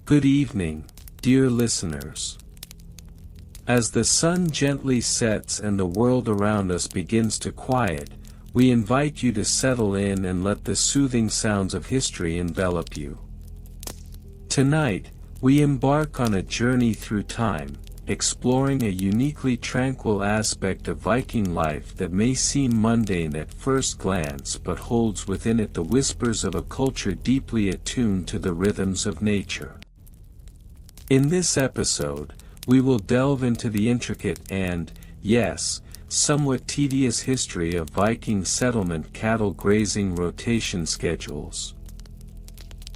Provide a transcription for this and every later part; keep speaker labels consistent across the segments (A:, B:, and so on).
A: Good evening, dear listeners. As the sun gently sets and the world around us begins to quiet, we invite you to settle in and let the soothing sounds of history envelop you. Tonight, we embark on a journey through time, exploring a uniquely tranquil aspect of Viking life that may seem mundane at first glance but holds within it the whispers of a culture deeply attuned to the rhythms of nature. In this episode, we will delve into the intricate and, yes, somewhat tedious history of Viking settlement cattle grazing rotation schedules.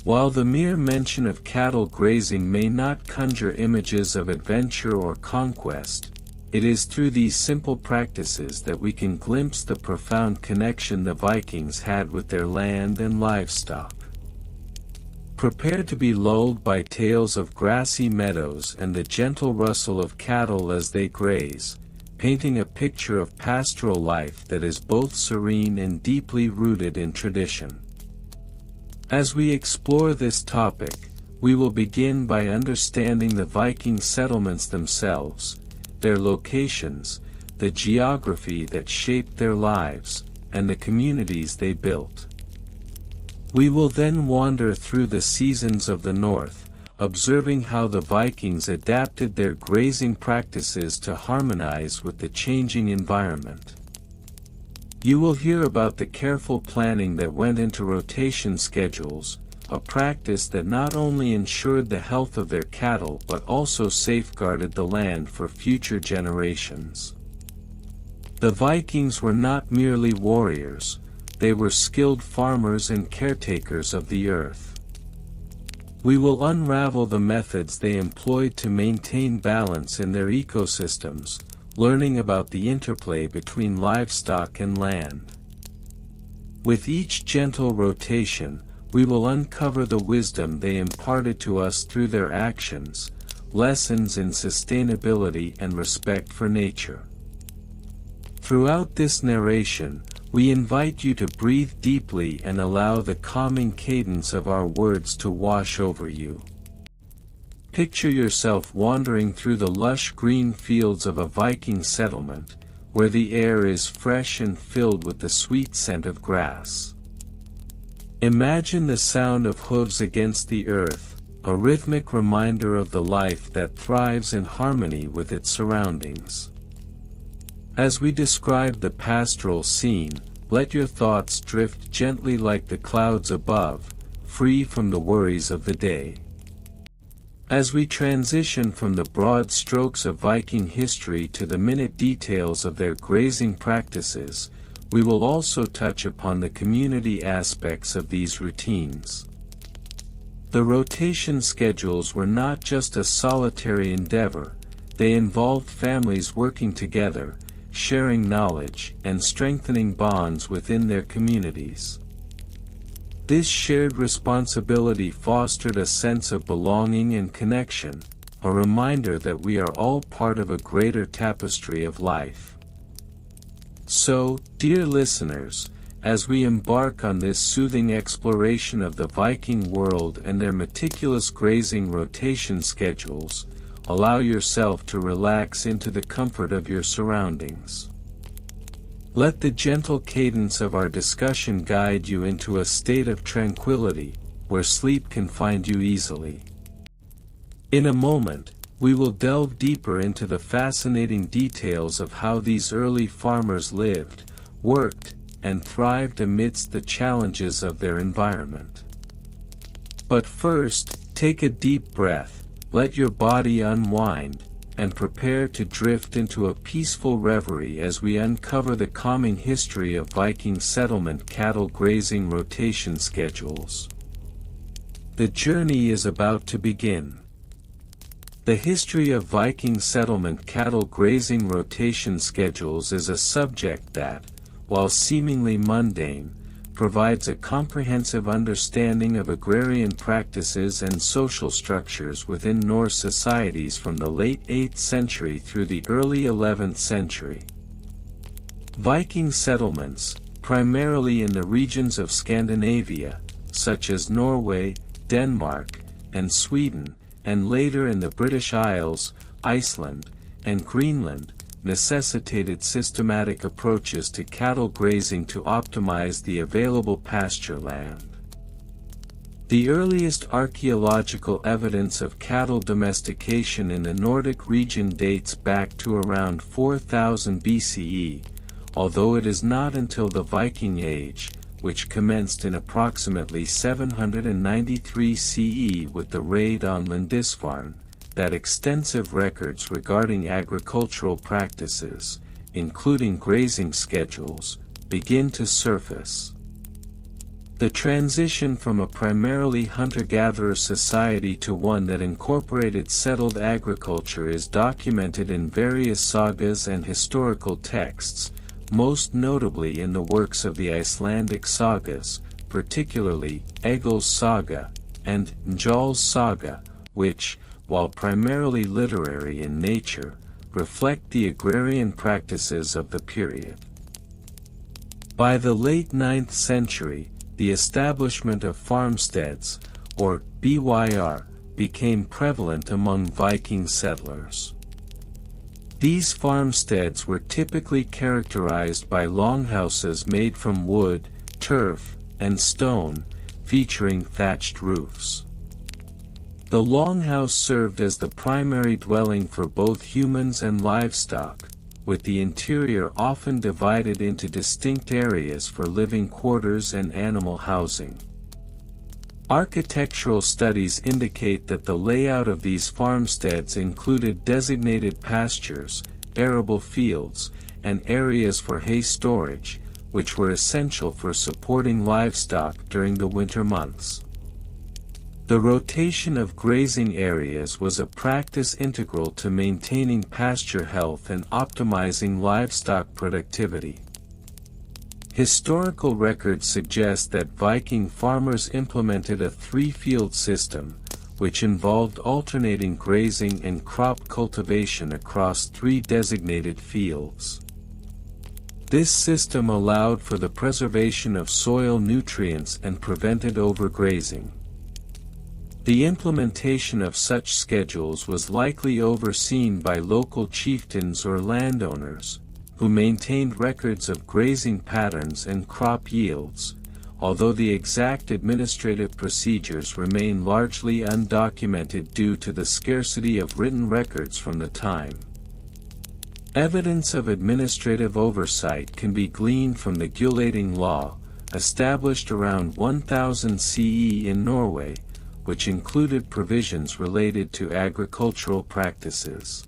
A: While the mere mention of cattle grazing may not conjure images of adventure or conquest, it is through these simple practices that we can glimpse the profound connection the Vikings had with their land and livestock. Prepare to be lulled by tales of grassy meadows and the gentle rustle of cattle as they graze, painting a picture of pastoral life that is both serene and deeply rooted in tradition. As we explore this topic, we will begin by understanding the Viking settlements themselves, their locations, the geography that shaped their lives, and the communities they built. We will then wander through the seasons of the north, observing how the Vikings adapted their grazing practices to harmonize with the changing environment. You will hear about the careful planning that went into rotation schedules, a practice that not only ensured the health of their cattle but also safeguarded the land for future generations. The Vikings were not merely warriors, they were skilled farmers and caretakers of the earth. We will unravel the methods they employed to maintain balance in their ecosystems, learning about the interplay between livestock and land. With each gentle rotation, we will uncover the wisdom they imparted to us through their actions, lessons in sustainability and respect for nature. Throughout this narration, we invite you to breathe deeply and allow the calming cadence of our words to wash over you. Picture yourself wandering through the lush green fields of a Viking settlement, where the air is fresh and filled with the sweet scent of grass. Imagine the sound of hooves against the earth, a rhythmic reminder of the life that thrives in harmony with its surroundings. As we describe the pastoral scene, let your thoughts drift gently like the clouds above, free from the worries of the day. As we transition from the broad strokes of Viking history to the minute details of their grazing practices, we will also touch upon the community aspects of these routines. The rotation schedules were not just a solitary endeavor, they involved families working together, sharing knowledge, and strengthening bonds within their communities. This shared responsibility fostered a sense of belonging and connection, a reminder that we are all part of a greater tapestry of life. So, dear listeners, as we embark on this soothing exploration of the Viking world and their meticulous grazing rotation schedules, allow yourself to relax into the comfort of your surroundings. Let the gentle cadence of our discussion guide you into a state of tranquility, where sleep can find you easily. In a moment, we will delve deeper into the fascinating details of how these early farmers lived, worked, and thrived amidst the challenges of their environment. But first, take a deep breath, let your body unwind, and prepare to drift into a peaceful reverie as we uncover the calming history of Viking settlement cattle grazing rotation schedules. The journey is about to begin. The history of Viking settlement cattle grazing rotation schedules is a subject that, while seemingly mundane, provides a comprehensive understanding of agrarian practices and social structures within Norse societies from the late 8th century through the early 11th century. Viking settlements, primarily in the regions of Scandinavia, such as Norway, Denmark, and Sweden, and later in the British Isles, Iceland, and Greenland, necessitated systematic approaches to cattle grazing to optimize the available pasture land. The earliest archaeological evidence of cattle domestication in the Nordic region dates back to around 4000 BCE, although it is not until the Viking Age, which commenced in approximately 793 CE with the raid on Lindisfarne, that extensive records regarding agricultural practices, including grazing schedules, begin to surface. The transition from a primarily hunter-gatherer society to one that incorporated settled agriculture is documented in various sagas and historical texts, most notably in the works of the Icelandic sagas, particularly Egil's Saga and Njál's Saga, which, while primarily literary in nature, reflect the agrarian practices of the period. By the late 9th century, the establishment of farmsteads, or byr, became prevalent among Viking settlers. These farmsteads were typically characterized by longhouses made from wood, turf, and stone, featuring thatched roofs. The longhouse served as the primary dwelling for both humans and livestock, with the interior often divided into distinct areas for living quarters and animal housing. Architectural studies indicate that the layout of these farmsteads included designated pastures, arable fields, and areas for hay storage, which were essential for supporting livestock during the winter months. The rotation of grazing areas was a practice integral to maintaining pasture health and optimizing livestock productivity. Historical records suggest that Viking farmers implemented a three-field system, which involved alternating grazing and crop cultivation across 3 designated fields. This system allowed for the preservation of soil nutrients and prevented overgrazing. The implementation of such schedules was likely overseen by local chieftains or landowners, who maintained records of grazing patterns and crop yields, although the exact administrative procedures remain largely undocumented due to the scarcity of written records from the time. Evidence of administrative oversight can be gleaned from the Gulating law, established around 1000 CE in Norway, which included provisions related to agricultural practices.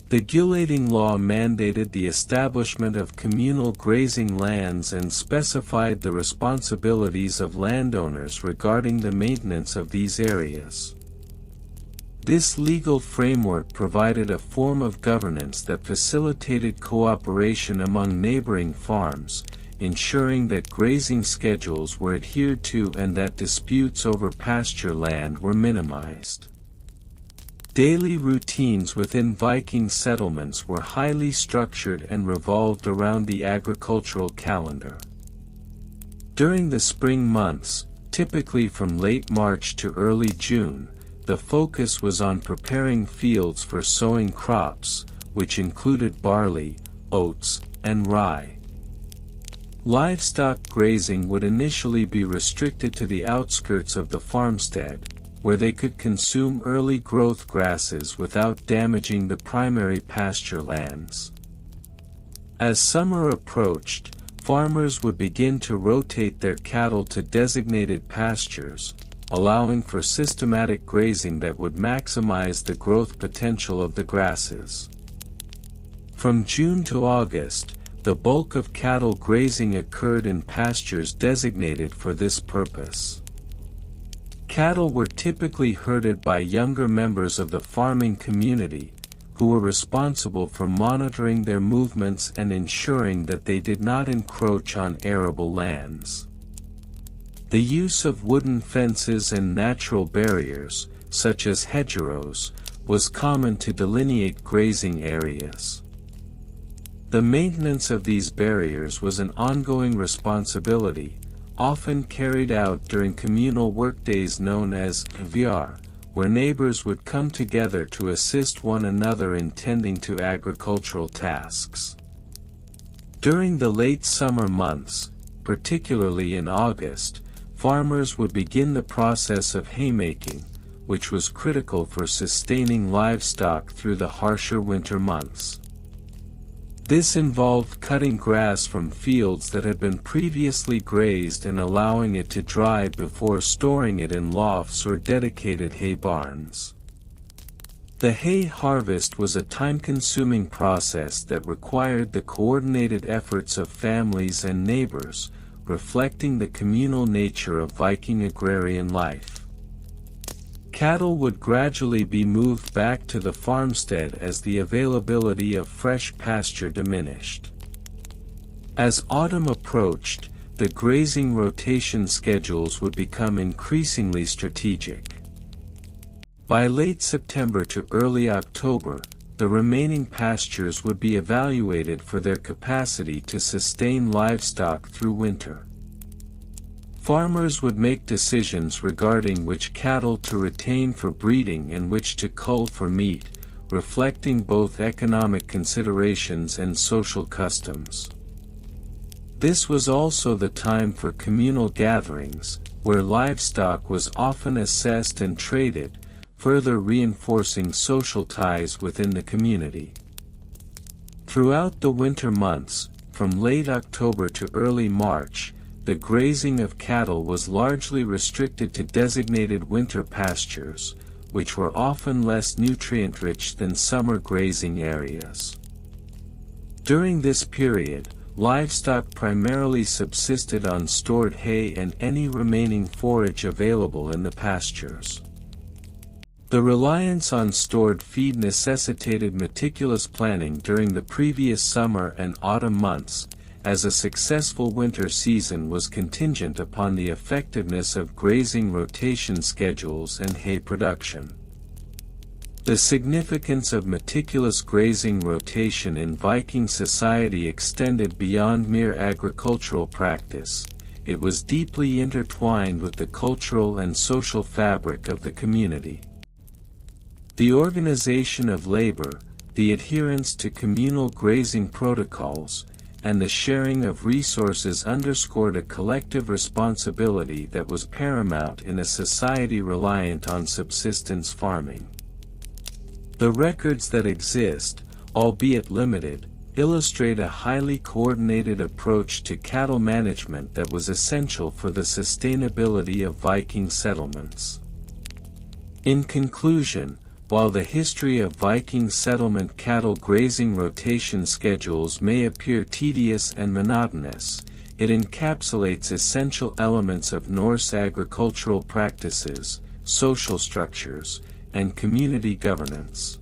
A: The Gulating law mandated the establishment of communal grazing lands and specified the responsibilities of landowners regarding the maintenance of these areas. This legal framework provided a form of governance that facilitated cooperation among neighboring farms, ensuring that grazing schedules were adhered to and that disputes over pasture land were minimized. Daily routines within Viking settlements were highly structured and revolved around the agricultural calendar. During the spring months, typically from late March to early June, the focus was on preparing fields for sowing crops, which included barley, oats, and rye. Livestock grazing would initially be restricted to the outskirts of the farmstead, where they could consume early growth grasses without damaging the primary pasture lands. As summer approached, farmers would begin to rotate their cattle to designated pastures, allowing for systematic grazing that would maximize the growth potential of the grasses. From June to August, the bulk of cattle grazing occurred in pastures designated for this purpose. Cattle were typically herded by younger members of the farming community, who were responsible for monitoring their movements and ensuring that they did not encroach on arable lands. The use of wooden fences and natural barriers, such as hedgerows, was common to delineate grazing areas. The maintenance of these barriers was an ongoing responsibility, often carried out during communal workdays known as VR, where neighbors would come together to assist one another in tending to agricultural tasks. During the late summer months, particularly in August, farmers would begin the process of haymaking, which was critical for sustaining livestock through the harsher winter months. This involved cutting grass from fields that had been previously grazed and allowing it to dry before storing it in lofts or dedicated hay barns. The hay harvest was a time-consuming process that required the coordinated efforts of families and neighbors, reflecting the communal nature of Viking agrarian life. Cattle would gradually be moved back to the farmstead as the availability of fresh pasture diminished. As autumn approached, the grazing rotation schedules would become increasingly strategic. By late September to early October, the remaining pastures would be evaluated for their capacity to sustain livestock through winter. Farmers would make decisions regarding which cattle to retain for breeding and which to cull for meat, reflecting both economic considerations and social customs. This was also the time for communal gatherings, where livestock was often assessed and traded, further reinforcing social ties within the community. Throughout the winter months, from late October to early March, the grazing of cattle was largely restricted to designated winter pastures, which were often less nutrient-rich than summer grazing areas. During this period, livestock primarily subsisted on stored hay and any remaining forage available in the pastures. The reliance on stored feed necessitated meticulous planning during the previous summer and autumn months, as a successful winter season was contingent upon the effectiveness of grazing rotation schedules and hay production. The significance of meticulous grazing rotation in Viking society extended beyond mere agricultural practice. It was deeply intertwined with the cultural and social fabric of the community. The organization of labor, the adherence to communal grazing protocols, and the sharing of resources underscored a collective responsibility that was paramount in a society reliant on subsistence farming. The records that exist, albeit limited, illustrate a highly coordinated approach to cattle management that was essential for the sustainability of Viking settlements. In conclusion, while the history of Viking settlement cattle grazing rotation schedules may appear tedious and monotonous, it encapsulates essential elements of Norse agricultural practices, social structures, and community governance.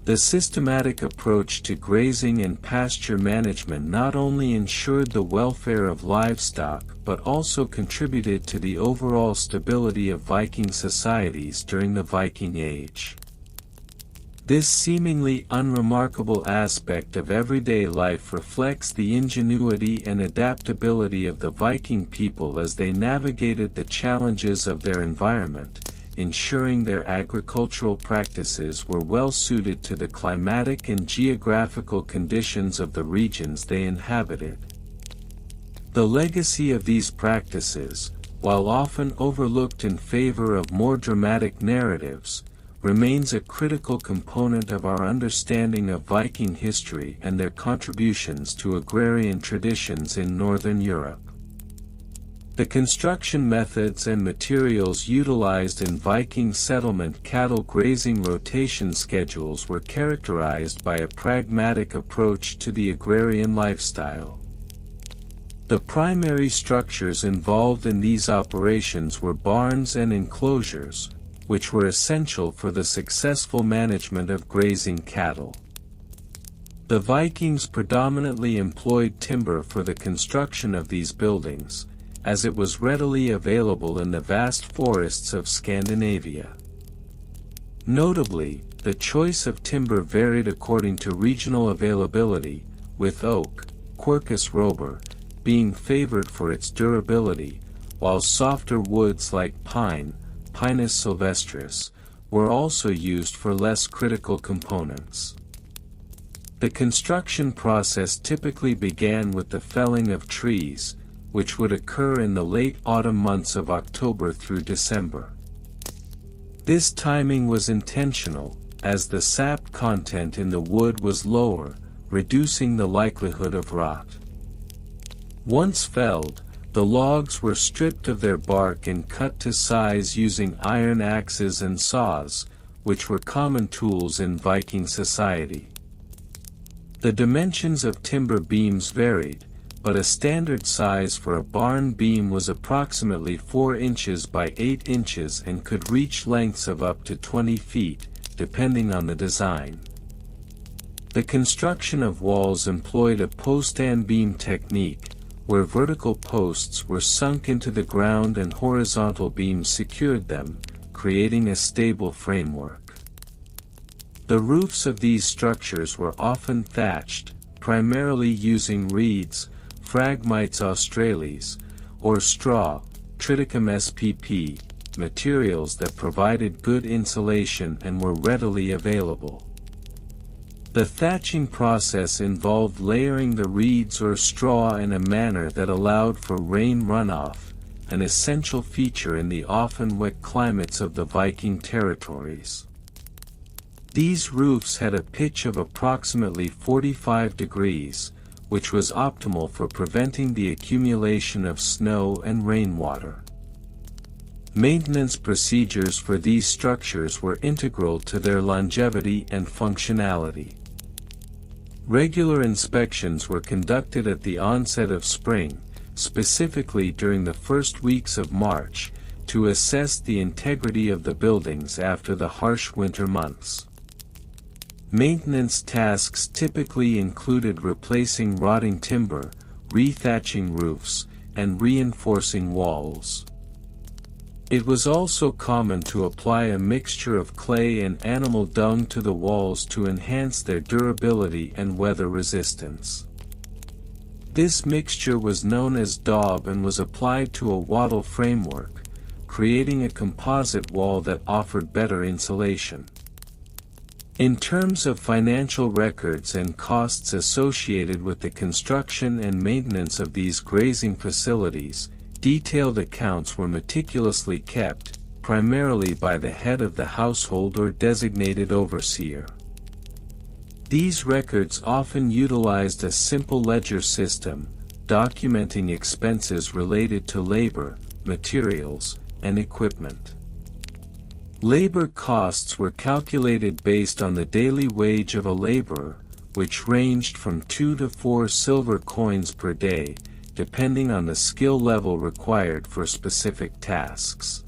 A: The systematic approach to grazing and pasture management not only ensured the welfare of livestock but also contributed to the overall stability of Viking societies during the Viking Age. This seemingly unremarkable aspect of everyday life reflects the ingenuity and adaptability of the Viking people as they navigated the challenges of their environment, ensuring their agricultural practices were well suited to the climatic and geographical conditions of the regions they inhabited. The legacy of these practices, while often overlooked in favor of more dramatic narratives, remains a critical component of our understanding of Viking history and their contributions to agrarian traditions in Northern Europe. The construction methods and materials utilized in Viking settlement cattle grazing rotation schedules were characterized by a pragmatic approach to the agrarian lifestyle. The primary structures involved in these operations were barns and enclosures, which were essential for the successful management of grazing cattle. The Vikings predominantly employed timber for the construction of these buildings, as it was readily available in the vast forests of Scandinavia. Notably, the choice of timber varied according to regional availability, with oak, Quercus robur, being favored for its durability, while softer woods like pine, Pinus sylvestris, were also used for less critical components. The construction process typically began with the felling of trees, which would occur in the late autumn months of October through December. This timing was intentional, as the sap content in the wood was lower, reducing the likelihood of rot. Once felled, the logs were stripped of their bark and cut to size using iron axes and saws, which were common tools in Viking society. The dimensions of timber beams varied, but a standard size for a barn beam was approximately 4 inches by 8 inches and could reach lengths of up to 20 feet, depending on the design. The construction of walls employed a post and beam technique, where vertical posts were sunk into the ground and horizontal beams secured them, creating a stable framework. The roofs of these structures were often thatched, primarily using reeds, Phragmites australis, or straw, Triticum spp, materials that provided good insulation and were readily available. The thatching process involved layering the reeds or straw in a manner that allowed for rain runoff, an essential feature in the often wet climates of the Viking territories. These roofs had a pitch of approximately 45 degrees, which was optimal for preventing the accumulation of snow and rainwater. Maintenance procedures for these structures were integral to their longevity and functionality. Regular inspections were conducted at the onset of spring, specifically during the first weeks of March, to assess the integrity of the buildings after the harsh winter months. Maintenance tasks typically included replacing rotting timber, rethatching roofs, and reinforcing walls. It was also common to apply a mixture of clay and animal dung to the walls to enhance their durability and weather resistance. This mixture was known as daub and was applied to a wattle framework, creating a composite wall that offered better insulation. In terms of financial records and costs associated with the construction and maintenance of these grazing facilities, detailed accounts were meticulously kept, primarily by the head of the household or designated overseer. These records often utilized a simple ledger system, documenting expenses related to labor, materials, and equipment. Labor costs were calculated based on the daily wage of a laborer, which ranged from 2 to 4 silver coins per day, depending on the skill level required for specific tasks.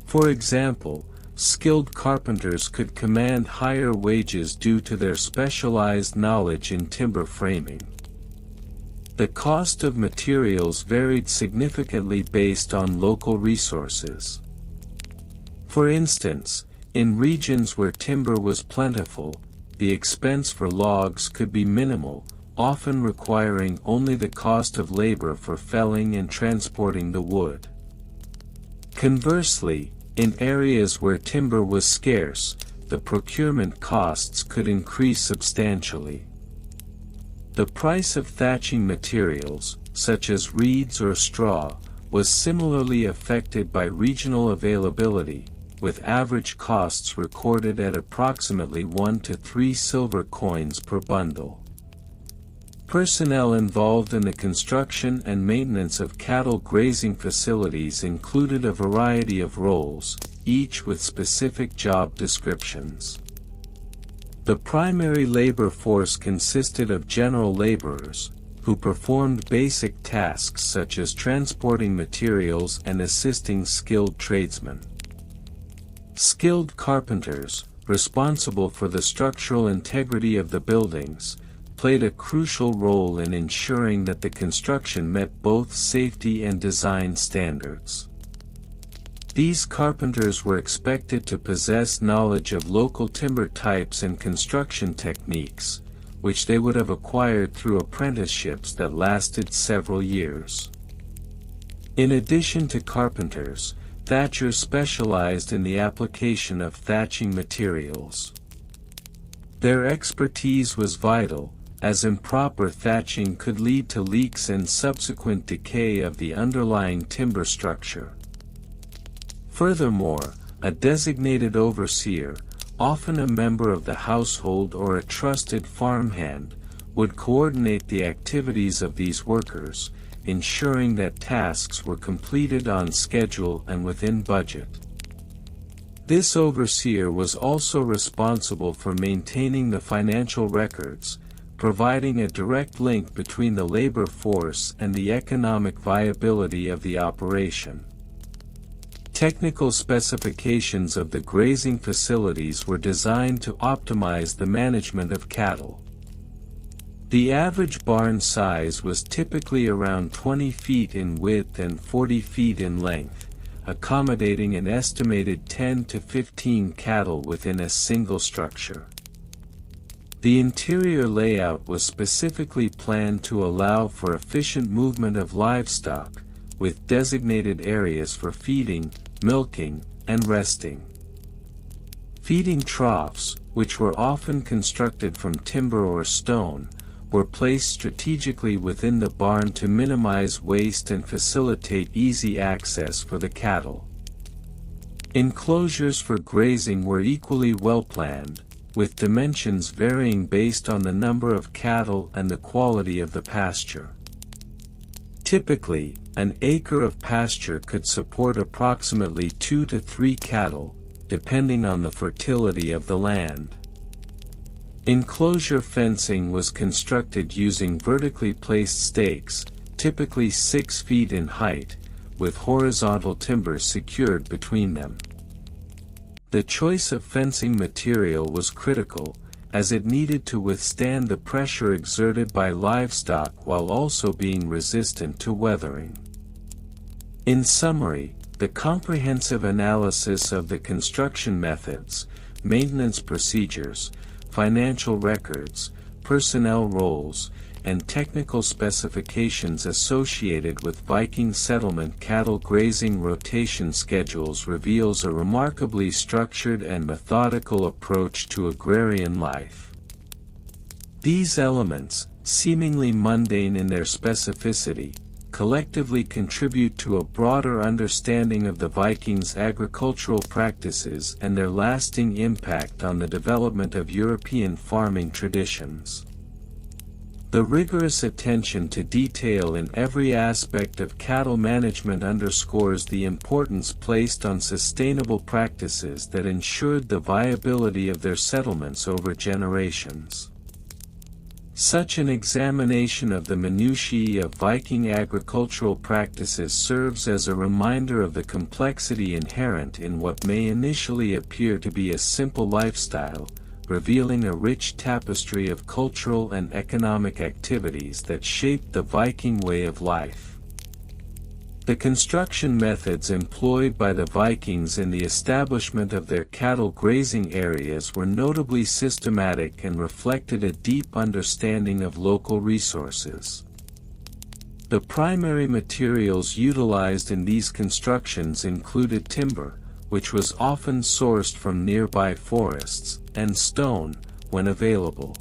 A: For example, skilled carpenters could command higher wages due to their specialized knowledge in timber framing. The cost of materials varied significantly based on local resources. For instance, in regions where timber was plentiful, the expense for logs could be minimal, often requiring only the cost of labor for felling and transporting the wood. Conversely, in areas where timber was scarce, the procurement costs could increase substantially. The price of thatching materials, such as reeds or straw, was similarly affected by regional availability, with average costs recorded at approximately 1 to 3 silver coins per bundle. Personnel involved in the construction and maintenance of cattle grazing facilities included a variety of roles, each with specific job descriptions. The primary labor force consisted of general laborers, who performed basic tasks such as transporting materials and assisting skilled tradesmen. Skilled carpenters, responsible for the structural integrity of the buildings, played a crucial role in ensuring that the construction met both safety and design standards. These carpenters were expected to possess knowledge of local timber types and construction techniques, which they would have acquired through apprenticeships that lasted several years. In addition to carpenters, thatchers specialized in the application of thatching materials. Their expertise was vital, as improper thatching could lead to leaks and subsequent decay of the underlying timber structure. Furthermore, a designated overseer, often a member of the household or a trusted farmhand, would coordinate the activities of these workers, ensuring that tasks were completed on schedule and within budget. This overseer was also responsible for maintaining the financial records, providing a direct link between the labor force and the economic viability of the operation. Technical specifications of the grazing facilities were designed to optimize the management of cattle. The average barn size was typically around 20 feet in width and 40 feet in length, accommodating an estimated 10 to 15 cattle within a single structure. The interior layout was specifically planned to allow for efficient movement of livestock, with designated areas for feeding, milking, and resting. Feeding troughs, which were often constructed from timber or stone, were placed strategically within the barn to minimize waste and facilitate easy access for the cattle. Enclosures for grazing were equally well planned, with dimensions varying based on the number of cattle and the quality of the pasture. Typically, an acre of pasture could support approximately 2 to 3 cattle, depending on the fertility of the land. Enclosure fencing was constructed using vertically placed stakes, typically 6 feet in height, with horizontal timbers secured between them. The choice of fencing material was critical, as it needed to withstand the pressure exerted by livestock while also being resistant to weathering. In summary, the comprehensive analysis of the construction methods, maintenance procedures, financial records, personnel roles, and technical specifications associated with Viking settlement cattle grazing rotation schedules reveals a remarkably structured and methodical approach to agrarian life. These elements, seemingly mundane in their specificity, collectively contribute to a broader understanding of the Vikings' agricultural practices and their lasting impact on the development of European farming traditions. The rigorous attention to detail in every aspect of cattle management underscores the importance placed on sustainable practices that ensured the viability of their settlements over generations. Such an examination of the minutiae of Viking agricultural practices serves as a reminder of the complexity inherent in what may initially appear to be a simple lifestyle, revealing a rich tapestry of cultural and economic activities that shaped the Viking way of life. The construction methods employed by the Vikings in the establishment of their cattle grazing areas were notably systematic and reflected a deep understanding of local resources. The primary materials utilized in these constructions included timber, which was often sourced from nearby forests, and stone, when available.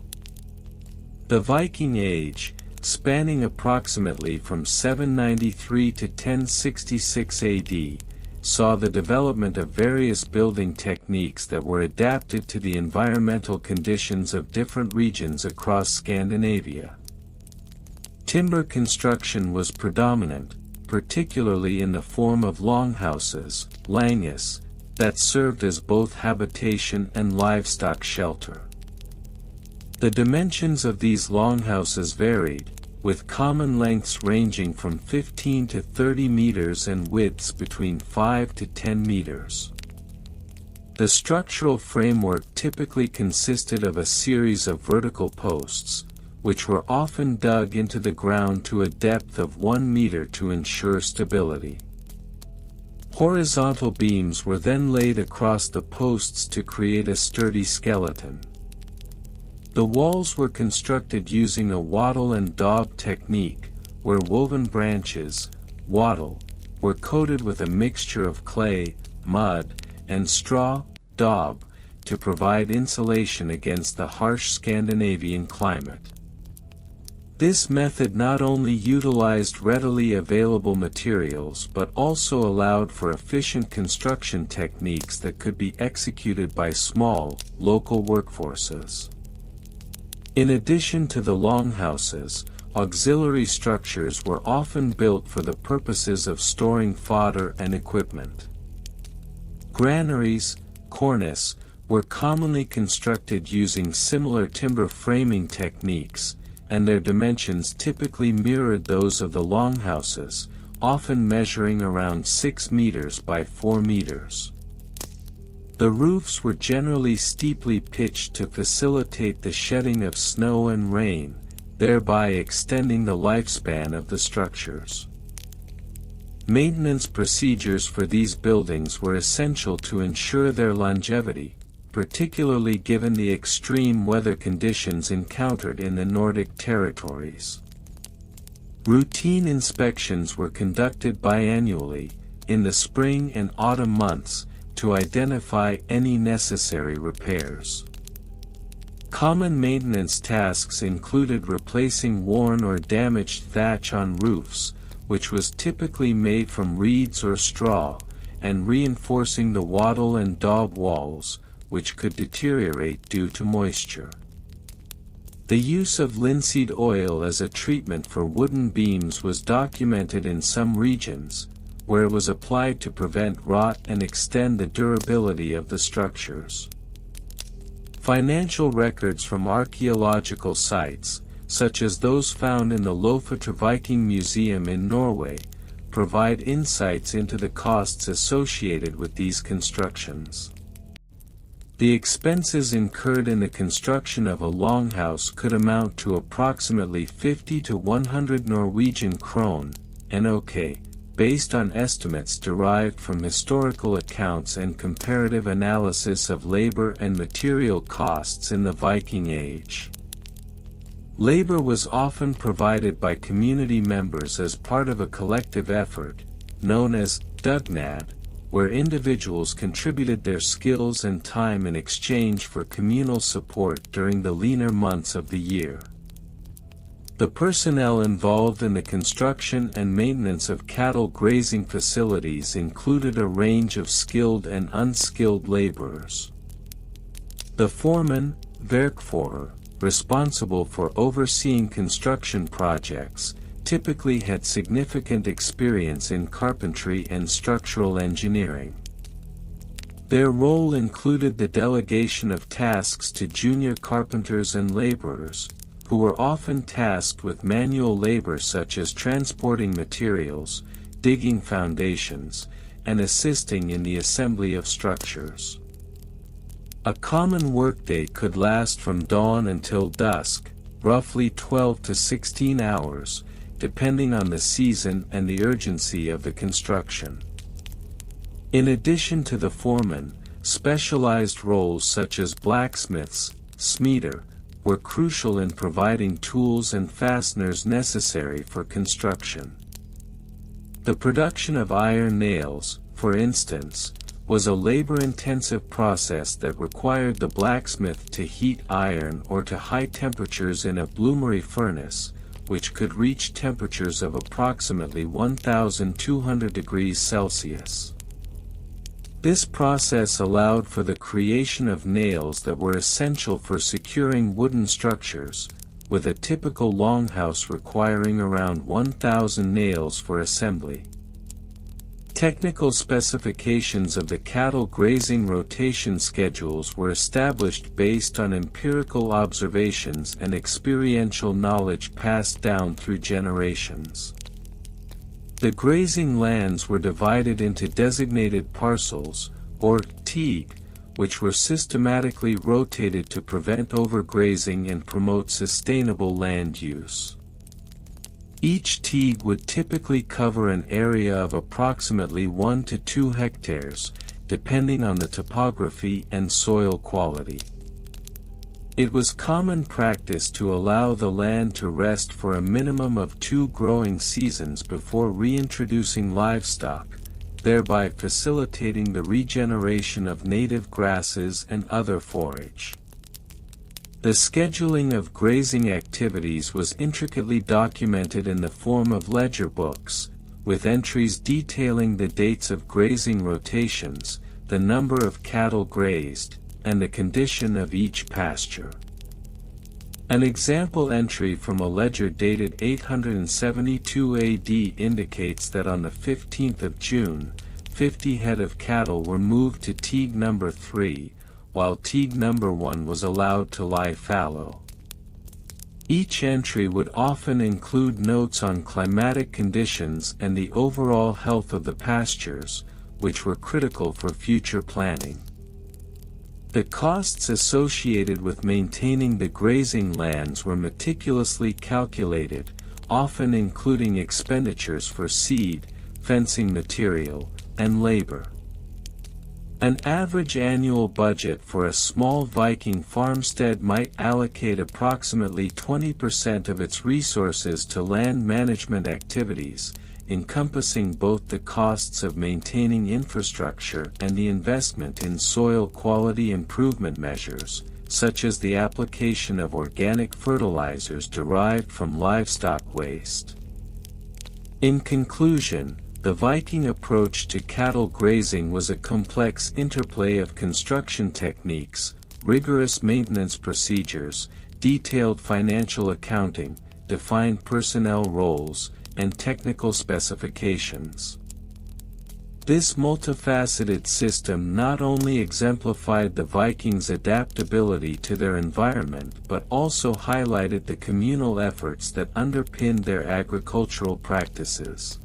A: The Viking Age, spanning approximately from 793 to 1066 AD, saw the development of various building techniques that were adapted to the environmental conditions of different regions across Scandinavia. Timber construction was predominant, particularly in the form of longhouses, langhus, that served as both habitation and livestock shelter. The dimensions of these longhouses varied, with common lengths ranging from 15 to 30 meters and widths between 5 to 10 meters. The structural framework typically consisted of a series of vertical posts, which were often dug into the ground to a depth of 1 meter to ensure stability. Horizontal beams were then laid across the posts to create a sturdy skeleton. The walls were constructed using a wattle and daub technique, where woven branches, wattle, were coated with a mixture of clay, mud, and straw, daub, to provide insulation against the harsh Scandinavian climate. This method not only utilized readily available materials but also allowed for efficient construction techniques that could be executed by small, local workforces. In addition to the longhouses, auxiliary structures were often built for the purposes of storing fodder and equipment. Granaries, cornice, were commonly constructed using similar timber framing techniques, and their dimensions typically mirrored those of the longhouses, often measuring around 6 meters by 4 meters. The roofs were generally steeply pitched to facilitate the shedding of snow and rain, thereby extending the lifespan of the structures. Maintenance procedures for these buildings were essential to ensure their longevity, particularly given the extreme weather conditions encountered in the Nordic territories. Routine inspections were conducted biannually, in the spring and autumn months, to identify any necessary repairs. Common maintenance tasks included replacing worn or damaged thatch on roofs, which was typically made from reeds or straw, and reinforcing the wattle and daub walls, which could deteriorate due to moisture. The use of linseed oil as a treatment for wooden beams was documented in some regions, where it was applied to prevent rot and extend the durability of the structures. Financial records from archaeological sites, such as those found in the Lofoten Viking Museum in Norway, provide insights into the costs associated with these constructions. The expenses incurred in the construction of a longhouse could amount to approximately 50 to 100 Norwegian krone, NOK, based on estimates derived from historical accounts and comparative analysis of labor and material costs in the Viking Age. Labor was often provided by community members as part of a collective effort, known as dugnad, where individuals contributed their skills and time in exchange for communal support during the leaner months of the year. The personnel involved in the construction and maintenance of cattle grazing facilities included a range of skilled and unskilled laborers. The foreman, verkfører, responsible for overseeing construction projects, typically had significant experience in carpentry and structural engineering. Their role included the delegation of tasks to junior carpenters and laborers, who were often tasked with manual labor such as transporting materials, digging foundations, and assisting in the assembly of structures. A common workday could last from dawn until dusk, roughly 12 to 16 hours, depending on the season and the urgency of the construction. In addition to the foreman, specialized roles such as blacksmiths, smeder, were crucial in providing tools and fasteners necessary for construction. The production of iron nails, for instance, was a labor-intensive process that required the blacksmith to heat iron or to high temperatures in a bloomery furnace, which could reach temperatures of approximately 1,200 degrees Celsius. This process allowed for the creation of nails that were essential for securing wooden structures, with a typical longhouse requiring around 1,000 nails for assembly. Technical specifications of the cattle grazing rotation schedules were established based on empirical observations and experiential knowledge passed down through generations. The grazing lands were divided into designated parcels, or teeg, which were systematically rotated to prevent overgrazing and promote sustainable land use. Each teeg would typically cover an area of approximately 1 to 2 hectares, depending on the topography and soil quality. It was common practice to allow the land to rest for a minimum of 2 growing seasons before reintroducing livestock, thereby facilitating the regeneration of native grasses and other forage. The scheduling of grazing activities was intricately documented in the form of ledger books, with entries detailing the dates of grazing rotations, the number of cattle grazed, and the condition of each pasture. An example entry from a ledger dated 872 AD indicates that on the 15th of June, 50 head of cattle were moved to Teague number 3, while Teague number 1 was allowed to lie fallow. Each entry would often include notes on climatic conditions and the overall health of the pastures, which were critical for future planning. The costs associated with maintaining the grazing lands were meticulously calculated, often including expenditures for seed, fencing material, and labor. An average annual budget for a small Viking farmstead might allocate approximately 20% of its resources to land management activities, encompassing both the costs of maintaining infrastructure and the investment in soil quality improvement measures, such as the application of organic fertilizers derived from livestock waste. In conclusion, the Viking approach to cattle grazing was a complex interplay of construction techniques, rigorous maintenance procedures, detailed financial accounting, defined personnel roles, and technical specifications. This multifaceted system not only exemplified the Vikings' adaptability to their environment but also highlighted the communal efforts that underpinned their agricultural practices.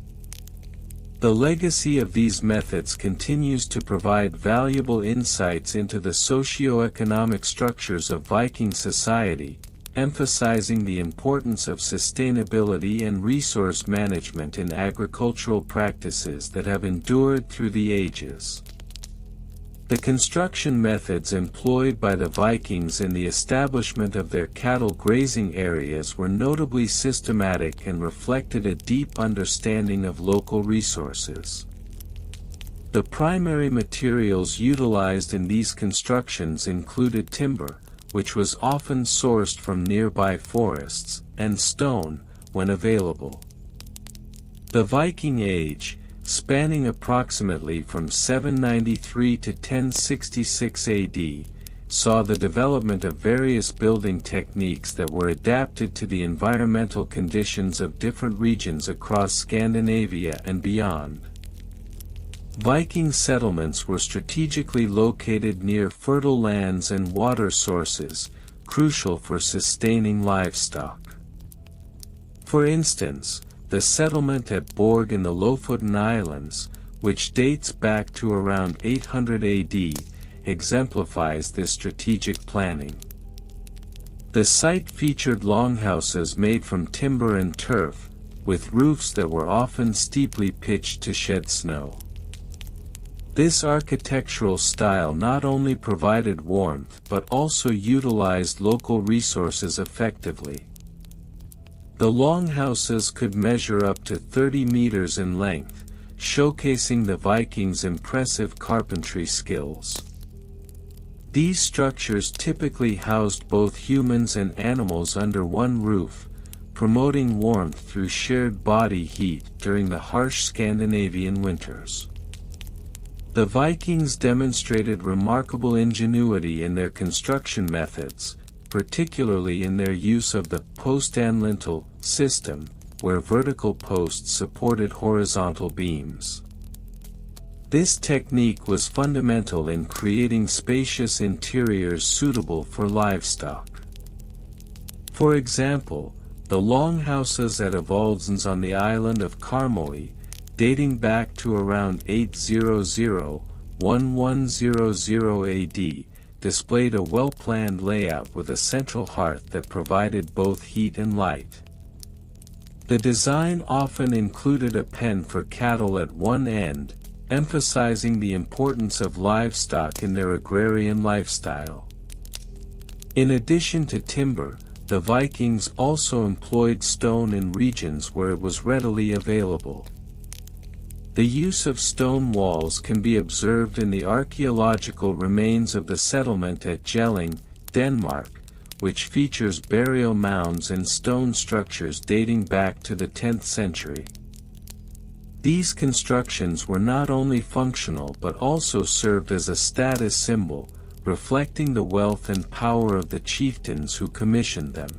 A: The legacy of these methods continues to provide valuable insights into the socio-economic structures of Viking society, emphasizing the importance of sustainability and resource management in agricultural practices that have endured through the ages. The construction methods employed by the Vikings in the establishment of their cattle grazing areas were notably systematic and reflected a deep understanding of local resources. The primary materials utilized in these constructions included timber, which was often sourced from nearby forests, and stone, when available. The Viking Age, spanning approximately from 793 to 1066 AD, saw the development of various building techniques that were adapted to the environmental conditions of different regions across Scandinavia and beyond. Viking settlements were strategically located near fertile lands and water sources, crucial for sustaining livestock. For instance, the settlement at Borg in the Lofoten Islands, which dates back to around 800 AD, exemplifies this strategic planning. The site featured longhouses made from timber and turf, with roofs that were often steeply pitched to shed snow. This architectural style not only provided warmth but also utilized local resources effectively. The longhouses could measure up to 30 meters in length, showcasing the Vikings' impressive carpentry skills. These structures typically housed both humans and animals under one roof, promoting warmth through shared body heat during the harsh Scandinavian winters. The Vikings demonstrated remarkable ingenuity in their construction methods, particularly in their use of the post-and-lintel system, where vertical posts supported horizontal beams. This technique was fundamental in creating spacious interiors suitable for livestock. For example, the longhouses at Evaldsens on the island of Karmøy, dating back to around 800–1100 AD, displayed a well-planned layout with a central hearth that provided both heat and light. The design often included a pen for cattle at one end, emphasizing the importance of livestock in their agrarian lifestyle. In addition to timber, the Vikings also employed stone in regions where it was readily available. The use of stone walls can be observed in the archaeological remains of the settlement at Gjelling, Denmark, which features burial mounds and stone structures dating back to the 10th century. These constructions were not only functional but also served as a status symbol, reflecting the wealth and power of the chieftains who commissioned them.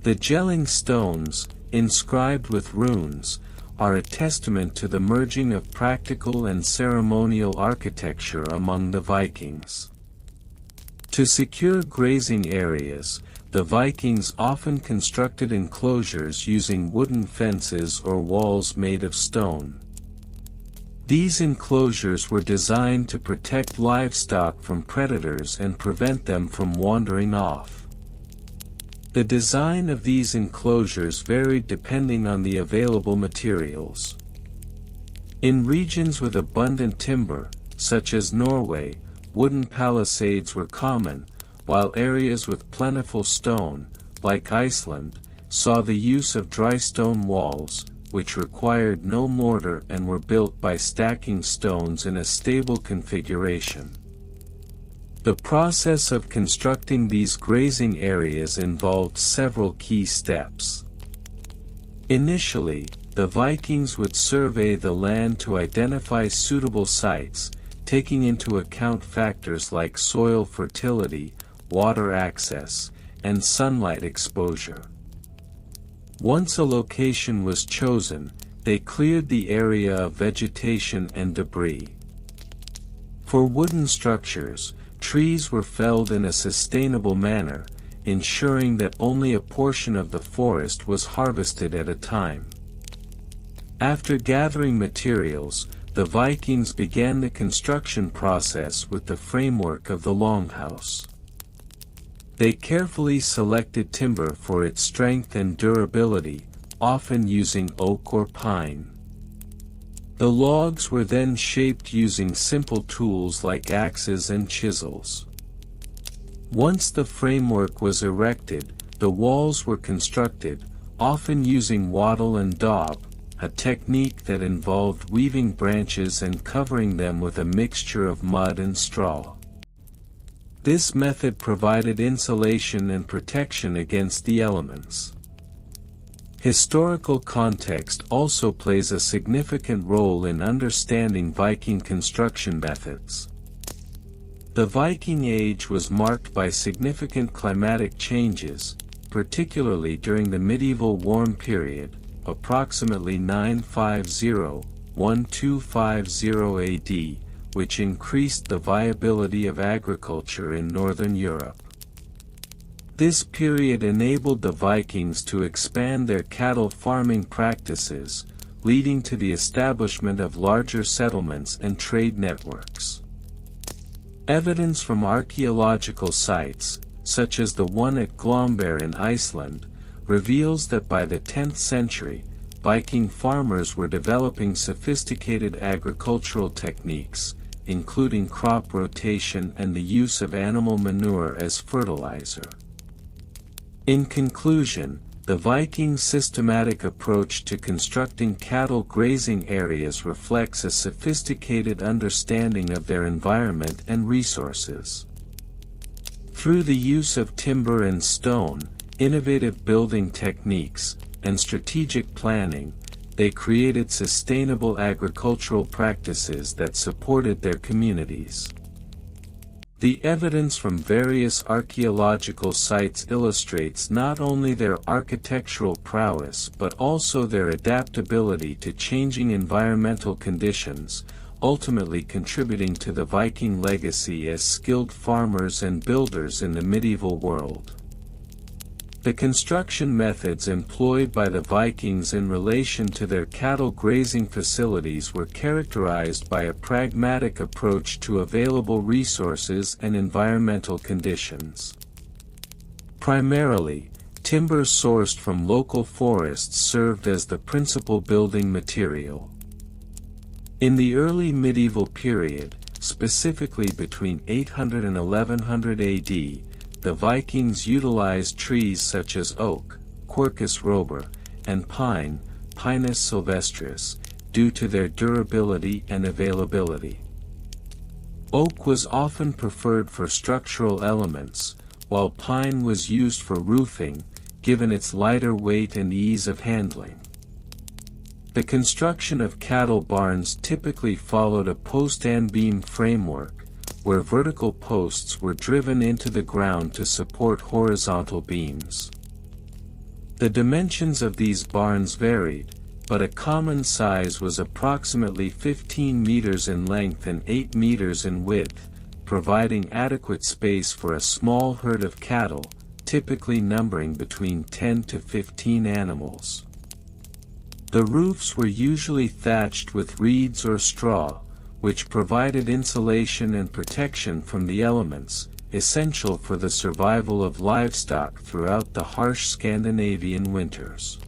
A: The Gjelling stones, inscribed with runes, are a testament to the merging of practical and ceremonial architecture among the Vikings. To secure grazing areas, the Vikings often constructed enclosures using wooden fences or walls made of stone. These enclosures were designed to protect livestock from predators and prevent them from wandering off. The design of these enclosures varied depending on the available materials. In regions with abundant timber, such as Norway, wooden palisades were common, while areas with plentiful stone, like Iceland, saw the use of dry stone walls, which required no mortar and were built by stacking stones in a stable configuration. The process of constructing these grazing areas involved several key steps. Initially, the Vikings would survey the land to identify suitable sites, taking into account factors like soil fertility, water access, and sunlight exposure. Once a location was chosen, they cleared the area of vegetation and debris. For wooden structures, trees were felled in a sustainable manner, ensuring that only a portion of the forest was harvested at a time. After gathering materials, the Vikings began the construction process with the framework of the longhouse. They carefully selected timber for its strength and durability, often using oak or pine. The logs were then shaped using simple tools like axes and chisels. Once the framework was erected, the walls were constructed, often using wattle and daub, a technique that involved weaving branches and covering them with a mixture of mud and straw. This method provided insulation and protection against the elements. Historical context also plays a significant role in understanding Viking construction methods. The Viking Age was marked by significant climatic changes, particularly during the medieval warm period, approximately 950–1250 AD, which increased the viability of agriculture in northern Europe. This period enabled the Vikings to expand their cattle farming practices, leading to the establishment of larger settlements and trade networks. Evidence from archaeological sites, such as the one at Glomber in Iceland, reveals that by the 10th century, Viking farmers were developing sophisticated agricultural techniques, including crop rotation and the use of animal manure as fertilizer. In conclusion, the Vikings' systematic approach to constructing cattle grazing areas reflects a sophisticated understanding of their environment and resources. Through the use of timber and stone, innovative building techniques, and strategic planning, they created sustainable agricultural practices that supported their communities. The evidence from various archaeological sites illustrates not only their architectural prowess but also their adaptability to changing environmental conditions, ultimately contributing to the Viking legacy as skilled farmers and builders in the medieval world. The construction methods employed by the Vikings in relation to their cattle grazing facilities were characterized by a pragmatic approach to available resources and environmental conditions. Primarily, timber sourced from local forests served as the principal building material. In the early medieval period, specifically between 800 and 1100 AD, the Vikings utilized trees such as oak, Quercus robur, and pine, Pinus sylvestris, due to their durability and availability. Oak was often preferred for structural elements, while pine was used for roofing, given its lighter weight and ease of handling. The construction of cattle barns typically followed a post and beam framework, where vertical posts were driven into the ground to support horizontal beams. The dimensions of these barns varied, but a common size was approximately 15 meters in length and 8 meters in width, providing adequate space for a small herd of cattle, typically numbering between 10 to 15 animals. The roofs were usually thatched with reeds or straw, which provided insulation and protection from the elements, essential for the survival of livestock throughout the harsh Scandinavian winters.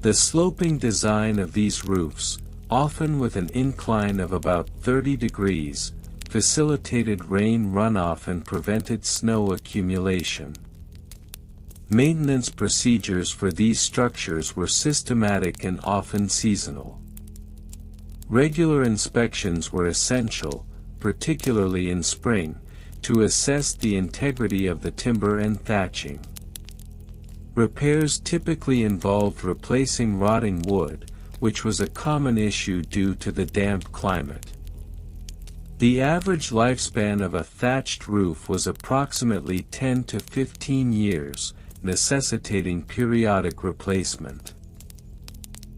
A: The sloping design of these roofs, often with an incline of about 30 degrees, facilitated rain runoff and prevented snow accumulation. Maintenance procedures for these structures were systematic and often seasonal. Regular inspections were essential, particularly in spring, to assess the integrity of the timber and thatching. Repairs typically involved replacing rotting wood, which was a common issue due to the damp climate. The average lifespan of a thatched roof was approximately 10 to 15 years, necessitating periodic replacement.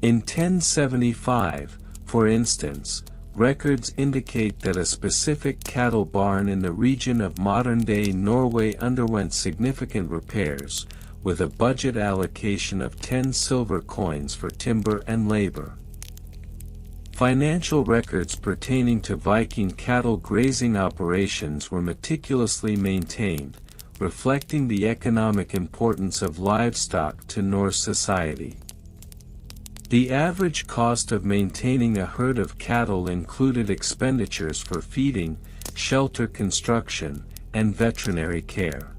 A: In 1075, for instance, records indicate that a specific cattle barn in the region of modern-day Norway underwent significant repairs, with a budget allocation of 10 silver coins for timber and labor. Financial records pertaining to Viking cattle grazing operations were meticulously maintained, reflecting the economic importance of livestock to Norse society. The average cost of maintaining a herd of cattle included expenditures for feeding, shelter construction, and veterinary care.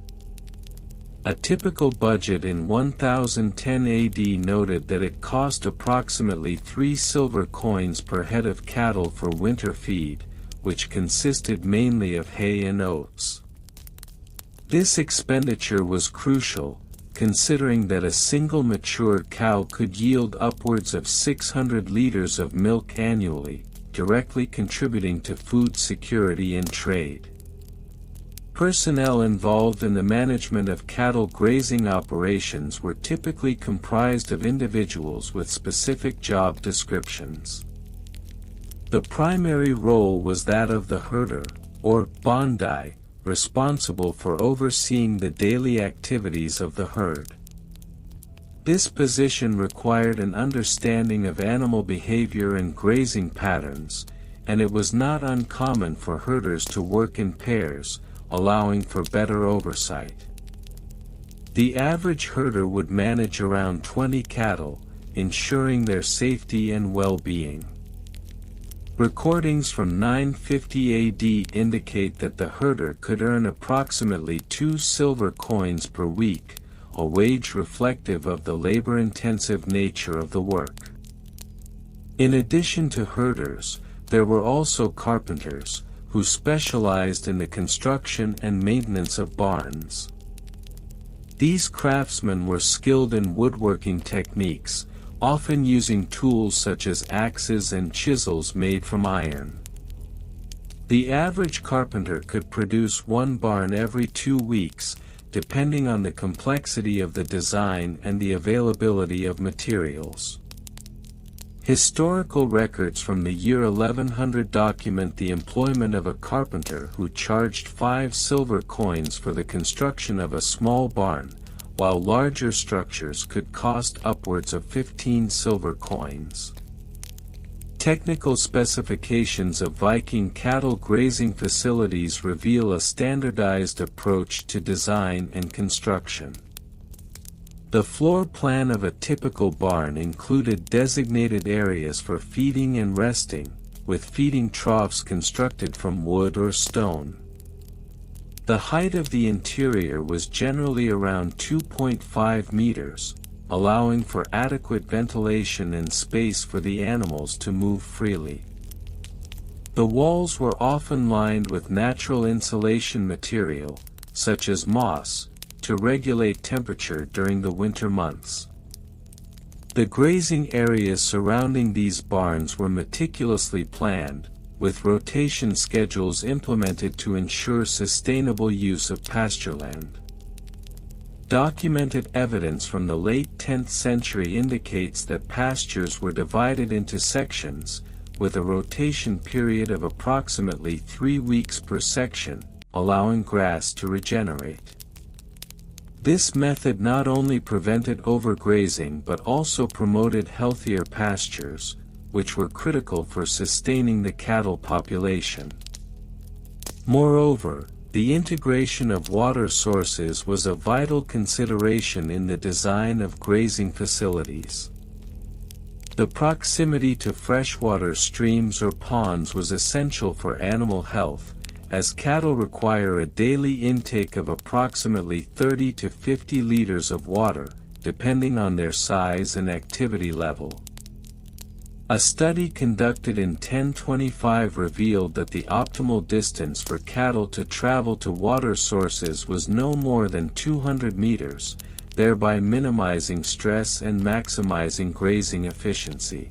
A: A typical budget in 1010 AD noted that it cost approximately 3 silver coins per head of cattle for winter feed, which consisted mainly of hay and oats. This expenditure was crucial, considering that a single matured cow could yield upwards of 600 liters of milk annually, directly contributing to food security and trade. Personnel involved in the management of cattle grazing operations were typically comprised of individuals with specific job descriptions. The primary role was that of the herder, or bondi, responsible for overseeing the daily activities of the herd. This position required an understanding of animal behavior and grazing patterns, and it was not uncommon for herders to work in pairs, allowing for better oversight. The average herder would manage around 20 cattle, ensuring their safety and well-being. Recordings from 950 AD indicate that the herder could earn approximately 2 silver coins per week, a wage reflective of the labor-intensive nature of the work. In addition to herders, there were also carpenters, who specialized in the construction and maintenance of barns. These craftsmen were skilled in woodworking techniques, often using tools such as axes and chisels made from iron. The average carpenter could produce one barn every 2 weeks, depending on the complexity of the design and the availability of materials. Historical records from the year 1100 document the employment of a carpenter who charged 5 silver coins for the construction of a small barn, while larger structures could cost upwards of 15 silver coins. Technical specifications of Viking cattle grazing facilities reveal a standardized approach to design and construction. The floor plan of a typical barn included designated areas for feeding and resting, with feeding troughs constructed from wood or stone. The height of the interior was generally around 2.5 meters, allowing for adequate ventilation and space for the animals to move freely. The walls were often lined with natural insulation material, such as moss, to regulate temperature during the winter months. The grazing areas surrounding these barns were meticulously planned, with rotation schedules implemented to ensure sustainable use of pastureland. Documented evidence from the late 10th century indicates that pastures were divided into sections, with a rotation period of approximately 3 weeks per section, allowing grass to regenerate. This method not only prevented overgrazing but also promoted healthier pastures, which were critical for sustaining the cattle population. Moreover, the integration of water sources was a vital consideration in the design of grazing facilities. The proximity to freshwater streams or ponds was essential for animal health, as cattle require a daily intake of approximately 30 to 50 liters of water, depending on their size and activity level. A study conducted in 1025 revealed that the optimal distance for cattle to travel to water sources was no more than 200 meters, thereby minimizing stress and maximizing grazing efficiency.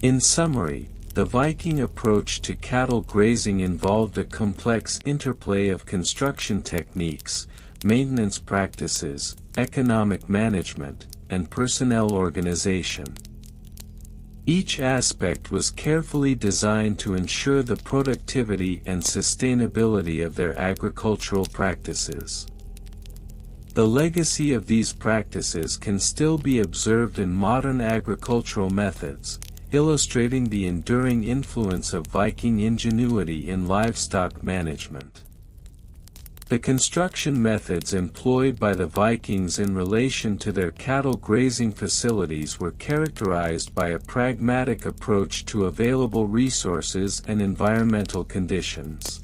A: In summary, the Viking approach to cattle grazing involved a complex interplay of construction techniques, maintenance practices, economic management, and personnel organization. Each aspect was carefully designed to ensure the productivity and sustainability of their agricultural practices. The legacy of these practices can still be observed in modern agricultural methods, illustrating the enduring influence of Viking ingenuity in livestock management. The construction methods employed by the Vikings in relation to their cattle grazing facilities were characterized by a pragmatic approach to available resources and environmental conditions.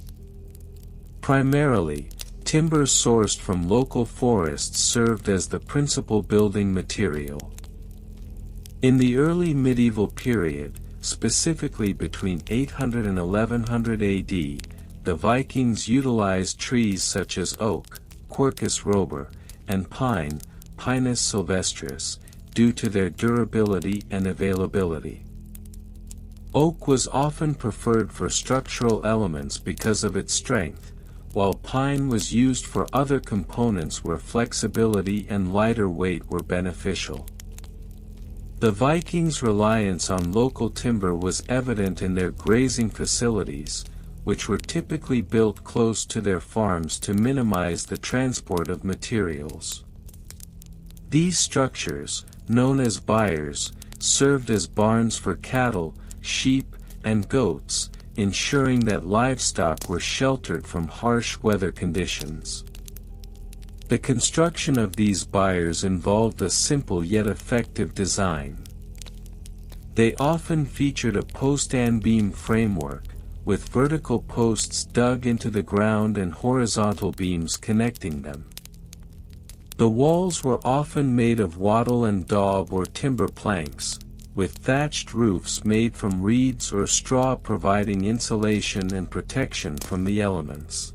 A: Primarily, timber sourced from local forests served as the principal building material. In the early medieval period, specifically between 800 and 1100 AD, the Vikings utilized trees such as oak, Quercus robur, and pine, Pinus sylvestris, due to their durability and availability. Oak was often preferred for structural elements because of its strength, while pine was used for other components where flexibility and lighter weight were beneficial. The Vikings' reliance on local timber was evident in their grazing facilities, which were typically built close to their farms to minimize the transport of materials. These structures, known as byres, served as barns for cattle, sheep, and goats, ensuring that livestock were sheltered from harsh weather conditions. The construction of these byres involved a simple yet effective design. They often featured a post and beam framework, with vertical posts dug into the ground and horizontal beams connecting them. The walls were often made of wattle and daub or timber planks, with thatched roofs made from reeds or straw providing insulation and protection from the elements.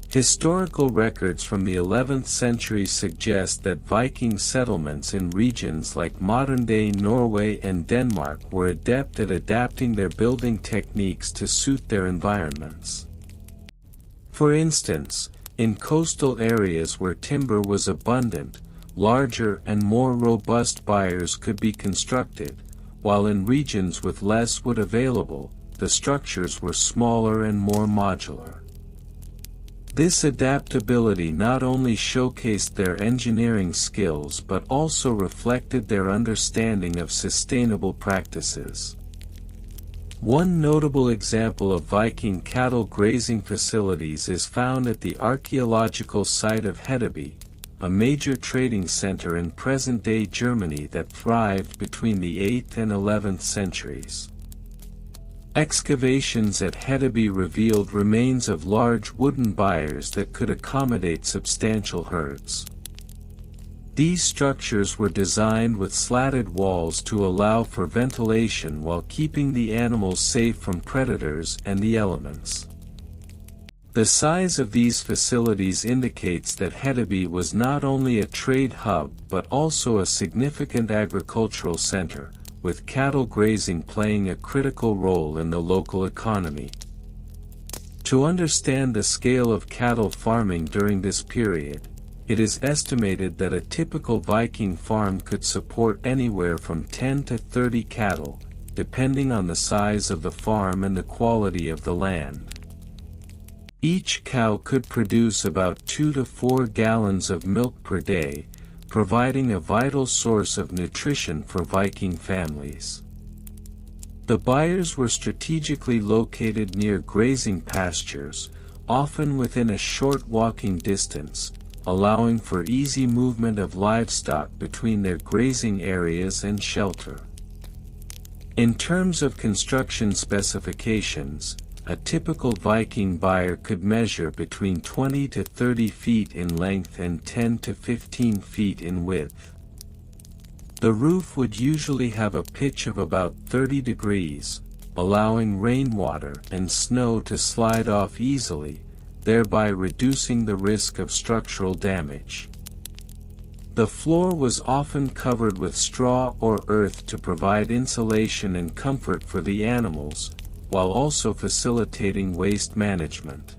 A: Historical records from the 11th century suggest that Viking settlements in regions like modern-day Norway and Denmark were adept at adapting their building techniques to suit their environments. For instance, in coastal areas where timber was abundant, larger and more robust byres could be constructed, while in regions with less wood available, the structures were smaller and more modular. This adaptability not only showcased their engineering skills but also reflected their understanding of sustainable practices. One notable example of Viking cattle grazing facilities is found at the archaeological site of Hedeby, a major trading center in present-day Germany that thrived between the 8th and 11th centuries. Excavations at Hedeby revealed remains of large wooden byres that could accommodate substantial herds. These structures were designed with slatted walls to allow for ventilation while keeping the animals safe from predators and the elements. The size of these facilities indicates that Hedeby was not only a trade hub but also a significant agricultural center, with cattle grazing playing a critical role in the local economy. To understand the scale of cattle farming during this period, it is estimated that a typical Viking farm could support anywhere from 10 to 30 cattle, depending on the size of the farm and the quality of the land. Each cow could produce about 2 to 4 gallons of milk per day, providing a vital source of nutrition for Viking families. The byres were strategically located near grazing pastures, often within a short walking distance, allowing for easy movement of livestock between their grazing areas and shelter. In terms of construction specifications, a typical Viking byre could measure between 20 to 30 feet in length and 10 to 15 feet in width. The roof would usually have a pitch of about 30 degrees, allowing rainwater and snow to slide off easily, thereby reducing the risk of structural damage. The floor was often covered with straw or earth to provide insulation and comfort for the animals, while also facilitating waste management.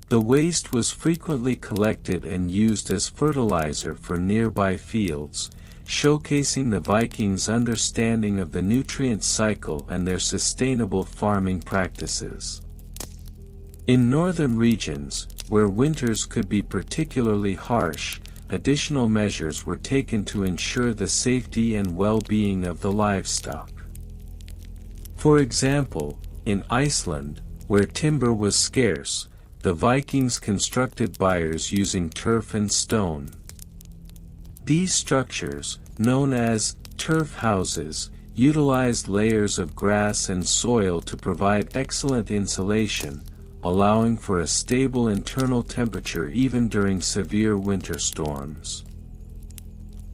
A: The waste was frequently collected and used as fertilizer for nearby fields, showcasing the Vikings' understanding of the nutrient cycle and their sustainable farming practices. In northern regions, where winters could be particularly harsh, additional measures were taken to ensure the safety and well-being of the livestock. For example, in Iceland, where timber was scarce, the Vikings constructed byres using turf and stone. These structures, known as turf houses, utilized layers of grass and soil to provide excellent insulation, allowing for a stable internal temperature even during severe winter storms.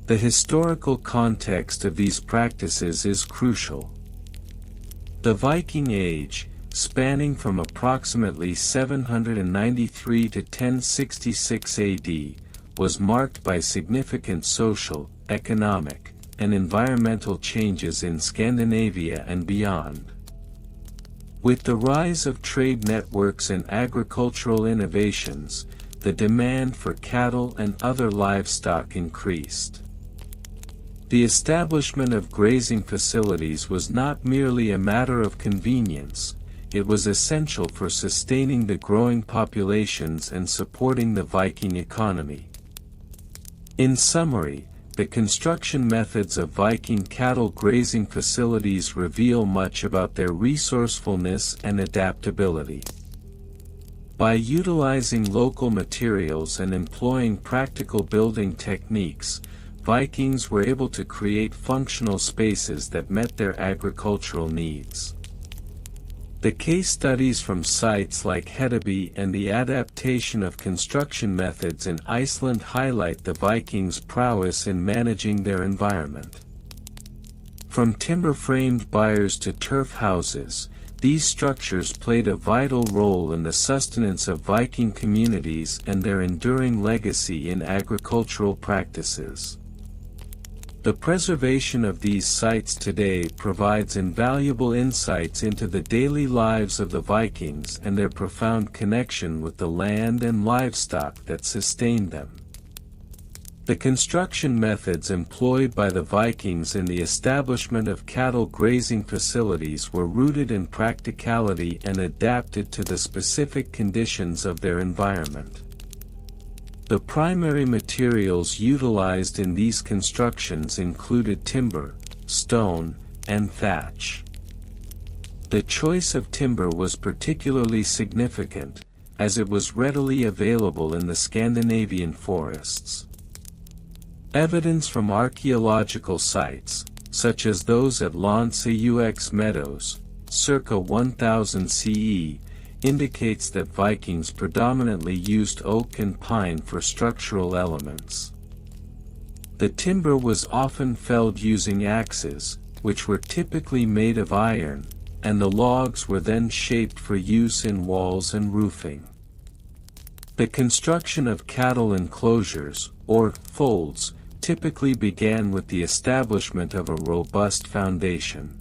A: The historical context of these practices is crucial. The Viking Age, spanning from approximately 793 to 1066 AD, was marked by significant social, economic, and environmental changes in Scandinavia and beyond. With the rise of trade networks and agricultural innovations, the demand for cattle and other livestock increased. The establishment of grazing facilities was not merely a matter of convenience, it was essential for sustaining the growing populations and supporting the Viking economy. In summary, the construction methods of Viking cattle grazing facilities reveal much about their resourcefulness and adaptability. By utilizing local materials and employing practical building techniques, Vikings were able to create functional spaces that met their agricultural needs. The case studies from sites like Hedeby and the adaptation of construction methods in Iceland highlight the Vikings' prowess in managing their environment. From timber-framed byres to turf houses, these structures played a vital role in the sustenance of Viking communities and their enduring legacy in agricultural practices. The preservation of these sites today provides invaluable insights into the daily lives of the Vikings and their profound connection with the land and livestock that sustained them. The construction methods employed by the Vikings in the establishment of cattle grazing facilities were rooted in practicality and adapted to the specific conditions of their environment. The primary materials utilized in these constructions included timber, stone, and thatch. The choice of timber was particularly significant, as it was readily available in the Scandinavian forests. Evidence from archaeological sites, such as those at Lons aux Meadows, circa 1000 CE, indicates that Vikings predominantly used oak and pine for structural elements. The timber was often felled using axes, which were typically made of iron, and the logs were then shaped for use in walls and roofing. The construction of cattle enclosures, or folds, typically began with the establishment of a robust foundation.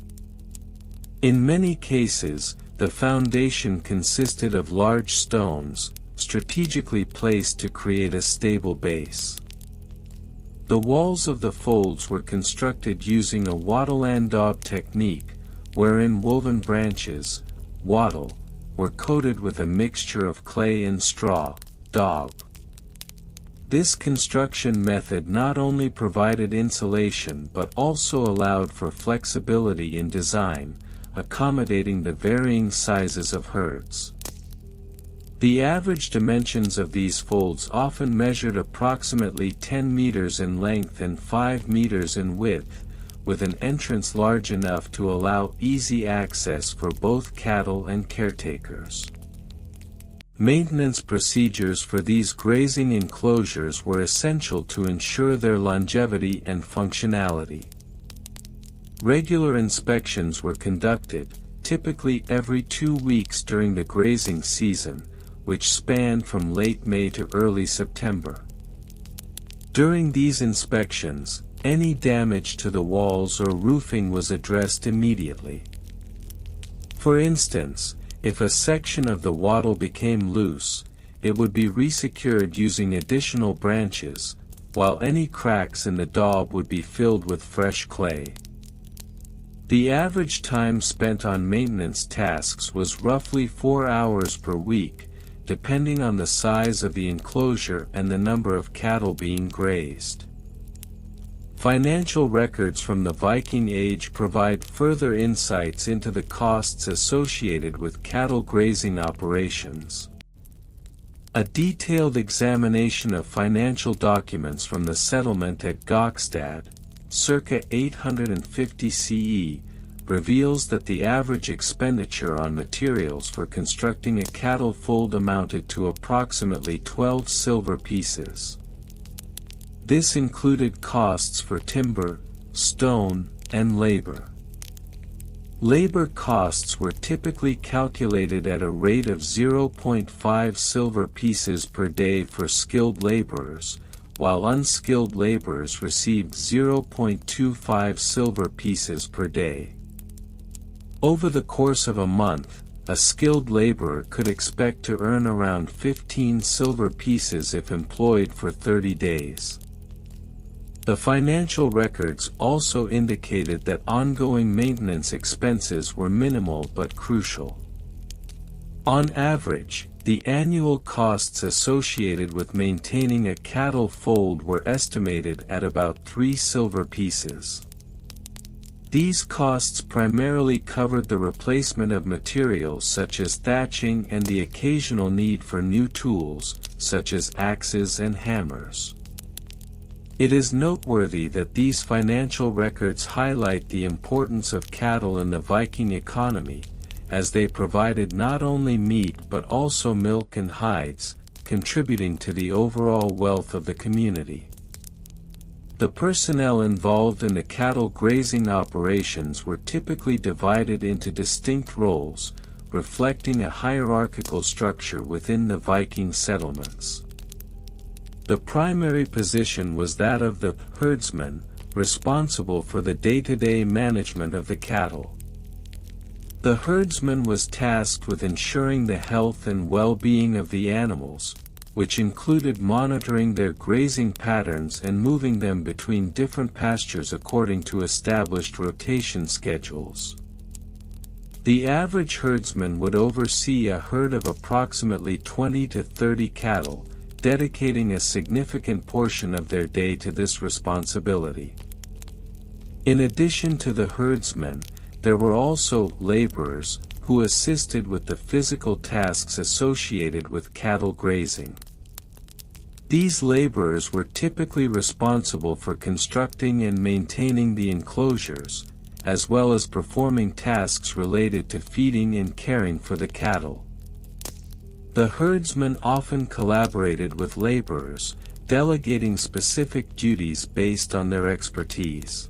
A: In many cases, the foundation consisted of large stones, strategically placed to create a stable base. The walls of the folds were constructed using a wattle and daub technique, wherein woven branches, wattle, were coated with a mixture of clay and straw, daub. This construction method not only provided insulation but also allowed for flexibility in design, accommodating the varying sizes of herds. The average dimensions of these folds often measured approximately 10 meters in length and 5 meters in width, with an entrance large enough to allow easy access for both cattle and caretakers. Maintenance procedures for these grazing enclosures were essential to ensure their longevity and functionality. Regular inspections were conducted, typically every 2 weeks during the grazing season, which spanned from late May to early September. During these inspections, any damage to the walls or roofing was addressed immediately. For instance, if a section of the wattle became loose, it would be resecured using additional branches, while any cracks in the daub would be filled with fresh clay. The average time spent on maintenance tasks was roughly 4 hours per week, depending on the size of the enclosure and the number of cattle being grazed. Financial records from the Viking Age provide further insights into the costs associated with cattle grazing operations. A detailed examination of financial documents from the settlement at Gokstad, circa 850 CE, reveals that the average expenditure on materials for constructing a cattle fold amounted to approximately 12 silver pieces. This included costs for timber, stone, and labor. Labor costs were typically calculated at a rate of 0.5 silver pieces per day for skilled laborers, while unskilled laborers received 0.25 silver pieces per day. Over the course of a month, a skilled laborer could expect to earn around 15 silver pieces if employed for 30 days. The financial records also indicated that ongoing maintenance expenses were minimal but crucial. On average, the annual costs associated with maintaining a cattle fold were estimated at about 3 silver pieces. These costs primarily covered the replacement of materials such as thatching and the occasional need for new tools, such as axes and hammers. It is noteworthy that these financial records highlight the importance of cattle in the Viking economy, as they provided not only meat but also milk and hides, contributing to the overall wealth of the community. The personnel involved in the cattle grazing operations were typically divided into distinct roles, reflecting a hierarchical structure within the Viking settlements. The primary position was that of the herdsman, responsible for the day-to-day management of the cattle. The herdsman was tasked with ensuring the health and well-being of the animals, which included monitoring their grazing patterns and moving them between different pastures according to established rotation schedules. The average herdsman would oversee a herd of approximately 20 to 30 cattle, dedicating a significant portion of their day to this responsibility. In addition to the herdsmen, there were also laborers, who assisted with the physical tasks associated with cattle grazing. These laborers were typically responsible for constructing and maintaining the enclosures, as well as performing tasks related to feeding and caring for the cattle. The herdsmen often collaborated with laborers, delegating specific duties based on their expertise.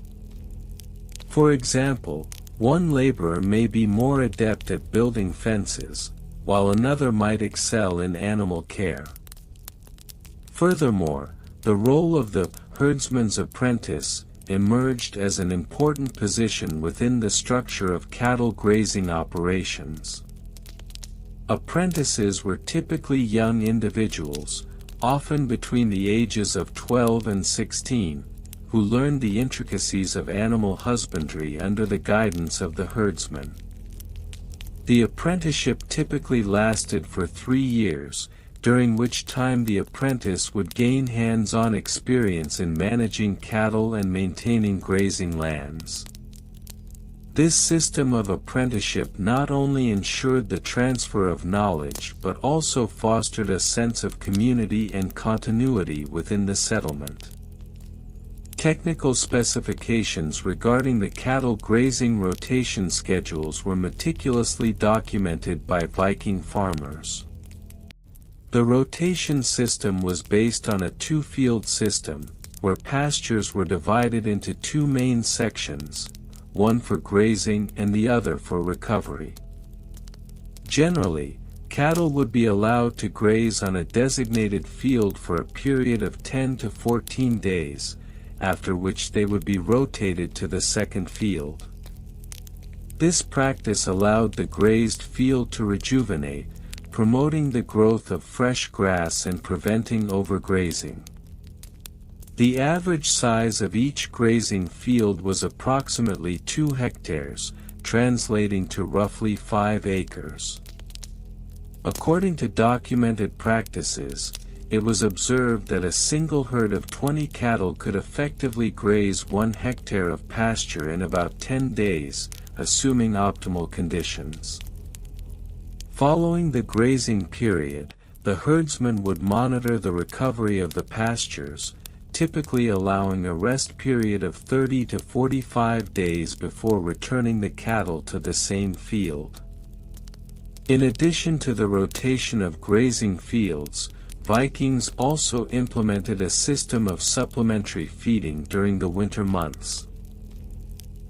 A: For example, one laborer may be more adept at building fences, while another might excel in animal care. Furthermore, the role of the herdsman's apprentice emerged as an important position within the structure of cattle grazing operations. Apprentices were typically young individuals, often between the ages of 12 and 16, who learned the intricacies of animal husbandry under the guidance of the herdsman. The apprenticeship typically lasted for 3 years, during which time the apprentice would gain hands-on experience in managing cattle and maintaining grazing lands. This system of apprenticeship not only ensured the transfer of knowledge but also fostered a sense of community and continuity within the settlement. Technical specifications regarding the cattle grazing rotation schedules were meticulously documented by Viking farmers. The rotation system was based on a two-field system, where pastures were divided into two main sections, one for grazing and the other for recovery. Generally, cattle would be allowed to graze on a designated field for a period of 10 to 14 days, after which they would be rotated to the second field. This practice allowed the grazed field to rejuvenate, promoting the growth of fresh grass and preventing overgrazing. The average size of each grazing field was approximately 2 hectares, translating to roughly 5 acres. According to documented practices, it was observed that a single herd of 20 cattle could effectively graze 1 hectare of pasture in about 10 days, assuming optimal conditions. Following the grazing period, the herdsman would monitor the recovery of the pastures, typically allowing a rest period of 30 to 45 days before returning the cattle to the same field. In addition to the rotation of grazing fields, Vikings also implemented a system of supplementary feeding during the winter months.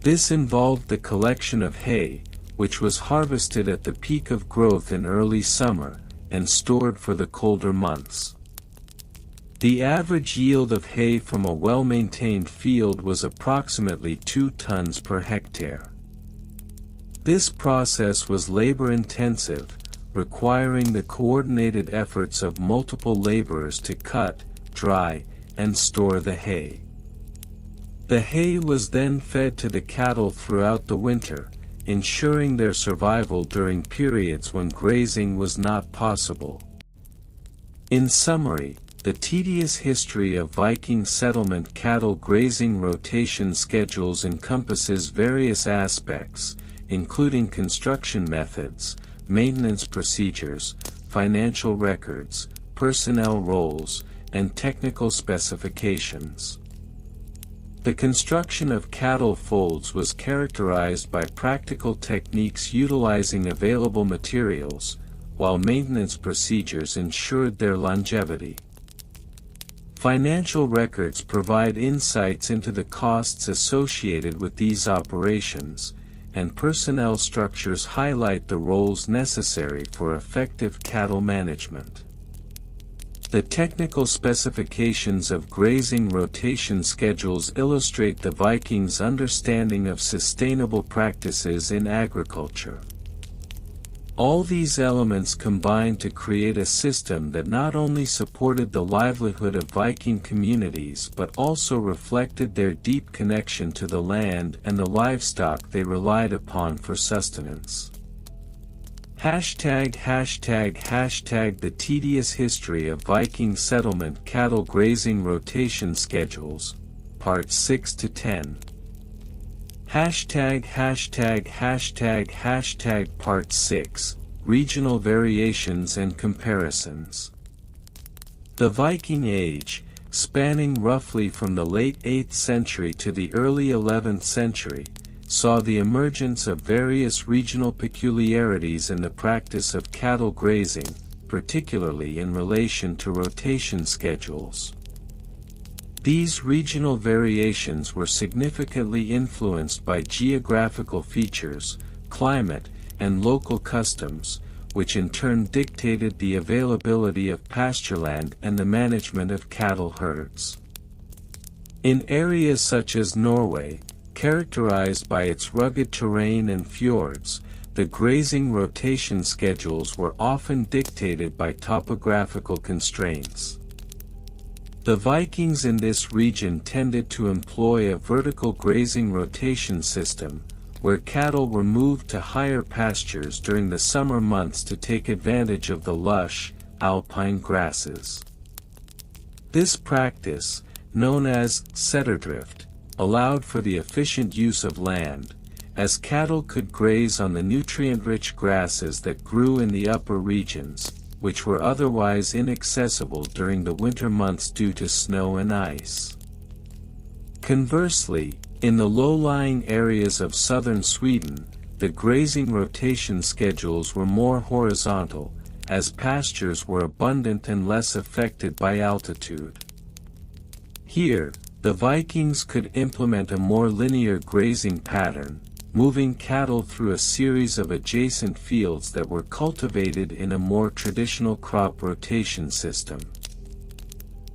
A: This involved the collection of hay, which was harvested at the peak of growth in early summer, and stored for the colder months. The average yield of hay from a well-maintained field was approximately 2 tons per hectare. This process was labor-intensive, requiring the coordinated efforts of multiple laborers to cut, dry, and store the hay. The hay was then fed to the cattle throughout the winter, ensuring their survival during periods when grazing was not possible. In summary, the tedious history of Viking settlement cattle grazing rotation schedules encompasses various aspects, including construction methods, maintenance procedures, financial records, personnel roles, and technical specifications. The construction of cattle folds was characterized by practical techniques utilizing available materials, while maintenance procedures ensured their longevity. Financial records provide insights into the costs associated with these operations, and personnel structures highlight the roles necessary for effective cattle management. The technical specifications of grazing rotation schedules illustrate the Vikings' understanding of sustainable practices in agriculture. All these elements combined to create a system that not only supported the livelihood of Viking communities but also reflected their deep connection to the land and the livestock they relied upon for sustenance. #The tedious history of Viking settlement cattle grazing rotation schedules, Parts 6 to 10. Part 6, Regional Variations and Comparisons. The Viking Age, spanning roughly from the late 8th century to the early 11th century, saw the emergence of various regional peculiarities in the practice of cattle grazing, particularly in relation to rotation schedules. These regional variations were significantly influenced by geographical features, climate, and local customs, which in turn dictated the availability of pastureland and the management of cattle herds. In areas such as Norway, characterized by its rugged terrain and fjords, the grazing rotation schedules were often dictated by topographical constraints. The Vikings in this region tended to employ a vertical grazing rotation system, where cattle were moved to higher pastures during the summer months to take advantage of the lush, alpine grasses. This practice, known as setterdrift, allowed for the efficient use of land, as cattle could graze on the nutrient-rich grasses that grew in the upper regions, which were otherwise inaccessible during the winter months due to snow and ice. Conversely, in the low-lying areas of southern Sweden, the grazing rotation schedules were more horizontal, as pastures were abundant and less affected by altitude. Here, the Vikings could implement a more linear grazing pattern, moving cattle through a series of adjacent fields that were cultivated in a more traditional crop rotation system.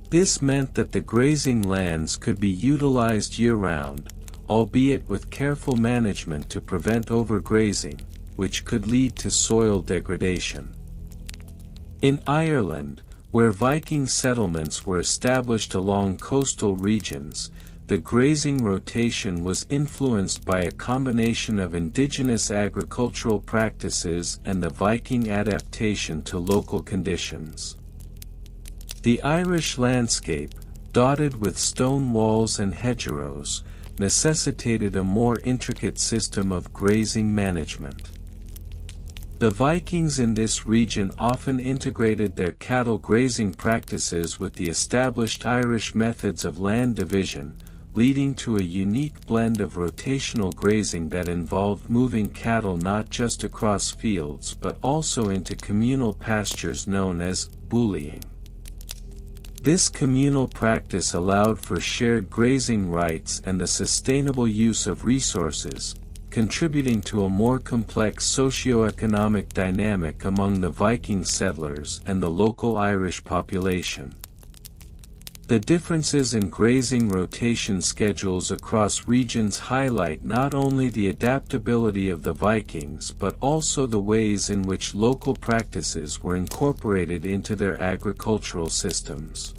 A: This meant that the grazing lands could be utilized year-round, albeit with careful management to prevent overgrazing, which could lead to soil degradation. In Ireland, where Viking settlements were established along coastal regions, the grazing rotation was influenced by a combination of indigenous agricultural practices and the Viking adaptation to local conditions. The Irish landscape, dotted with stone walls and hedgerows, necessitated a more intricate system of grazing management. The Vikings in this region often integrated their cattle grazing practices with the established Irish methods of land division, leading to a unique blend of rotational grazing that involved moving cattle not just across fields but also into communal pastures known as bullying. This communal practice allowed for shared grazing rights and the sustainable use of resources, contributing to a more complex socio-economic dynamic among the Viking settlers and the local Irish population. The differences in grazing rotation schedules across regions highlight not only the adaptability of the Vikings but also the ways in which local practices were incorporated into their agricultural systems.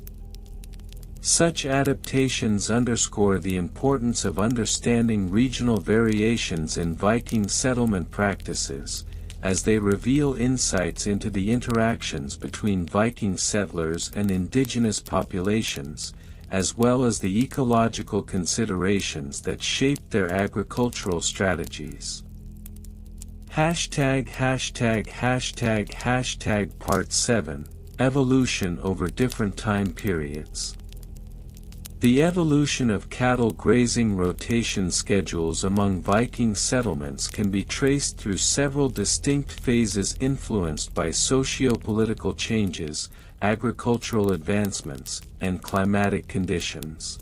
A: Such adaptations underscore the importance of understanding regional variations in Viking settlement practices, as they reveal insights into the interactions between Viking settlers and indigenous populations, as well as the ecological considerations that shaped their agricultural strategies. Part 7 Evolution over different time periods. The evolution of cattle grazing rotation schedules among Viking settlements can be traced through several distinct phases influenced by socio-political changes, agricultural advancements, and climatic conditions.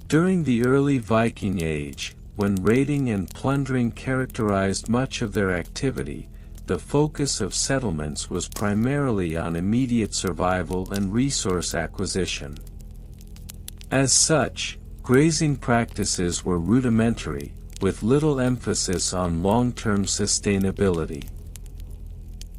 A: During the early Viking Age, when raiding and plundering characterized much of their activity, the focus of settlements was primarily on immediate survival and resource acquisition. As such, grazing practices were rudimentary, with little emphasis on long-term sustainability.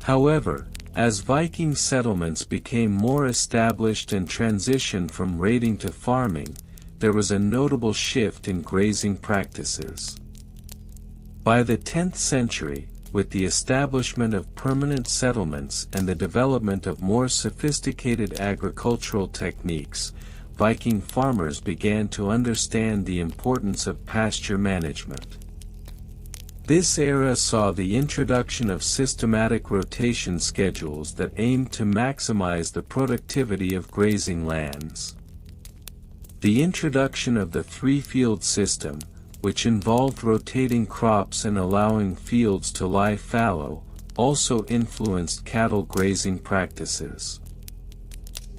A: However, as Viking settlements became more established and transitioned from raiding to farming, there was a notable shift in grazing practices. By the 10th century, with the establishment of permanent settlements and the development of more sophisticated agricultural techniques, Viking farmers began to understand the importance of pasture management. This era saw the introduction of systematic rotation schedules that aimed to maximize the productivity of grazing lands. The introduction of the three-field system, which involved rotating crops and allowing fields to lie fallow, also influenced cattle grazing practices.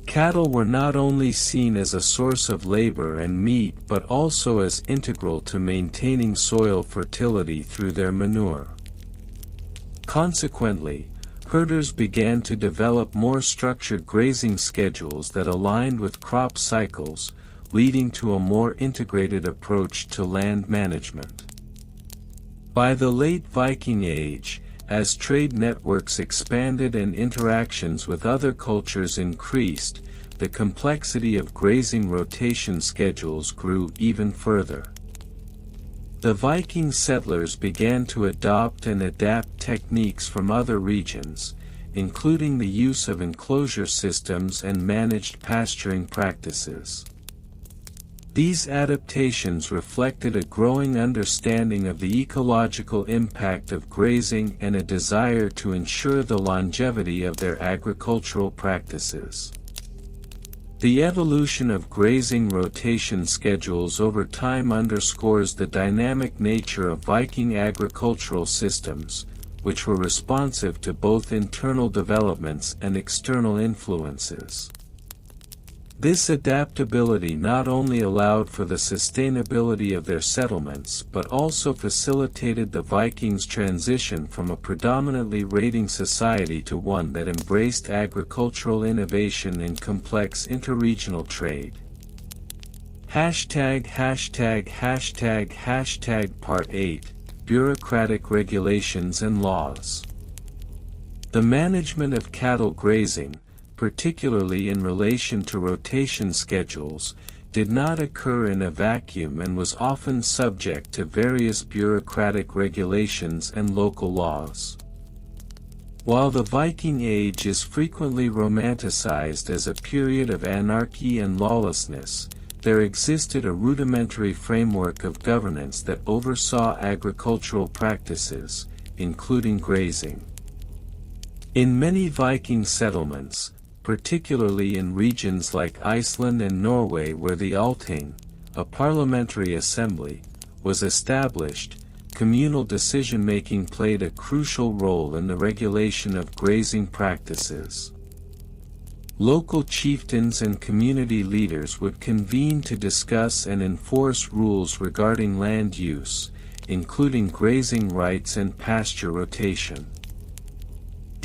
A: Cattle were not only seen as a source of labor and meat but also as integral to maintaining soil fertility through their manure. Consequently, herders began to develop more structured grazing schedules that aligned with crop cycles, leading to a more integrated approach to land management. By the late Viking Age, as trade networks expanded and interactions with other cultures increased, the complexity of grazing rotation schedules grew even further. The Viking settlers began to adopt and adapt techniques from other regions, including the use of enclosure systems and managed pasturing practices. These adaptations reflected a growing understanding of the ecological impact of grazing and a desire to ensure the longevity of their agricultural practices. The evolution of grazing rotation schedules over time underscores the dynamic nature of Viking agricultural systems, which were responsive to both internal developments and external influences. This adaptability not only allowed for the sustainability of their settlements but also facilitated the Vikings' transition from a predominantly raiding society to one that embraced agricultural innovation and complex interregional trade. Part 8 Bureaucratic Regulations and Laws. The management of cattle grazing, particularly in relation to rotation schedules, did not occur in a vacuum and was often subject to various bureaucratic regulations and local laws. While the Viking Age is frequently romanticized as a period of anarchy and lawlessness, there existed a rudimentary framework of governance that oversaw agricultural practices, including grazing. In many Viking settlements, particularly in regions like Iceland and Norway where the Althing, a parliamentary assembly, was established, communal decision-making played a crucial role in the regulation of grazing practices. Local chieftains and community leaders would convene to discuss and enforce rules regarding land use, including grazing rights and pasture rotation.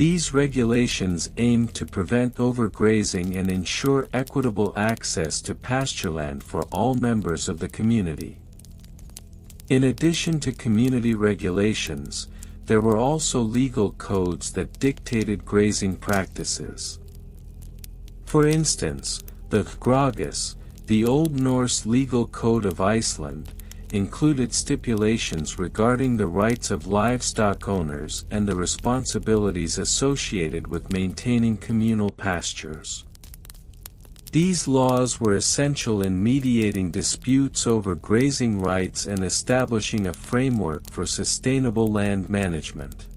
A: These regulations aimed to prevent overgrazing and ensure equitable access to pastureland for all members of the community. In addition to community regulations, there were also legal codes that dictated grazing practices. For instance, the Grazing, the Old Norse legal code of Iceland, included stipulations regarding the rights of livestock owners and the responsibilities associated with maintaining communal pastures. These laws were essential in mediating disputes over grazing rights and establishing a framework for sustainable land management.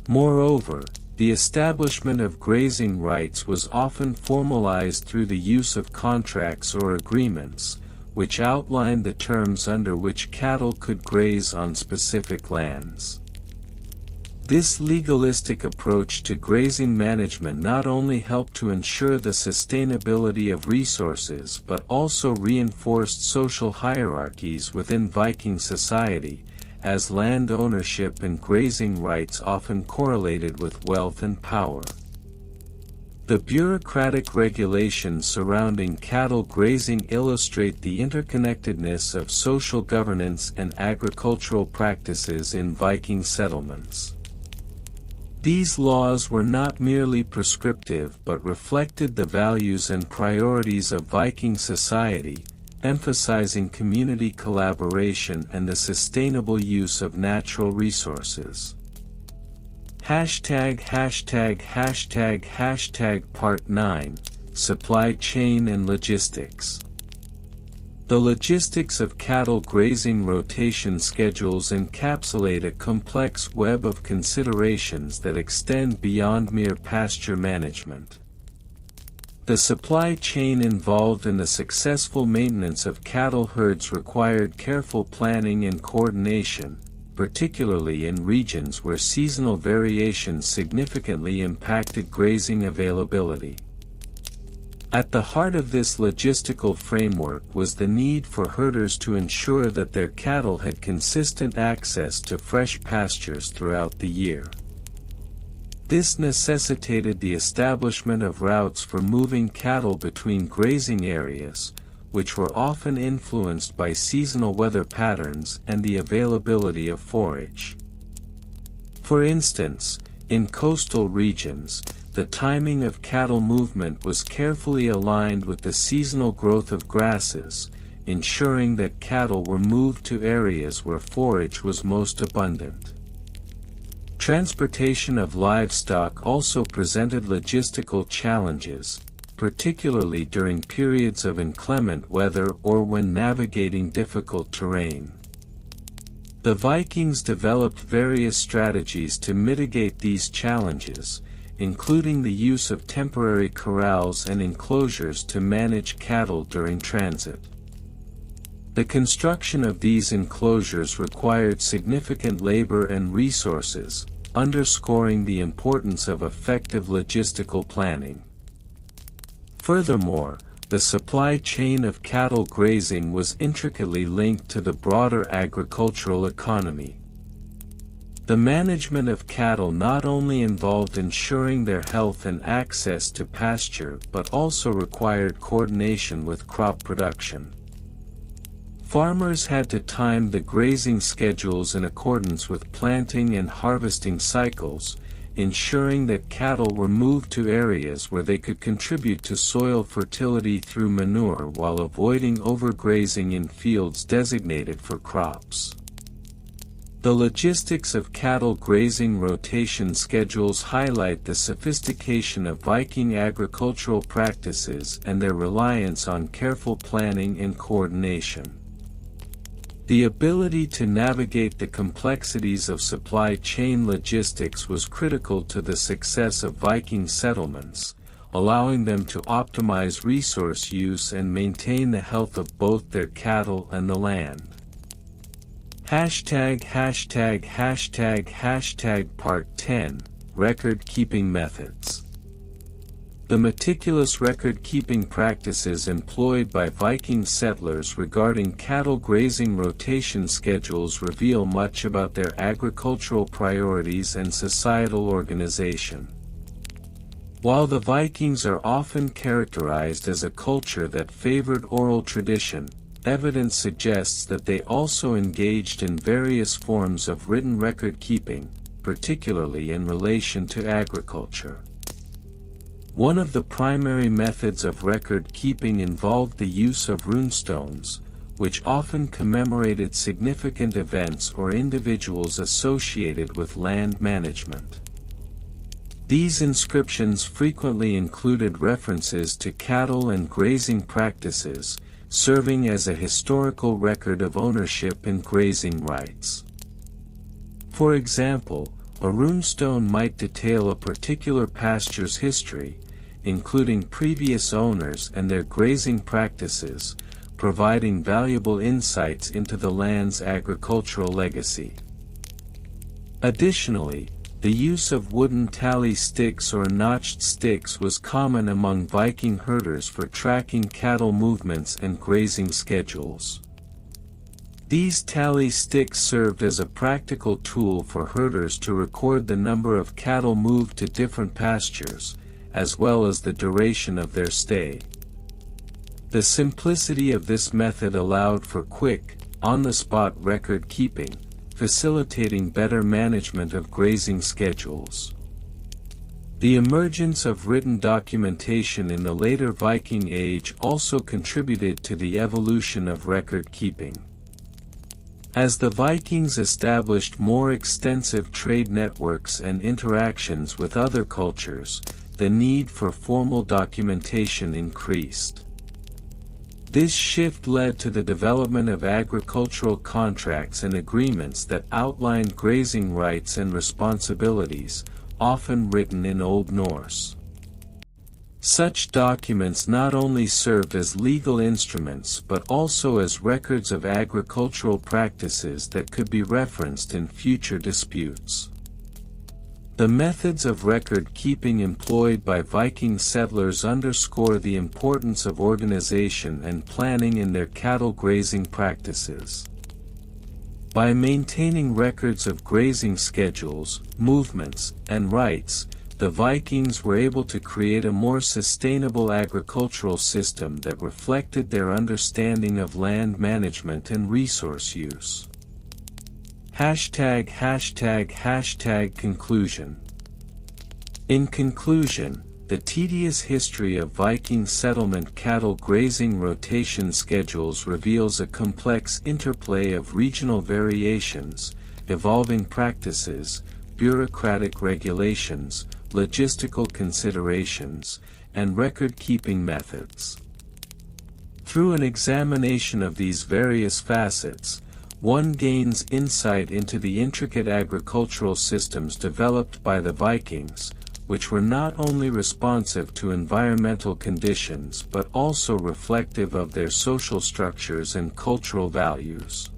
A: Moreover, the establishment of grazing rights was often formalized through the use of contracts or agreements, which outlined the terms under which cattle could graze on specific lands. This legalistic approach to grazing management not only helped to ensure the sustainability of resources but also reinforced social hierarchies within Viking society, as land ownership and grazing rights often correlated with wealth and power. The bureaucratic regulations surrounding cattle grazing illustrate the interconnectedness of social governance and agricultural practices in Viking settlements. These laws were not merely prescriptive but reflected the values and priorities of Viking society, emphasizing community collaboration and the sustainable use of natural resources. Part 9 Supply Chain and Logistics. The logistics of cattle grazing rotation schedules encapsulate a complex web of considerations that extend beyond mere pasture management. The supply chain involved in the successful maintenance of cattle herds required careful planning and coordination, particularly in regions where seasonal variations significantly impacted grazing availability. At the heart of this logistical framework was the need for herders to ensure that their cattle had consistent access to fresh pastures throughout the year. This necessitated the establishment of routes for moving cattle between grazing areas, which were often influenced by seasonal weather patterns and the availability of forage. For instance, in coastal regions, the timing of cattle movement was carefully aligned with the seasonal growth of grasses, ensuring that cattle were moved to areas where forage was most abundant. Transportation of livestock also presented logistical challenges, particularly during periods of inclement weather or when navigating difficult terrain. The Vikings developed various strategies to mitigate these challenges, including the use of temporary corrals and enclosures to manage cattle during transit. The construction of these enclosures required significant labor and resources, underscoring the importance of effective logistical planning. Furthermore, the supply chain of cattle grazing was intricately linked to the broader agricultural economy. The management of cattle not only involved ensuring their health and access to pasture but also required coordination with crop production. Farmers had to time the grazing schedules in accordance with planting and harvesting cycles, ensuring that cattle were moved to areas where they could contribute to soil fertility through manure while avoiding overgrazing in fields designated for crops. The logistics of cattle grazing rotation schedules highlight the sophistication of Viking agricultural practices and their reliance on careful planning and coordination. The ability to navigate the complexities of supply chain logistics was critical to the success of Viking settlements, allowing them to optimize resource use and maintain the health of both their cattle and the land. Part 10 Record-keeping methods. The meticulous record-keeping practices employed by Viking settlers regarding cattle grazing rotation schedules reveal much about their agricultural priorities and societal organization. While the Vikings are often characterized as a culture that favored oral tradition, evidence suggests that they also engaged in various forms of written record-keeping, particularly in relation to agriculture. One of the primary methods of record-keeping involved the use of runestones, which often commemorated significant events or individuals associated with land management. These inscriptions frequently included references to cattle and grazing practices, serving as a historical record of ownership and grazing rights. For example, a runestone might detail a particular pasture's history, including previous owners and their grazing practices, providing valuable insights into the land's agricultural legacy. Additionally, the use of wooden tally sticks or notched sticks was common among Viking herders for tracking cattle movements and grazing schedules. These tally sticks served as a practical tool for herders to record the number of cattle moved to different pastures, as well as the duration of their stay. The simplicity of this method allowed for quick, on-the-spot record keeping, facilitating better management of grazing schedules. The emergence of written documentation in the later Viking Age also contributed to the evolution of record keeping. As the Vikings established more extensive trade networks and interactions with other cultures, the need for formal documentation increased. This shift led to the development of agricultural contracts and agreements that outlined grazing rights and responsibilities, often written in Old Norse. Such documents not only served as legal instruments but also as records of agricultural practices that could be referenced in future disputes. The methods of record-keeping employed by Viking settlers underscore the importance of organization and planning in their cattle grazing practices. By maintaining records of grazing schedules, movements, and rights, the Vikings were able to create a more sustainable agricultural system that reflected their understanding of land management and resource use. #Conclusion. In conclusion, the tedious history of Viking settlement cattle grazing rotation schedules reveals a complex interplay of regional variations, evolving practices, bureaucratic regulations, logistical considerations, and record-keeping methods. Through an examination of these various facets, one gains insight into the intricate agricultural systems developed by the Vikings, which were not only responsive to environmental conditions but also reflective of their social structures and cultural values.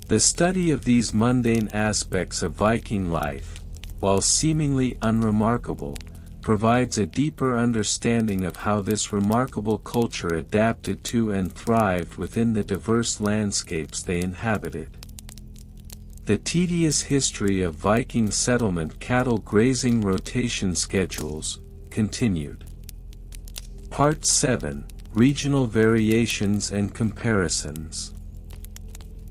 A: The study of these mundane aspects of Viking life, while seemingly unremarkable, provides a deeper understanding of how this remarkable culture adapted to and thrived within the diverse landscapes they inhabited. The tedious history of Viking settlement cattle grazing rotation schedules, continued. Part 7, Regional Variations and Comparisons.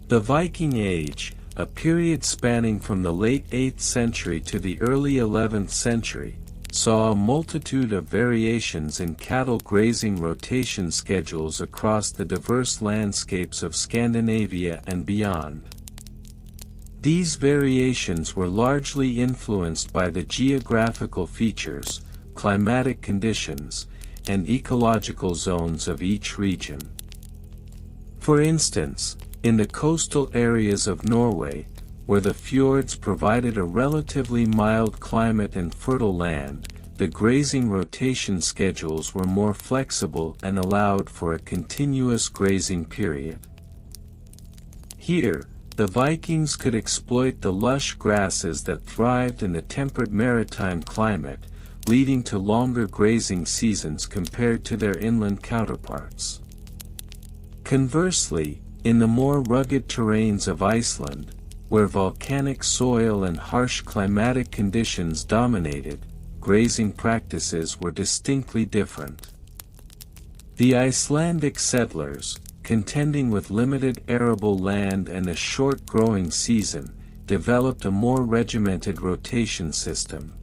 A: The Viking Age, a period spanning from the late 8th century to the early 11th century, saw a multitude of variations in cattle grazing rotation schedules across the diverse landscapes of Scandinavia and beyond. These variations were largely influenced by the geographical features, climatic conditions, and ecological zones of each region. For instance, in the coastal areas of Norway, where the fjords provided a relatively mild climate and fertile land, the grazing rotation schedules were more flexible and allowed for a continuous grazing period. Here, the Vikings could exploit the lush grasses that thrived in the temperate maritime climate, leading to longer grazing seasons compared to their inland counterparts. Conversely, in the more rugged terrains of Iceland, where volcanic soil and harsh climatic conditions dominated, grazing practices were distinctly different. The Icelandic settlers, contending with limited arable land and a short growing season, developed a more regimented rotation system.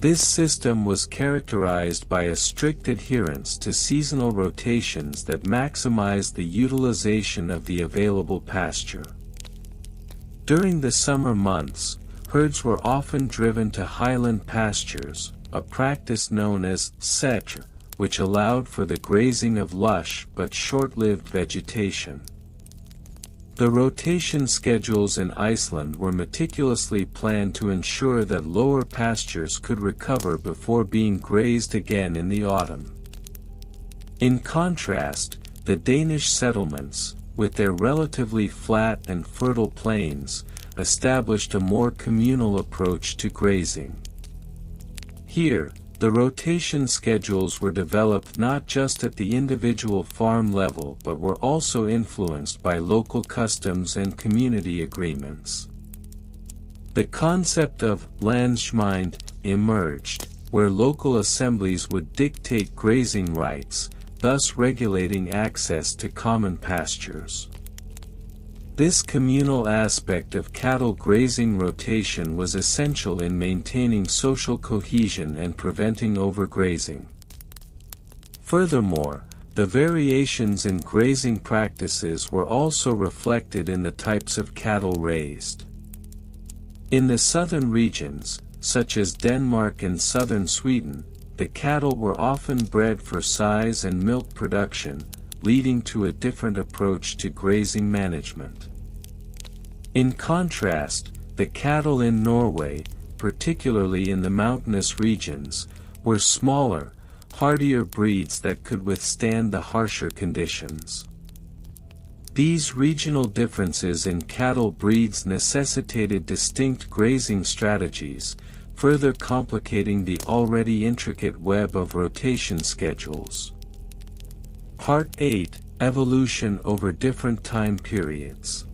A: This system was characterized by a strict adherence to seasonal rotations that maximized the utilization of the available pasture. During the summer months, herds were often driven to highland pastures, a practice known as setr, which allowed for the grazing of lush but short-lived vegetation. The rotation schedules in Iceland were meticulously planned to ensure that lower pastures could recover before being grazed again in the autumn. In contrast, the Danish settlements, with their relatively flat and fertile plains, established a more communal approach to grazing. Here, the rotation schedules were developed not just at the individual farm level but were also influenced by local customs and community agreements. The concept of landsgemeinde emerged, where local assemblies would dictate grazing rights, thus regulating access to common pastures. This communal aspect of cattle grazing rotation was essential in maintaining social cohesion and preventing overgrazing. Furthermore, the variations in grazing practices were also reflected in the types of cattle raised. In the southern regions, such as Denmark and southern Sweden, the cattle were often bred for size and milk production, leading to a different approach to grazing management. In contrast, the cattle in Norway, particularly in the mountainous regions, were smaller, hardier breeds that could withstand the harsher conditions. These regional differences in cattle breeds necessitated distinct grazing strategies, further complicating the already intricate web of rotation schedules. Part 8: Evolution over different time periods.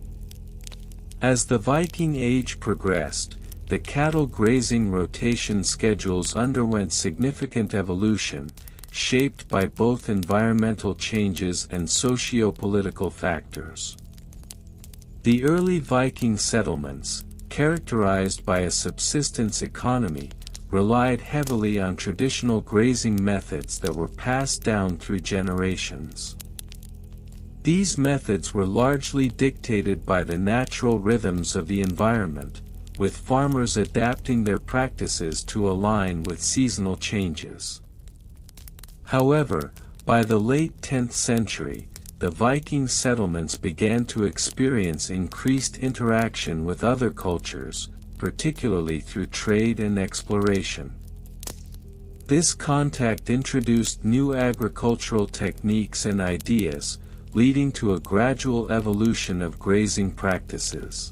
A: As the Viking Age progressed, the cattle grazing rotation schedules underwent significant evolution, shaped by both environmental changes and socio-political factors. The early Viking settlements, characterized by a subsistence economy, relied heavily on traditional grazing methods that were passed down through generations. These methods were largely dictated by the natural rhythms of the environment, with farmers adapting their practices to align with seasonal changes. However, by the late 10th century, the Viking settlements began to experience increased interaction with other cultures, particularly through trade and exploration. This contact introduced new agricultural techniques and ideas, leading to a gradual evolution of grazing practices.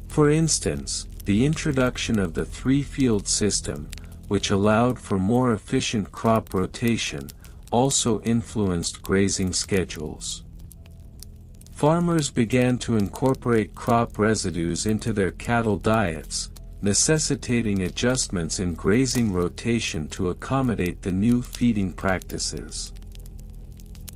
A: For instance, the introduction of the three-field system, which allowed for more efficient crop rotation, also influenced grazing schedules. Farmers began to incorporate crop residues into their cattle diets, necessitating adjustments in grazing rotation to accommodate the new feeding practices.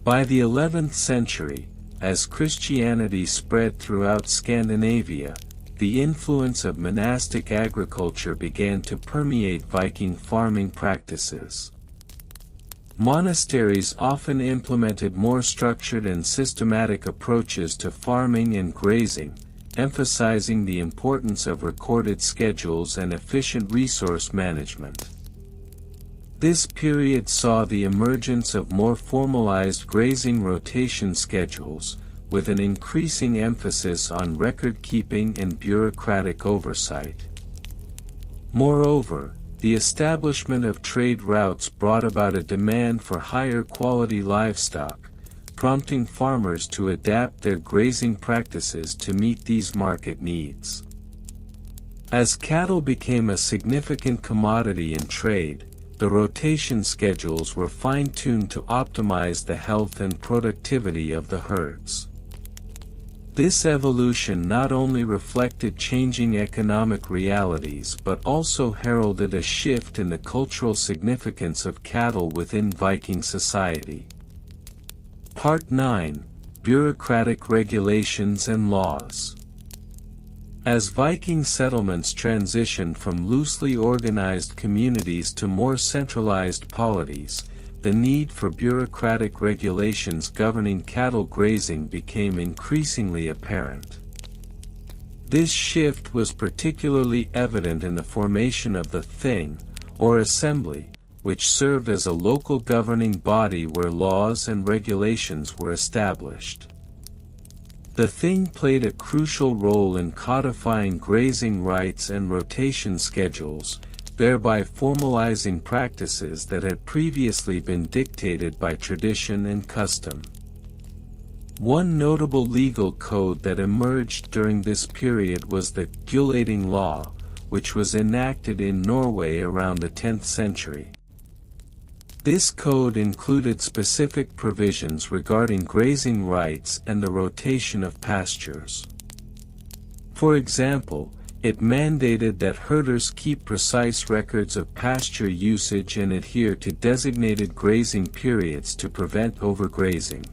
A: By the 11th century, as Christianity spread throughout Scandinavia, the influence of monastic agriculture began to permeate Viking farming practices. Monasteries often implemented more structured and systematic approaches to farming and grazing, emphasizing the importance of recorded schedules and efficient resource management. This period saw the emergence of more formalized grazing rotation schedules, with an increasing emphasis on record-keeping and bureaucratic oversight. Moreover, the establishment of trade routes brought about a demand for higher quality livestock, prompting farmers to adapt their grazing practices to meet these market needs. As cattle became a significant commodity in trade, the rotation schedules were fine-tuned to optimize the health and productivity of the herds. This evolution not only reflected changing economic realities but also heralded a shift in the cultural significance of cattle within Viking society. Part 9: Bureaucratic Regulations and Laws. As Viking settlements transitioned from loosely organized communities to more centralized polities, the need for bureaucratic regulations governing cattle grazing became increasingly apparent. This shift was particularly evident in the formation of the Thing, or Assembly, which served as a local governing body where laws and regulations were established. The Thing played a crucial role in codifying grazing rights and rotation schedules, thereby formalizing practices that had previously been dictated by tradition and custom. One notable legal code that emerged during this period was the Gulating Law, which was enacted in Norway around the 10th century. This code included specific provisions regarding grazing rights and the rotation of pastures. For example, it mandated that herders keep precise records of pasture usage and adhere to designated grazing periods to prevent overgrazing.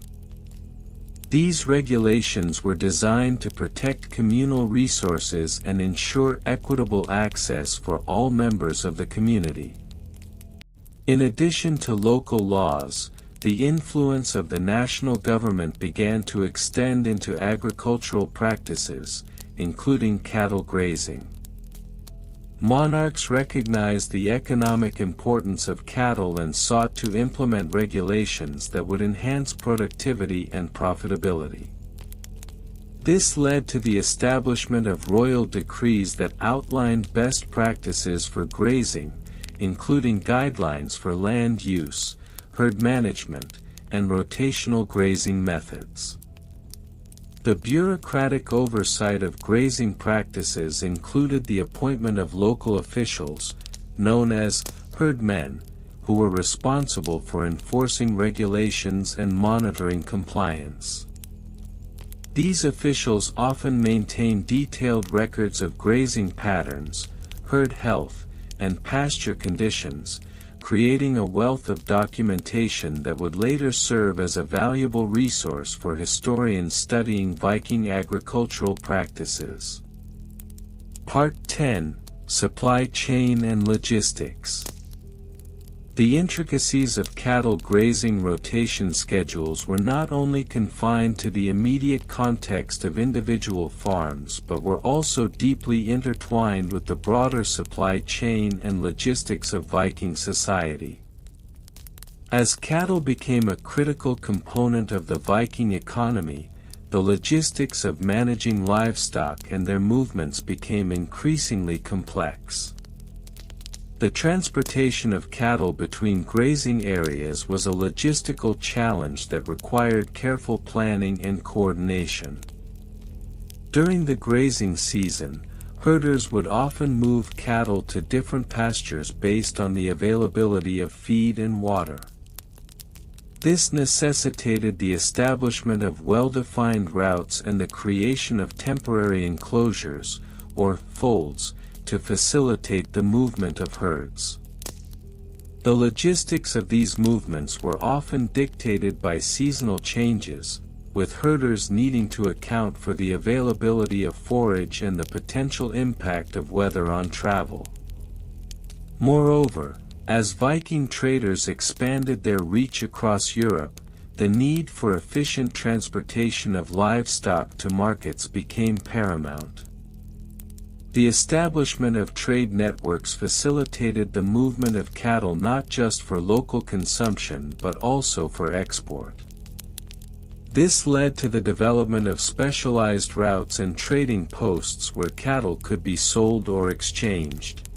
A: These regulations were designed to protect communal resources and ensure equitable access for all members of the community. In addition to local laws, the influence of the national government began to extend into agricultural practices, including cattle grazing. Monarchs recognized the economic importance of cattle and sought to implement regulations that would enhance productivity and profitability. This led to the establishment of royal decrees that outlined best practices for grazing, including guidelines for land use, herd management, and rotational grazing methods. The bureaucratic oversight of grazing practices included the appointment of local officials, known as herdmen, who were responsible for enforcing regulations and monitoring compliance. These officials often maintained detailed records of grazing patterns, herd health, and pasture conditions, creating a wealth of documentation that would later serve as a valuable resource for historians studying Viking agricultural practices. Part 10: Supply Chain and Logistics. The intricacies of cattle grazing rotation schedules were not only confined to the immediate context of individual farms but were also deeply intertwined with the broader supply chain and logistics of Viking society. As cattle became a critical component of the Viking economy, the logistics of managing livestock and their movements became increasingly complex. The transportation of cattle between grazing areas was a logistical challenge that required careful planning and coordination. During the grazing season, herders would often move cattle to different pastures based on the availability of feed and water. This necessitated the establishment of well-defined routes and the creation of temporary enclosures, or folds, to facilitate the movement of herds. The logistics of these movements were often dictated by seasonal changes, with herders needing to account for the availability of forage and the potential impact of weather on travel. Moreover, as Viking traders expanded their reach across Europe, the need for efficient transportation of livestock to markets became paramount. The establishment of trade networks facilitated the movement of cattle not just for local consumption but also for export. This led to the development of specialized routes and trading posts where cattle could be sold or exchanged.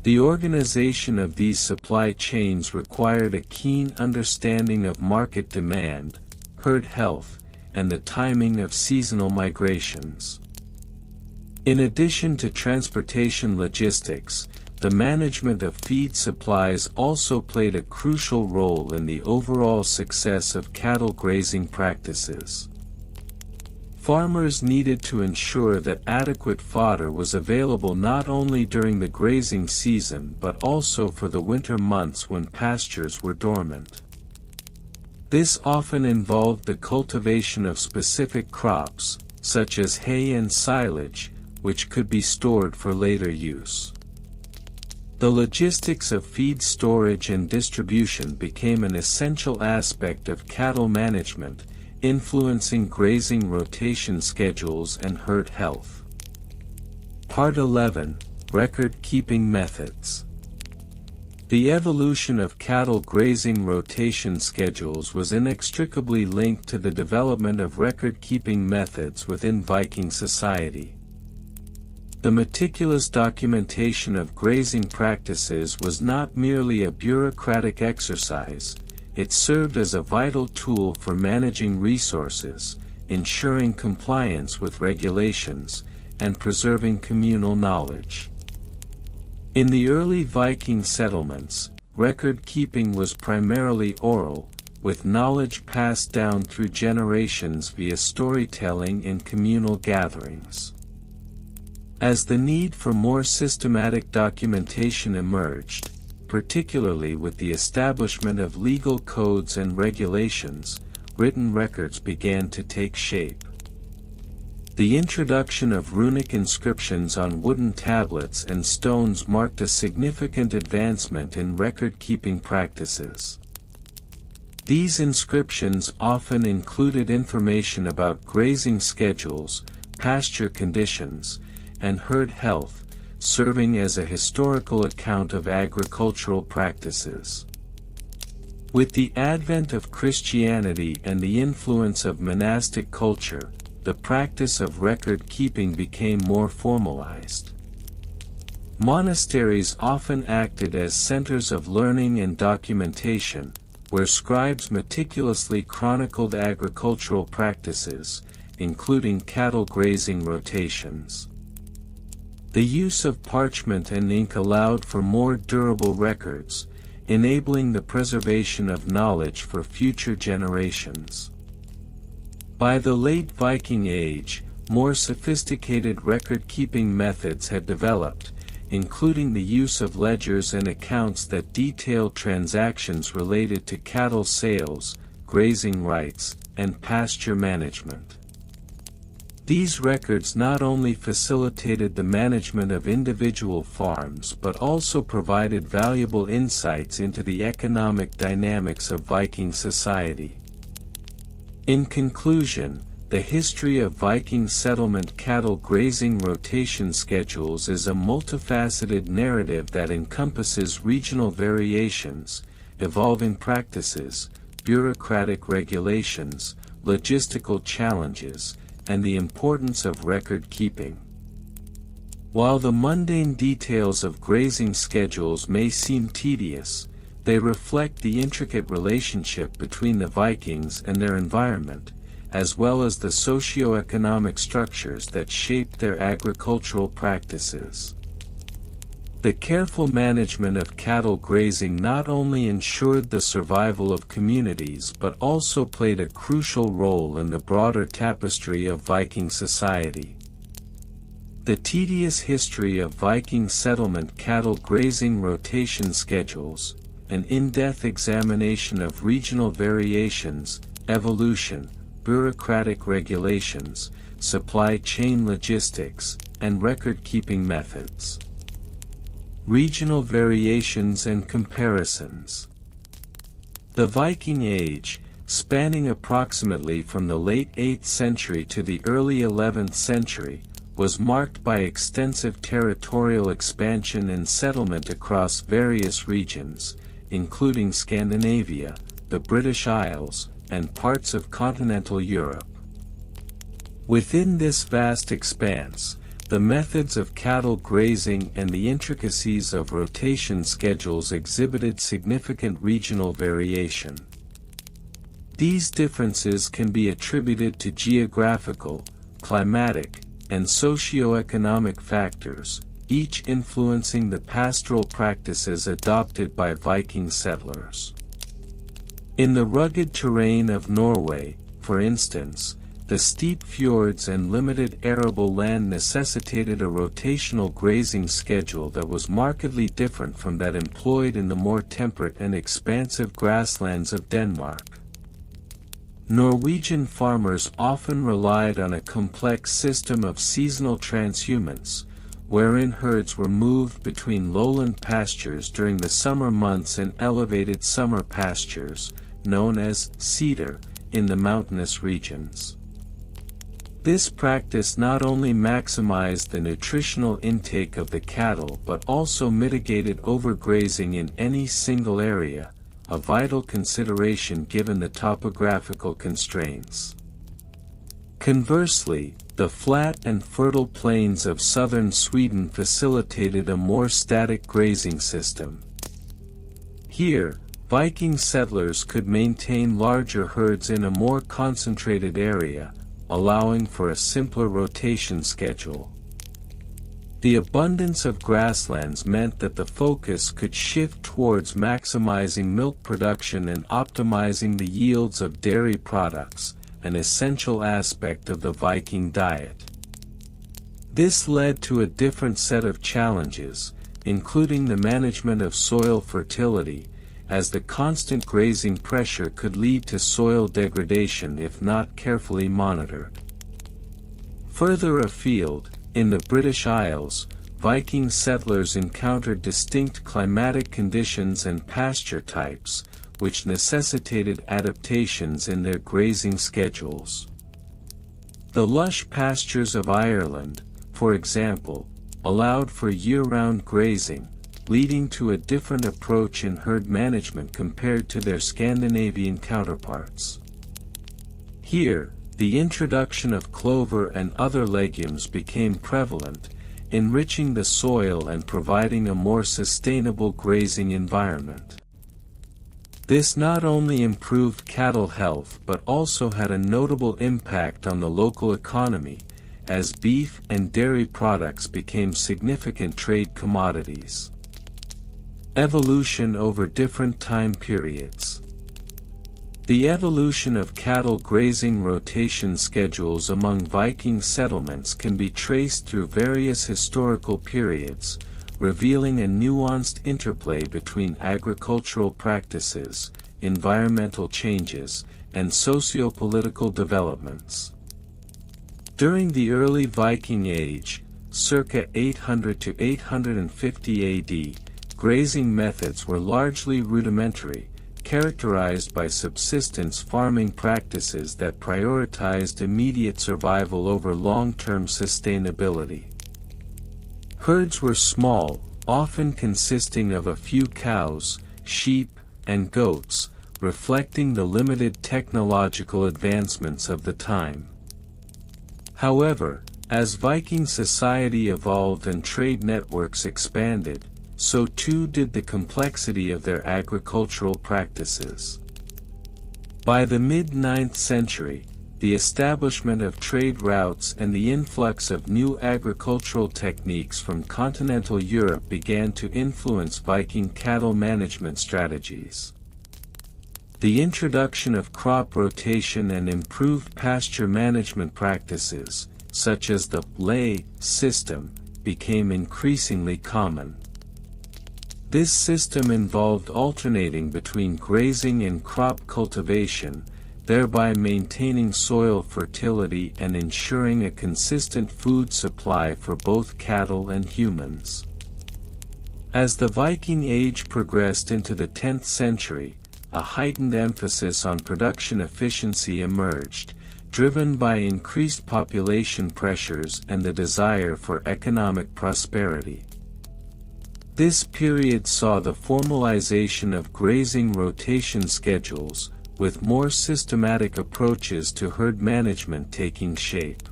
A: The organization of these supply chains required a keen understanding of market demand, herd health, and the timing of seasonal migrations. In addition to transportation logistics, the management of feed supplies also played a crucial role in the overall success of cattle grazing practices. Farmers needed to ensure that adequate fodder was available not only during the grazing season but also for the winter months when pastures were dormant. This often involved the cultivation of specific crops, such as hay and silage, which could be stored for later use. The logistics of feed storage and distribution became an essential aspect of cattle management, influencing grazing rotation schedules and herd health. Part 11: Record-keeping methods. The evolution of cattle grazing rotation schedules was inextricably linked to the development of record-keeping methods within Viking society. The meticulous documentation of grazing practices was not merely a bureaucratic exercise, it served as a vital tool for managing resources, ensuring compliance with regulations, and preserving communal knowledge. In the early Viking settlements, record-keeping was primarily oral, with knowledge passed down through generations via storytelling and communal gatherings. As the need for more systematic documentation emerged, particularly with the establishment of legal codes and regulations, written records began to take shape. The introduction of runic inscriptions on wooden tablets and stones marked a significant advancement in record-keeping practices. These inscriptions often included information about grazing schedules, pasture conditions, and herd health, serving as a historical account of agricultural practices. With the advent of Christianity and the influence of monastic culture, the practice of record-keeping became more formalized. Monasteries often acted as centers of learning and documentation, where scribes meticulously chronicled agricultural practices, including cattle grazing rotations. The use of parchment and ink allowed for more durable records, enabling the preservation of knowledge for future generations. By the late Viking Age, more sophisticated record-keeping methods had developed, including the use of ledgers and accounts that detailed transactions related to cattle sales, grazing rights, and pasture management. These records not only facilitated the management of individual farms but also provided valuable insights into the economic dynamics of Viking society. In conclusion, the history of Viking settlement cattle grazing rotation schedules is a multifaceted narrative that encompasses regional variations, evolving practices, bureaucratic regulations, logistical challenges, and the importance of record keeping. While the mundane details of grazing schedules may seem tedious, they reflect the intricate relationship between the Vikings and their environment, as well as the socio-economic structures that shaped their agricultural practices. The careful management of cattle grazing not only ensured the survival of communities but also played a crucial role in the broader tapestry of Viking society. The tedious history of Viking settlement cattle grazing rotation schedules, an in-depth examination of regional variations, evolution, bureaucratic regulations, supply chain logistics, and record-keeping methods. Regional variations and comparisons. The Viking Age, spanning approximately from the late 8th century to the early 11th century, was marked by extensive territorial expansion and settlement across various regions, including Scandinavia, the British Isles, and parts of continental Europe. Within this vast expanse, the methods of cattle grazing and the intricacies of rotation schedules exhibited significant regional variation. These differences can be attributed to geographical, climatic, and socio-economic factors, each influencing the pastoral practices adopted by Viking settlers. In the rugged terrain of Norway, for instance, the steep fjords and limited arable land necessitated a rotational grazing schedule that was markedly different from that employed in the more temperate and expansive grasslands of Denmark. Norwegian farmers often relied on a complex system of seasonal transhumance, wherein herds were moved between lowland pastures during the summer months and elevated summer pastures, known as cedar, in the mountainous regions. This practice not only maximized the nutritional intake of the cattle but also mitigated overgrazing in any single area, a vital consideration given the topographical constraints. Conversely, the flat and fertile plains of southern Sweden facilitated a more static grazing system. Here, Viking settlers could maintain larger herds in a more concentrated area, allowing for a simpler rotation schedule. The abundance of grasslands meant that the focus could shift towards maximizing milk production and optimizing the yields of dairy products, an essential aspect of the Viking diet. This led to a different set of challenges, including the management of soil fertility, as the constant grazing pressure could lead to soil degradation if not carefully monitored. Further afield, in the British Isles, Viking settlers encountered distinct climatic conditions and pasture types, which necessitated adaptations in their grazing schedules. The lush pastures of Ireland, for example, allowed for year-round grazing, leading to a different approach in herd management compared to their Scandinavian counterparts. Here, the introduction of clover and other legumes became prevalent, enriching the soil and providing a more sustainable grazing environment. This not only improved cattle health but also had a notable impact on the local economy, as beef and dairy products became significant trade commodities. Evolution over different time periods. The evolution of cattle grazing rotation schedules among Viking settlements can be traced through various historical periods, revealing a nuanced interplay between agricultural practices, environmental changes, and socio-political developments. During the early Viking Age, circa 800 to 850 AD, grazing methods were largely rudimentary, characterized by subsistence farming practices that prioritized immediate survival over long-term sustainability. Herds were small, often consisting of a few cows, sheep, and goats, reflecting the limited technological advancements of the time. However, as Viking society evolved and trade networks expanded, so too did the complexity of their agricultural practices. By the mid-9th century, the establishment of trade routes and the influx of new agricultural techniques from continental Europe began to influence Viking cattle management strategies. The introduction of crop rotation and improved pasture management practices, such as the ley system, became increasingly common. This system involved alternating between grazing and crop cultivation, thereby maintaining soil fertility and ensuring a consistent food supply for both cattle and humans. As the Viking Age progressed into the 10th century, a heightened emphasis on production efficiency emerged, driven by increased population pressures and the desire for economic prosperity. This period saw the formalization of grazing rotation schedules, with more systematic approaches to herd management taking shape.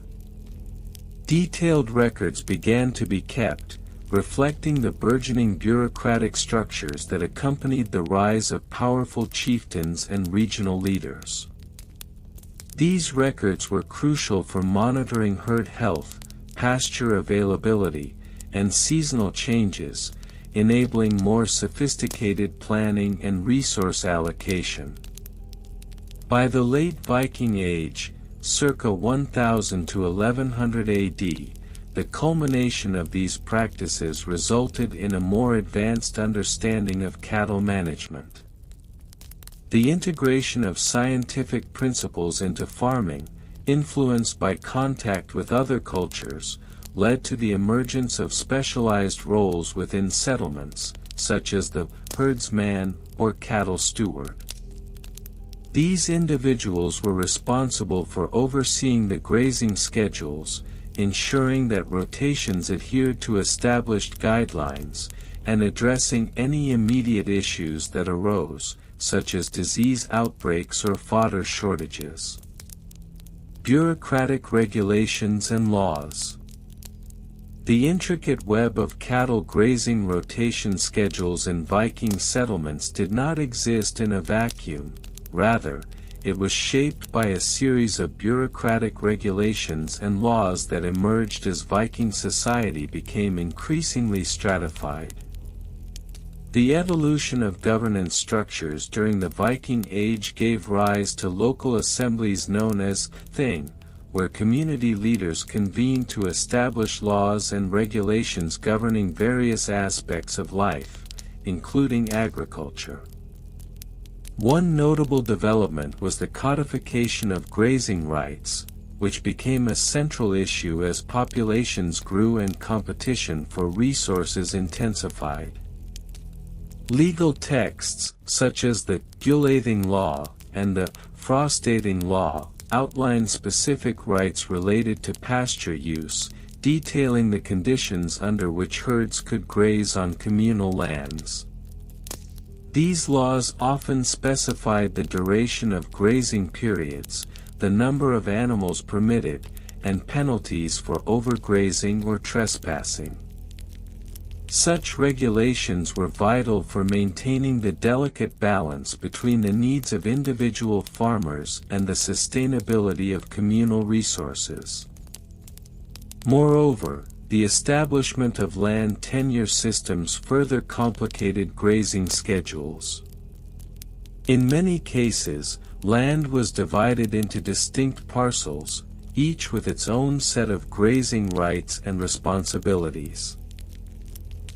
A: Detailed records began to be kept, reflecting the burgeoning bureaucratic structures that accompanied the rise of powerful chieftains and regional leaders. These records were crucial for monitoring herd health, pasture availability, and seasonal changes, enabling more sophisticated planning and resource allocation. By the late Viking Age, circa 1000 to 1100 AD, the culmination of these practices resulted in a more advanced understanding of cattle management. The integration of scientific principles into farming, influenced by contact with other cultures, led to the emergence of specialized roles within settlements, such as the herdsman or cattle steward. These individuals were responsible for overseeing the grazing schedules, ensuring that rotations adhered to established guidelines, and addressing any immediate issues that arose, such as disease outbreaks or fodder shortages. Bureaucratic regulations and laws. The intricate web of cattle grazing rotation schedules in Viking settlements did not exist in a vacuum, rather, it was shaped by a series of bureaucratic regulations and laws that emerged as Viking society became increasingly stratified. The evolution of governance structures during the Viking Age gave rise to local assemblies known as Thing, where community leaders convened to establish laws and regulations governing various aspects of life, including agriculture. One notable development was the codification of grazing rights, which became a central issue as populations grew and competition for resources intensified. Legal texts, such as the Gulathing Law and the Frostating Law, outline specific rights related to pasture use, detailing the conditions under which herds could graze on communal lands. These laws often specified the duration of grazing periods, the number of animals permitted, and penalties for overgrazing or trespassing. Such regulations were vital for maintaining the delicate balance between the needs of individual farmers and the sustainability of communal resources. Moreover, the establishment of land tenure systems further complicated grazing schedules. In many cases, land was divided into distinct parcels, each with its own set of grazing rights and responsibilities.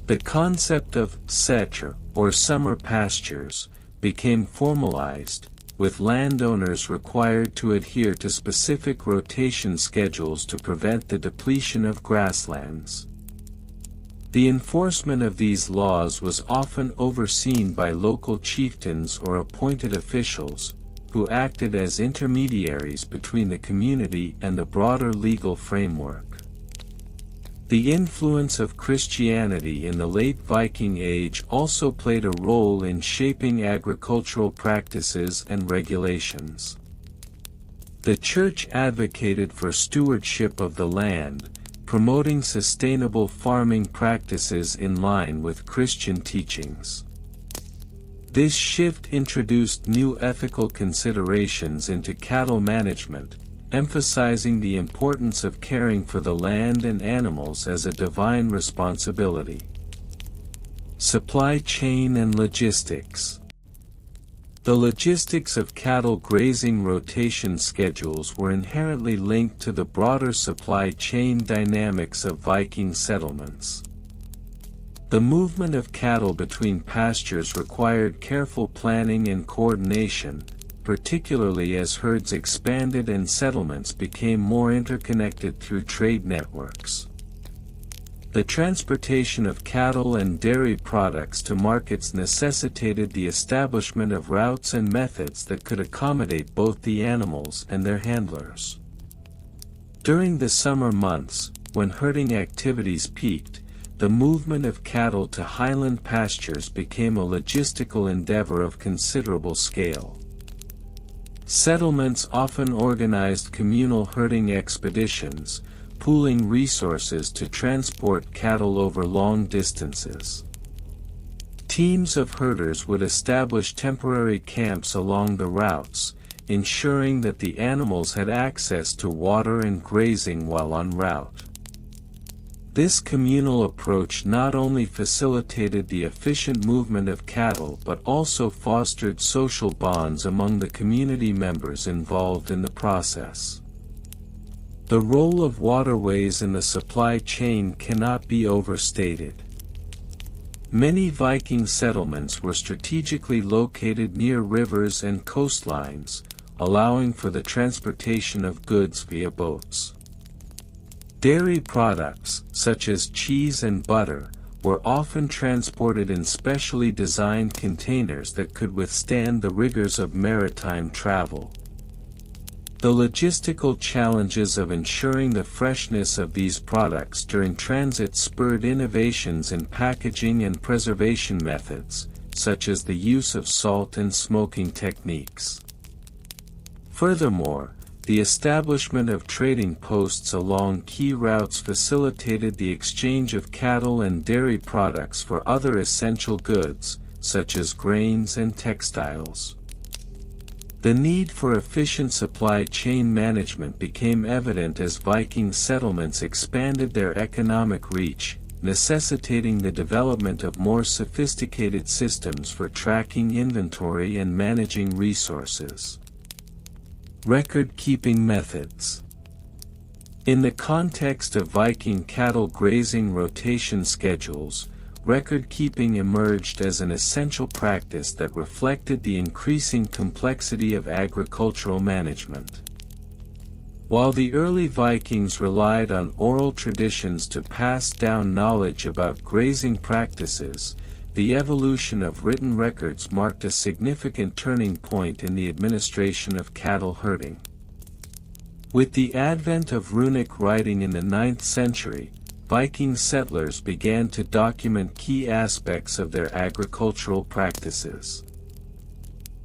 A: The concept of setch, or summer pastures, became formalized, with landowners required to adhere to specific rotation schedules to prevent the depletion of grasslands. The enforcement of these laws was often overseen by local chieftains or appointed officials, who acted as intermediaries between the community and the broader legal framework. The influence of Christianity in the late Viking Age also played a role in shaping agricultural practices and regulations. The Church advocated for stewardship of the land, promoting sustainable farming practices in line with Christian teachings. This shift introduced new ethical considerations into cattle management, emphasizing the importance of caring for the land and animals as a divine responsibility. Supply chain and logistics. The logistics of cattle grazing rotation schedules were inherently linked to the broader supply chain dynamics of Viking settlements. The movement of cattle between pastures required careful planning and coordination, particularly as herds expanded and settlements became more interconnected through trade networks. The transportation of cattle and dairy products to markets necessitated the establishment of routes and methods that could accommodate both the animals and their handlers. During the summer months, when herding activities peaked, the movement of cattle to highland pastures became a logistical endeavor of considerable scale. Settlements often organized communal herding expeditions, pooling resources to transport cattle over long distances. Teams of herders would establish temporary camps along the routes, ensuring that the animals had access to water and grazing while en route. This communal approach not only facilitated the efficient movement of cattle but also fostered social bonds among the community members involved in the process. The role of waterways in the supply chain cannot be overstated. Many Viking settlements were strategically located near rivers and coastlines, allowing for the transportation of goods via boats. Dairy products, such as cheese and butter, were often transported in specially designed containers that could withstand the rigors of maritime travel. The logistical challenges of ensuring the freshness of these products during transit spurred innovations in packaging and preservation methods, such as the use of salt and smoking techniques. Furthermore, the establishment of trading posts along key routes facilitated the exchange of cattle and dairy products for other essential goods, such as grains and textiles. The need for efficient supply chain management became evident as Viking settlements expanded their economic reach, necessitating the development of more sophisticated systems for tracking inventory and managing resources. Record-keeping methods. In the context of Viking cattle grazing rotation schedules, record-keeping emerged as an essential practice that reflected the increasing complexity of agricultural management. While the early Vikings relied on oral traditions to pass down knowledge about grazing practices, the evolution of written records marked a significant turning point in the administration of cattle herding. With the advent of runic writing in the 9th century, Viking settlers began to document key aspects of their agricultural practices.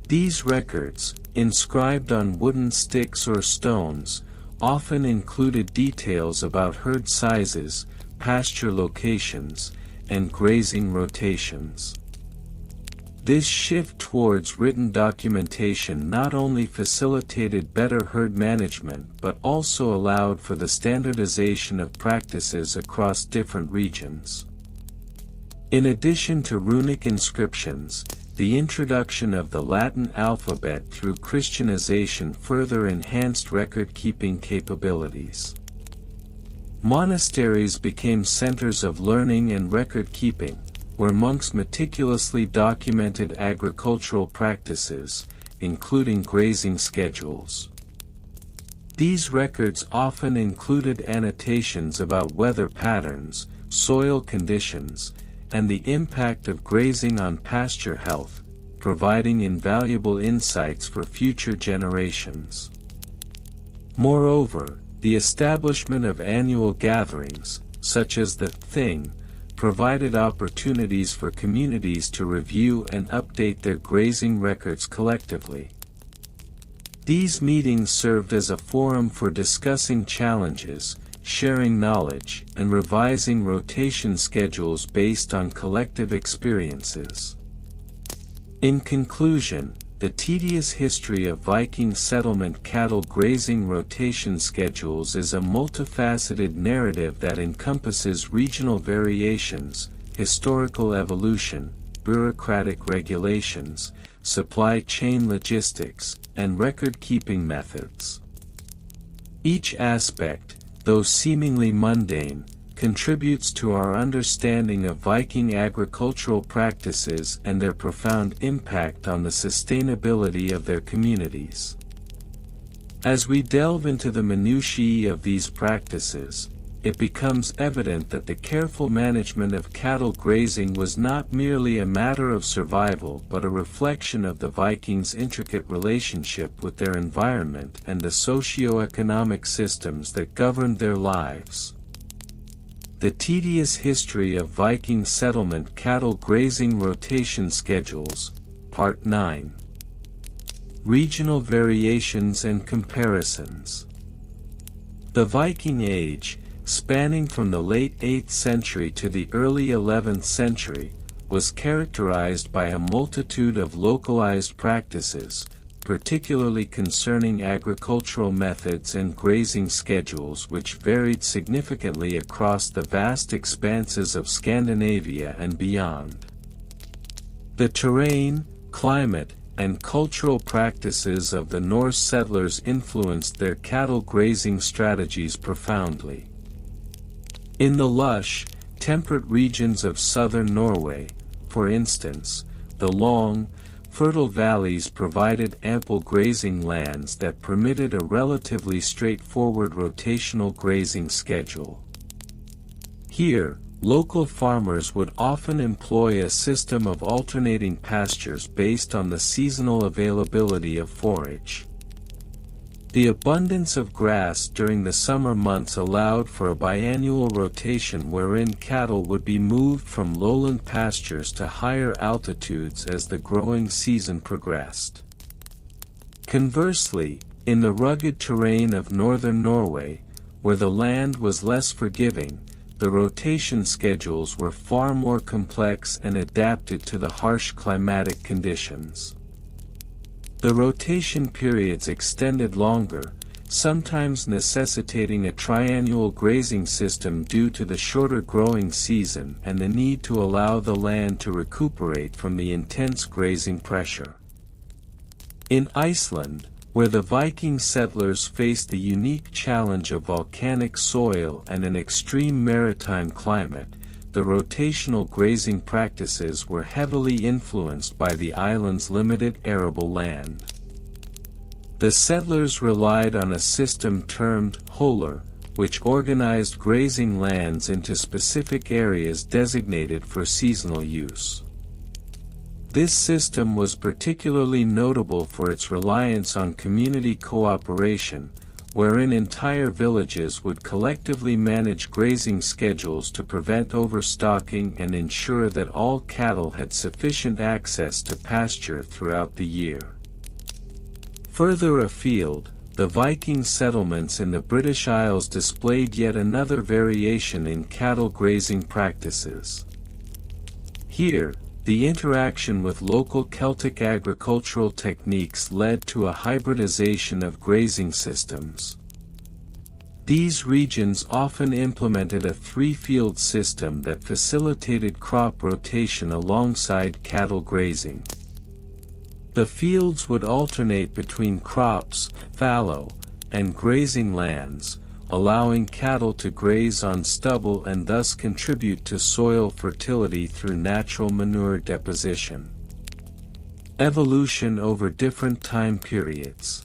A: These records, inscribed on wooden sticks or stones, often included details about herd sizes, pasture locations, and grazing rotations. This shift towards written documentation not only facilitated better herd management but also allowed for the standardization of practices across different regions. In addition to runic inscriptions, the introduction of the Latin alphabet through Christianization further enhanced record-keeping capabilities. Monasteries became centers of learning and record-keeping, where monks meticulously documented agricultural practices, including grazing schedules. These records often included annotations about weather patterns, soil conditions, and the impact of grazing on pasture health, providing invaluable insights for future generations. Moreover, the establishment of annual gatherings, such as the Thing, provided opportunities for communities to review and update their grazing records collectively. These meetings served as a forum for discussing challenges, sharing knowledge, and revising rotation schedules based on collective experiences. In conclusion, the tedious history of Viking settlement cattle grazing rotation schedules is a multifaceted narrative that encompasses regional variations, historical evolution, bureaucratic regulations, supply chain logistics, and record-keeping methods. Each aspect, though seemingly mundane, contributes to our understanding of Viking agricultural practices and their profound impact on the sustainability of their communities. As we delve into the minutiae of these practices, it becomes evident that the careful management of cattle grazing was not merely a matter of survival but a reflection of the Vikings' intricate relationship with their environment and the socio-economic systems that governed their lives. The tedious history of Viking settlement cattle grazing rotation schedules, Part 9. Regional variations and comparisons. The Viking Age, spanning from the late 8th century to the early 11th century, was characterized by a multitude of localized practices, particularly concerning agricultural methods and grazing schedules which varied significantly across the vast expanses of Scandinavia and beyond. The terrain, climate, and cultural practices of the Norse settlers influenced their cattle grazing strategies profoundly. In the lush, temperate regions of southern Norway, for instance, the long, fertile valleys provided ample grazing lands that permitted a relatively straightforward rotational grazing schedule. Here, local farmers would often employ a system of alternating pastures based on the seasonal availability of forage. The abundance of grass during the summer months allowed for a biannual rotation wherein cattle would be moved from lowland pastures to higher altitudes as the growing season progressed. Conversely, in the rugged terrain of northern Norway, where the land was less forgiving, the rotation schedules were far more complex and adapted to the harsh climatic conditions. The rotation periods extended longer, sometimes necessitating a triannual grazing system due to the shorter growing season and the need to allow the land to recuperate from the intense grazing pressure. In Iceland, where the Viking settlers faced the unique challenge of volcanic soil and an extreme maritime climate, the rotational grazing practices were heavily influenced by the island's limited arable land. The settlers relied on a system termed hólar, which organized grazing lands into specific areas designated for seasonal use. This system was particularly notable for its reliance on community cooperation, wherein entire villages would collectively manage grazing schedules to prevent overstocking and ensure that all cattle had sufficient access to pasture throughout the year. Further afield, the Viking settlements in the British Isles displayed yet another variation in cattle grazing practices. Here, the interaction with local Celtic agricultural techniques led to a hybridization of grazing systems. These regions often implemented a three-field system that facilitated crop rotation alongside cattle grazing. The fields would alternate between crops, fallow, and grazing lands, allowing cattle to graze on stubble and thus contribute to soil fertility through natural manure deposition. Evolution over different time periods.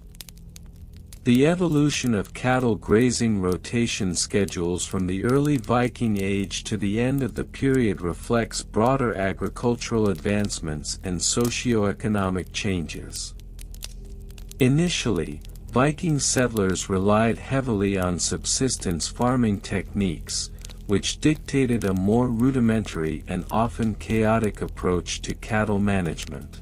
A: The evolution of cattle grazing rotation schedules from the early Viking Age to the end of the period reflects broader agricultural advancements and socio-economic changes. Initially, Viking settlers relied heavily on subsistence farming techniques, which dictated a more rudimentary and often chaotic approach to cattle management.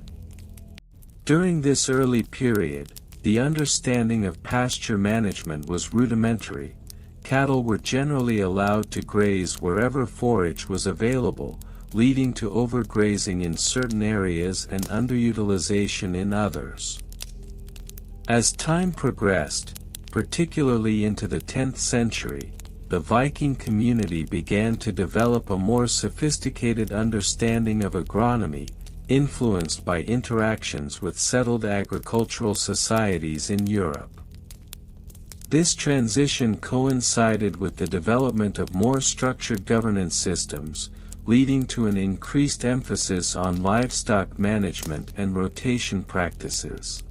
A: During this early period, the understanding of pasture management was rudimentary. Cattle were generally allowed to graze wherever forage was available, leading to overgrazing in certain areas and underutilization in others. As time progressed, particularly into the 10th century, the Viking community began to develop a more sophisticated understanding of agronomy, influenced by interactions with settled agricultural societies in Europe. This transition coincided with the development of more structured governance systems, leading to an increased emphasis on livestock management and rotation practices.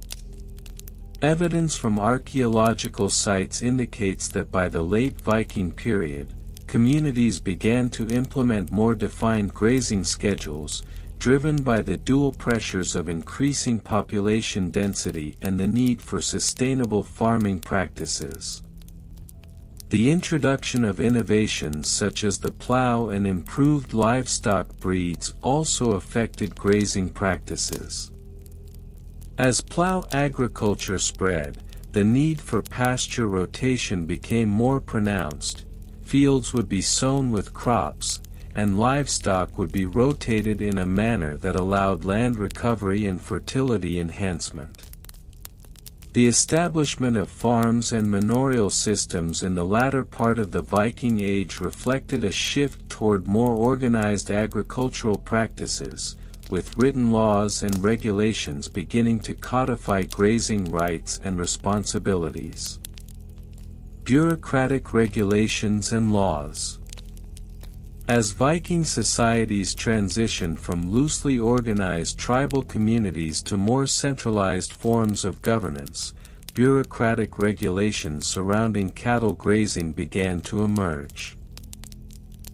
A: Evidence from archaeological sites indicates that by the late Viking period, communities began to implement more defined grazing schedules, driven by the dual pressures of increasing population density and the need for sustainable farming practices. The introduction of innovations such as the plow and improved livestock breeds also affected grazing practices. As plow agriculture spread, the need for pasture rotation became more pronounced. Fields would be sown with crops, and livestock would be rotated in a manner that allowed land recovery and fertility enhancement. The establishment of farms and manorial systems in the latter part of the Viking Age reflected a shift toward more organized agricultural practices, with written laws and regulations beginning to codify grazing rights and responsibilities. Bureaucratic regulations and laws. As Viking societies transitioned from loosely organized tribal communities to more centralized forms of governance, bureaucratic regulations surrounding cattle grazing began to emerge.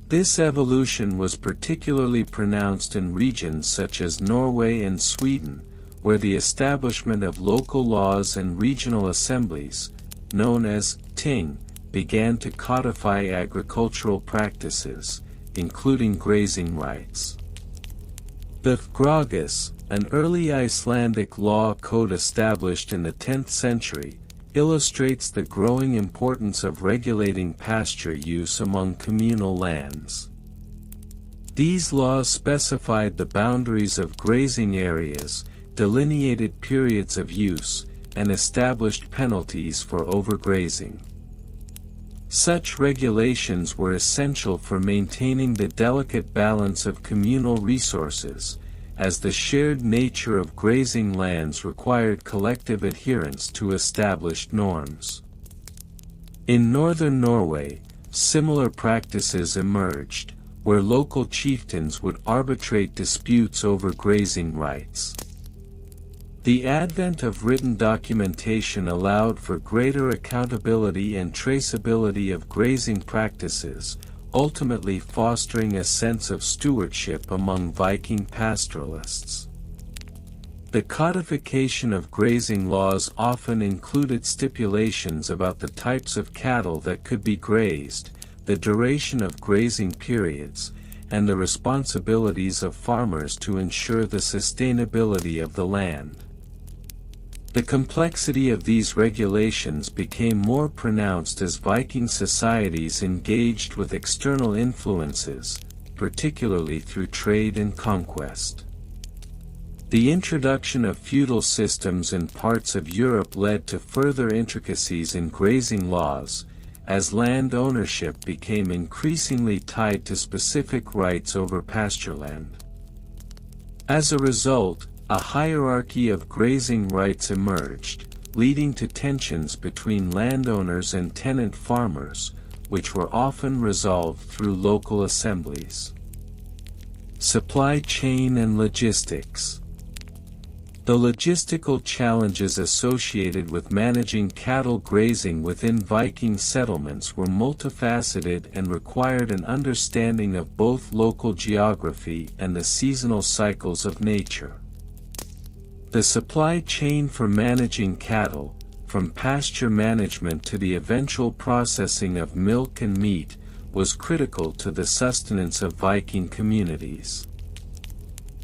A: This evolution was particularly pronounced in regions such as Norway and Sweden, where the establishment of local laws and regional assemblies, known as ting, began to codify agricultural practices, including grazing rights. The Grazing, an early Icelandic law code established in the 10th century, illustrates the growing importance of regulating pasture use among communal lands. These laws specified the boundaries of grazing areas, delineated periods of use, and established penalties for overgrazing. Such regulations were essential for maintaining the delicate balance of communal resources, as the shared nature of grazing lands required collective adherence to established norms. In northern Norway, similar practices emerged, where local chieftains would arbitrate disputes over grazing rights. The advent of written documentation allowed for greater accountability and traceability of grazing practices, ultimately fostering a sense of stewardship among Viking pastoralists. The codification of grazing laws often included stipulations about the types of cattle that could be grazed, the duration of grazing periods, and the responsibilities of farmers to ensure the sustainability of the land. The complexity of these regulations became more pronounced as Viking societies engaged with external influences, particularly through trade and conquest. The introduction of feudal systems in parts of Europe led to further intricacies in grazing laws, as land ownership became increasingly tied to specific rights over pastureland. As a result, a hierarchy of grazing rights emerged, leading to tensions between landowners and tenant farmers, which were often resolved through local assemblies. Supply chain and logistics. The logistical challenges associated with managing cattle grazing within Viking settlements were multifaceted and required an understanding of both local geography and the seasonal cycles of nature. The supply chain for managing cattle, from pasture management to the eventual processing of milk and meat, was critical to the sustenance of Viking communities.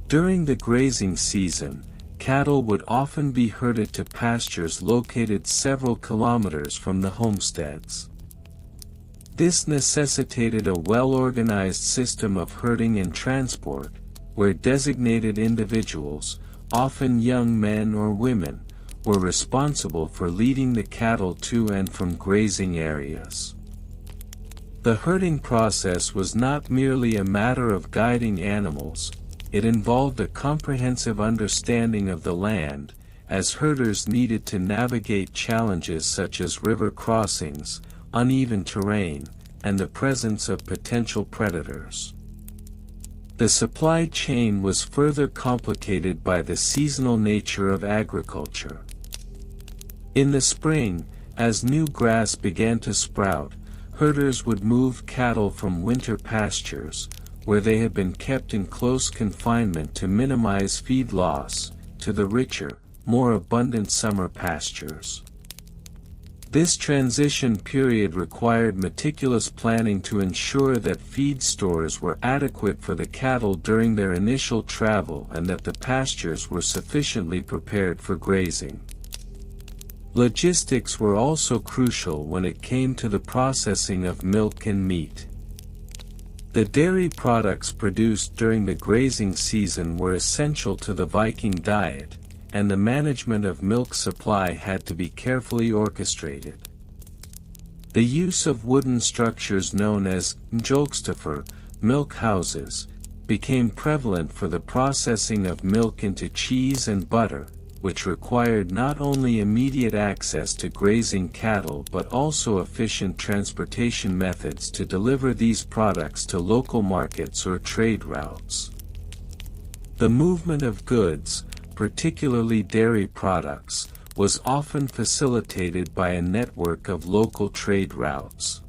A: During the grazing season, cattle would often be herded to pastures located several kilometers from the homesteads. This necessitated a well-organized system of herding and transport, where designated individuals, often young men or women, were responsible for leading the cattle to and from grazing areas. The herding process was not merely a matter of guiding animals, it involved a comprehensive understanding of the land, as herders needed to navigate challenges such as river crossings, uneven terrain, and the presence of potential predators. The supply chain was further complicated by the seasonal nature of agriculture. In the spring, as new grass began to sprout, herders would move cattle from winter pastures, where they had been kept in close confinement to minimize feed loss, to the richer, more abundant summer pastures. This transition period required meticulous planning to ensure that feed stores were adequate for the cattle during their initial travel and that the pastures were sufficiently prepared for grazing. Logistics were also crucial when it came to the processing of milk and meat. The dairy products produced during the grazing season were essential to the Viking diet, and the management of milk supply had to be carefully orchestrated. The use of wooden structures known as mjölkstoffer, milk houses, became prevalent for the processing of milk into cheese and butter, which required not only immediate access to grazing cattle but also efficient transportation methods to deliver these products to local markets or trade routes. The movement of goods, particularly dairy products, was often facilitated by a network of local trade routes.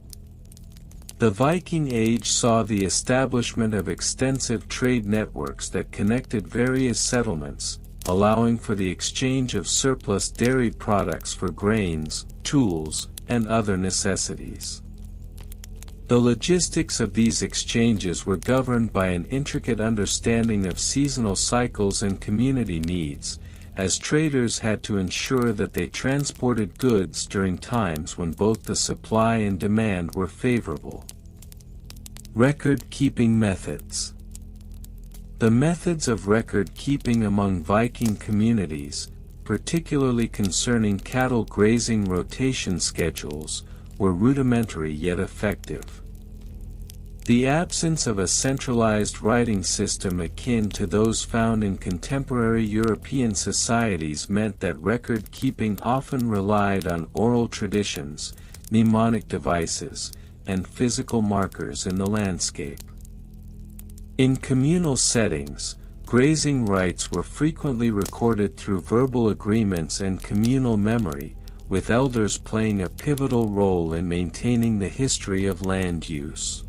A: The Viking Age saw the establishment of extensive trade networks that connected various settlements, allowing for the exchange of surplus dairy products for grains, tools, and other necessities. The logistics of these exchanges were governed by an intricate understanding of seasonal cycles and community needs, as traders had to ensure that they transported goods during times when both the supply and demand were favorable. Record-keeping methods. The methods of record-keeping among Viking communities, particularly concerning cattle grazing rotation schedules, were rudimentary yet effective. The absence of a centralized writing system akin to those found in contemporary European societies meant that record-keeping often relied on oral traditions, mnemonic devices, and physical markers in the landscape. In communal settings, grazing rights were frequently recorded through verbal agreements and communal memory, with elders playing a pivotal role in maintaining the history of land use.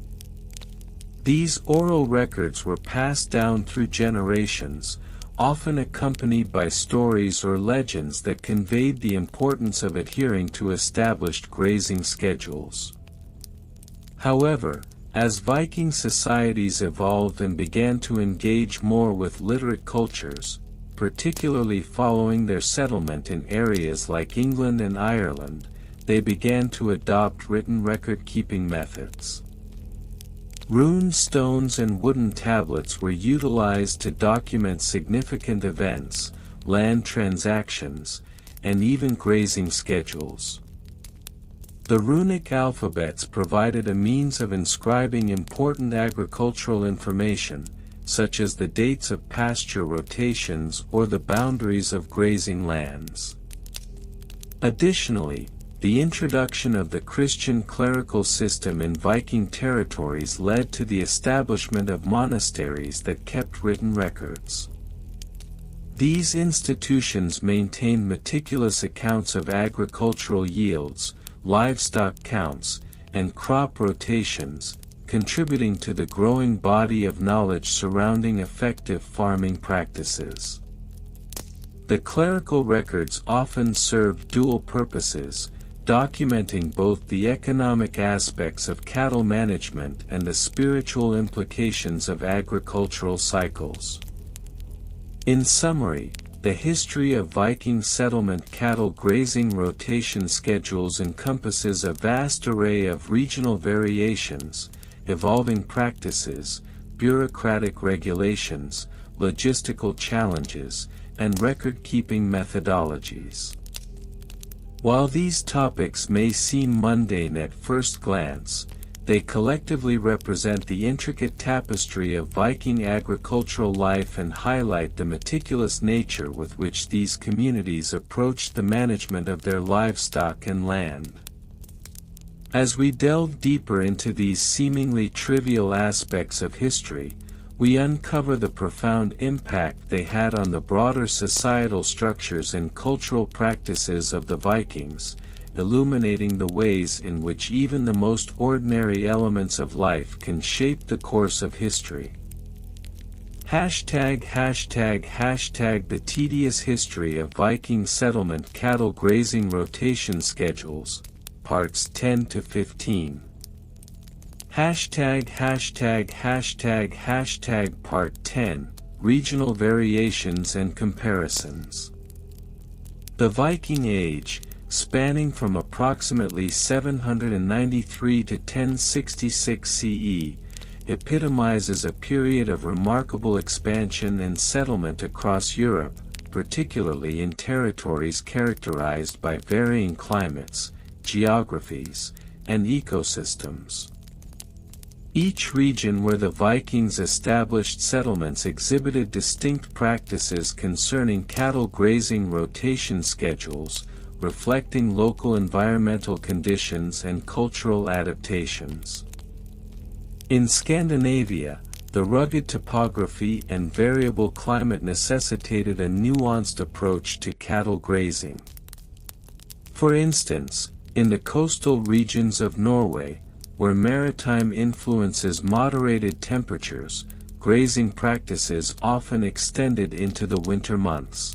A: These oral records were passed down through generations, often accompanied by stories or legends that conveyed the importance of adhering to established grazing schedules. However, as Viking societies evolved and began to engage more with literate cultures, particularly following their settlement in areas like England and Ireland, they began to adopt written record-keeping methods. Rune stones and wooden tablets were utilized to document significant events, land transactions, and even grazing schedules. The runic alphabets provided a means of inscribing important agricultural information, such as the dates of pasture rotations or the boundaries of grazing lands. Additionally, the introduction of the Christian clerical system in Viking territories led to the establishment of monasteries that kept written records. These institutions maintained meticulous accounts of agricultural yields, livestock counts, and crop rotations, contributing to the growing body of knowledge surrounding effective farming practices. The clerical records often served dual purposes, documenting both the economic aspects of cattle management and the spiritual implications of agricultural cycles. In summary, the history of Viking settlement cattle grazing rotation schedules encompasses a vast array of regional variations, evolving practices, bureaucratic regulations, logistical challenges, and record-keeping methodologies. While these topics may seem mundane at first glance, they collectively represent the intricate tapestry of Viking agricultural life and highlight the meticulous nature with which these communities approached the management of their livestock and land. As we delve deeper into these seemingly trivial aspects of history, we uncover the profound impact they had on the broader societal structures and cultural practices of the Vikings, illuminating the ways in which even the most ordinary elements of life can shape the course of history. ### The tedious history of Viking settlement cattle grazing rotation schedules, parts 10 to 15. ### Part 10, Regional Variations and Comparisons. The Viking Age, spanning from approximately 793 to 1066 CE, epitomizes a period of remarkable expansion and settlement across Europe, particularly in territories characterized by varying climates, geographies, and ecosystems. Each region where the Vikings established settlements exhibited distinct practices concerning cattle grazing rotation schedules, reflecting local environmental conditions and cultural adaptations. In Scandinavia, the rugged topography and variable climate necessitated a nuanced approach to cattle grazing. For instance, in the coastal regions of Norway, where maritime influences moderated temperatures, grazing practices often extended into the winter months.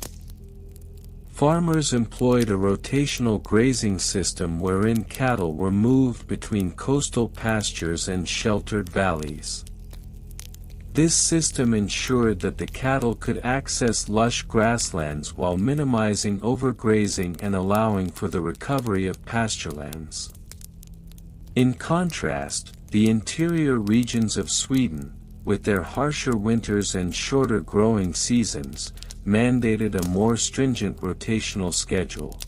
A: Farmers employed a rotational grazing system wherein cattle were moved between coastal pastures and sheltered valleys. This system ensured that the cattle could access lush grasslands while minimizing overgrazing and allowing for the recovery of pasturelands. In contrast, the interior regions of Sweden, with their harsher winters and shorter growing seasons, mandated a more stringent rotational schedule.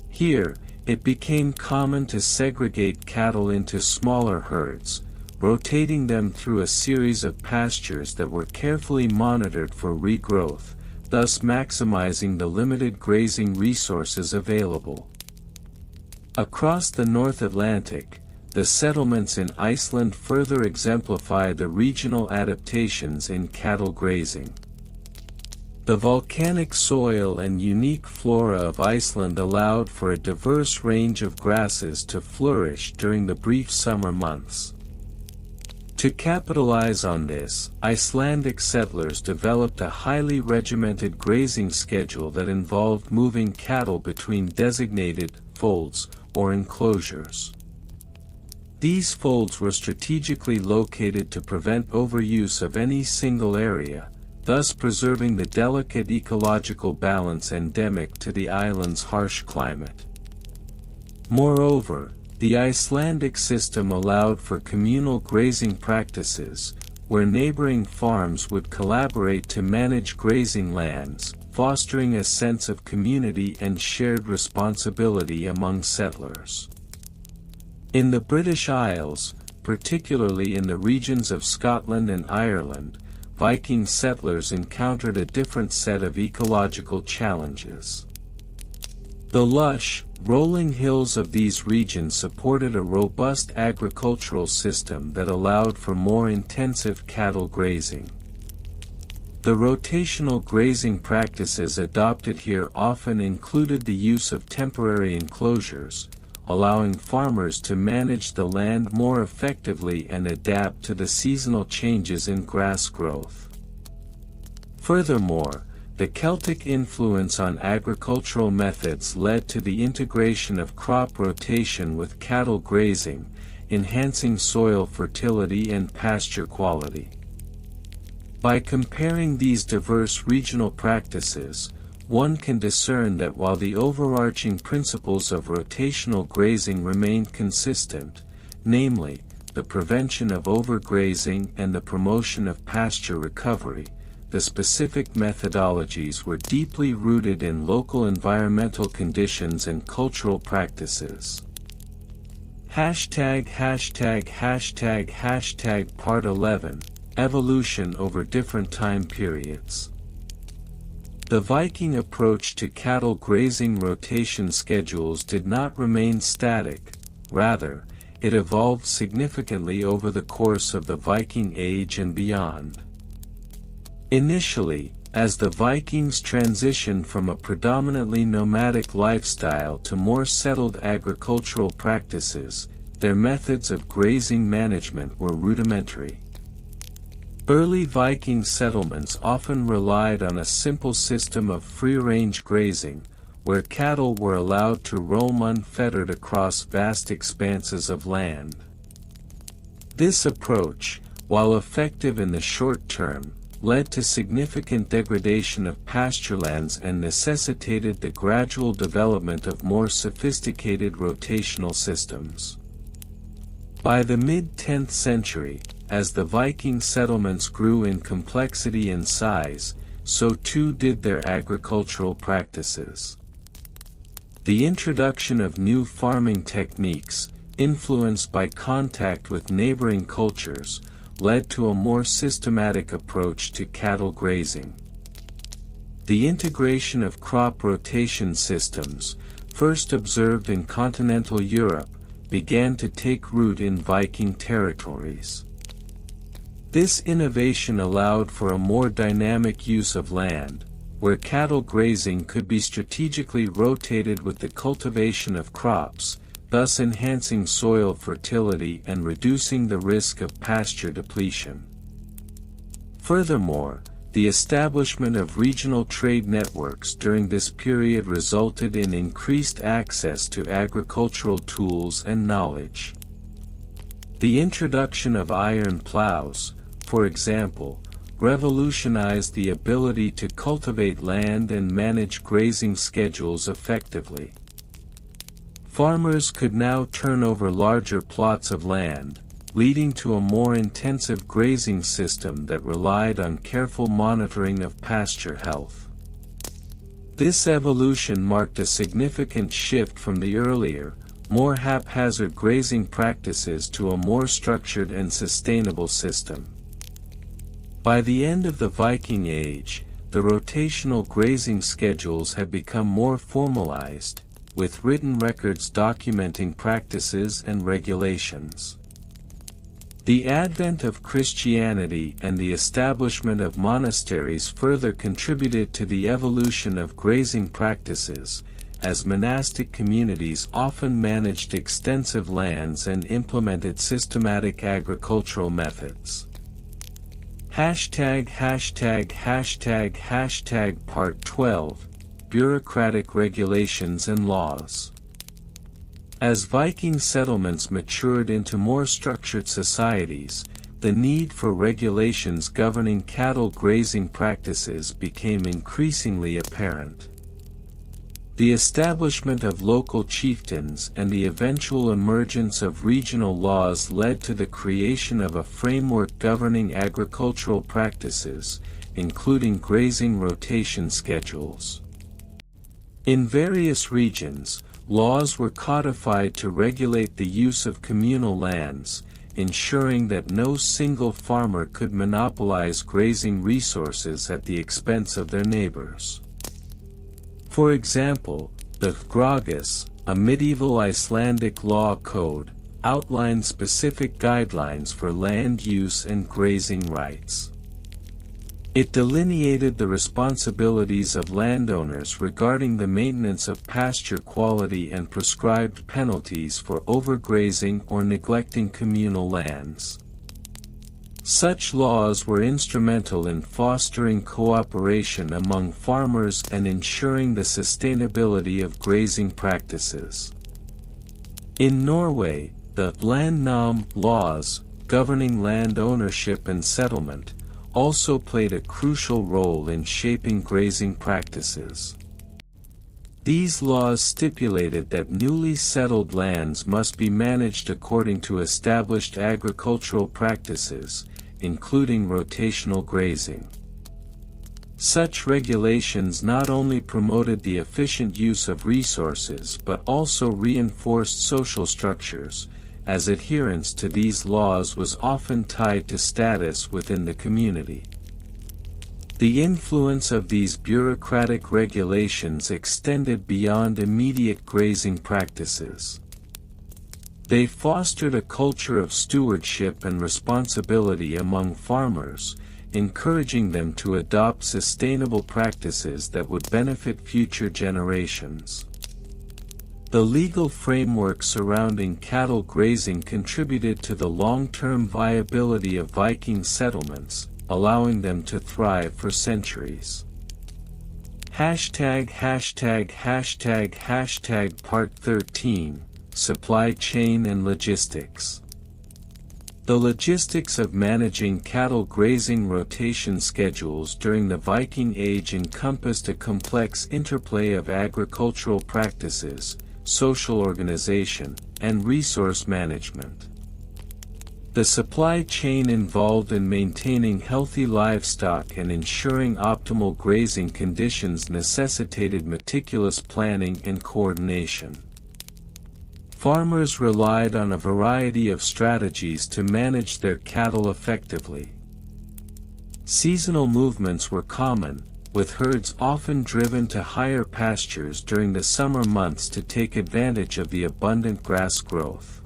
A: Here, it became common to segregate cattle into smaller herds, rotating them through a series of pastures that were carefully monitored for regrowth, thus maximizing the limited grazing resources available. Across the North Atlantic, the settlements in Iceland further exemplify the regional adaptations in cattle grazing. The volcanic soil and unique flora of Iceland allowed for a diverse range of grasses to flourish during the brief summer months. To capitalize on this, Icelandic settlers developed a highly regimented grazing schedule that involved moving cattle between designated folds or enclosures. These folds were strategically located to prevent overuse of any single area, thus preserving the delicate ecological balance endemic to the island's harsh climate. Moreover, the Icelandic system allowed for communal grazing practices, where neighboring farms would collaborate to manage grazing lands, fostering a sense of community and shared responsibility among settlers. In the British Isles, particularly in the regions of Scotland and Ireland, Viking settlers encountered a different set of ecological challenges. The lush, rolling hills of these regions supported a robust agricultural system that allowed for more intensive cattle grazing. The rotational grazing practices adopted here often included the use of temporary enclosures, allowing farmers to manage the land more effectively and adapt to the seasonal changes in grass growth. Furthermore, the Celtic influence on agricultural methods led to the integration of crop rotation with cattle grazing, enhancing soil fertility and pasture quality. By comparing these diverse regional practices, one can discern that while the overarching principles of rotational grazing remained consistent, namely, the prevention of overgrazing and the promotion of pasture recovery, the specific methodologies were deeply rooted in local environmental conditions and cultural practices. Part 11, Evolution over different time periods. The Viking approach to cattle grazing rotation schedules did not remain static, rather, it evolved significantly over the course of the Viking Age and beyond. Initially, as the Vikings transitioned from a predominantly nomadic lifestyle to more settled agricultural practices, their methods of grazing management were rudimentary. Early Viking settlements often relied on a simple system of free-range grazing, where cattle were allowed to roam unfettered across vast expanses of land. This approach, while effective in the short term, led to significant degradation of pasturelands and necessitated the gradual development of more sophisticated rotational systems. By the mid-10th century, as the Viking settlements grew in complexity and size, so too did their agricultural practices. The introduction of new farming techniques, influenced by contact with neighboring cultures, led to a more systematic approach to cattle grazing. The integration of crop rotation systems, first observed in continental Europe, began to take root in Viking territories. This innovation allowed for a more dynamic use of land, where cattle grazing could be strategically rotated with the cultivation of crops, thus enhancing soil fertility and reducing the risk of pasture depletion. Furthermore, the establishment of regional trade networks during this period resulted in increased access to agricultural tools and knowledge. The introduction of iron plows, for example, revolutionized the ability to cultivate land and manage grazing schedules effectively. Farmers could now turn over larger plots of land, leading to a more intensive grazing system that relied on careful monitoring of pasture health. This evolution marked a significant shift from the earlier, more haphazard grazing practices to a more structured and sustainable system. By the end of the Viking Age, the rotational grazing schedules had become more formalized, with written records documenting practices and regulations. The advent of Christianity and the establishment of monasteries further contributed to the evolution of grazing practices, as monastic communities often managed extensive lands and implemented systematic agricultural methods. Part 12, Bureaucratic regulations and laws. As Viking settlements matured into more structured societies, the need for regulations governing cattle grazing practices became increasingly apparent. The establishment of local chieftains and the eventual emergence of regional laws led to the creation of a framework governing agricultural practices, including grazing rotation schedules. In various regions, laws were codified to regulate the use of communal lands, ensuring that no single farmer could monopolize grazing resources at the expense of their neighbors. For example, the Grazing, a medieval Icelandic law code, outlined specific guidelines for land use and grazing rights. It delineated the responsibilities of landowners regarding the maintenance of pasture quality and prescribed penalties for overgrazing or neglecting communal lands. Such laws were instrumental in fostering cooperation among farmers and ensuring the sustainability of grazing practices. In Norway, the landnam laws, governing land ownership and settlement, also played a crucial role in shaping grazing practices. These laws stipulated that newly settled lands must be managed according to established agricultural practices, including rotational grazing. Such regulations not only promoted the efficient use of resources but also reinforced social structures, as adherence to these laws was often tied to status within the community. The influence of these bureaucratic regulations extended beyond immediate grazing practices. They fostered a culture of stewardship and responsibility among farmers, encouraging them to adopt sustainable practices that would benefit future generations. The legal framework surrounding cattle grazing contributed to the long-term viability of Viking settlements, allowing them to thrive for centuries. Part 13, Supply Chain and Logistics. The logistics of managing cattle grazing rotation schedules during the Viking Age encompassed a complex interplay of agricultural practices, social organization, and resource management. The supply chain involved in maintaining healthy livestock and ensuring optimal grazing conditions necessitated meticulous planning and coordination. Farmers relied on a variety of strategies to manage their cattle effectively. Seasonal movements were common, with herds often driven to higher pastures during the summer months to take advantage of the abundant grass growth.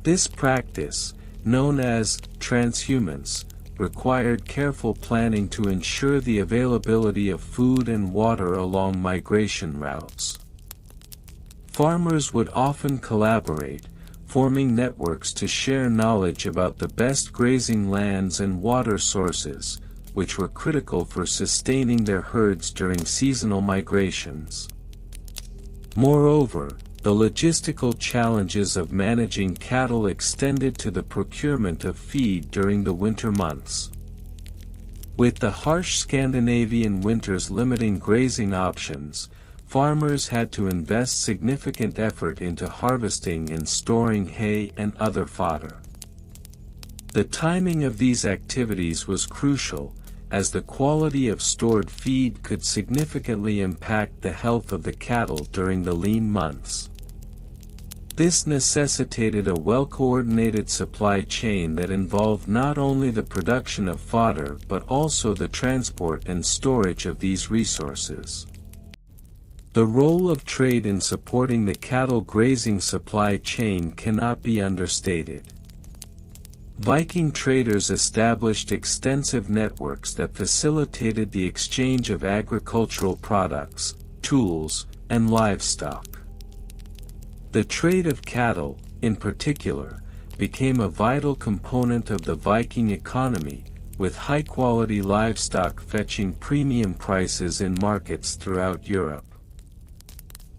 A: This practice, known as transhumance, required careful planning to ensure the availability of food and water along migration routes. Farmers would often collaborate, forming networks to share knowledge about the best grazing lands and water sources, which were critical for sustaining their herds during seasonal migrations. Moreover, the logistical challenges of managing cattle extended to the procurement of feed during the winter months. With the harsh Scandinavian winters limiting grazing options, farmers had to invest significant effort into harvesting and storing hay and other fodder. The timing of these activities was crucial, as the quality of stored feed could significantly impact the health of the cattle during the lean months. This necessitated a well-coordinated supply chain that involved not only the production of fodder but also the transport and storage of these resources. The role of trade in supporting the cattle grazing supply chain cannot be understated. Viking traders established extensive networks that facilitated the exchange of agricultural products, tools, and livestock. The trade of cattle, in particular, became a vital component of the Viking economy, with high-quality livestock fetching premium prices in markets throughout Europe.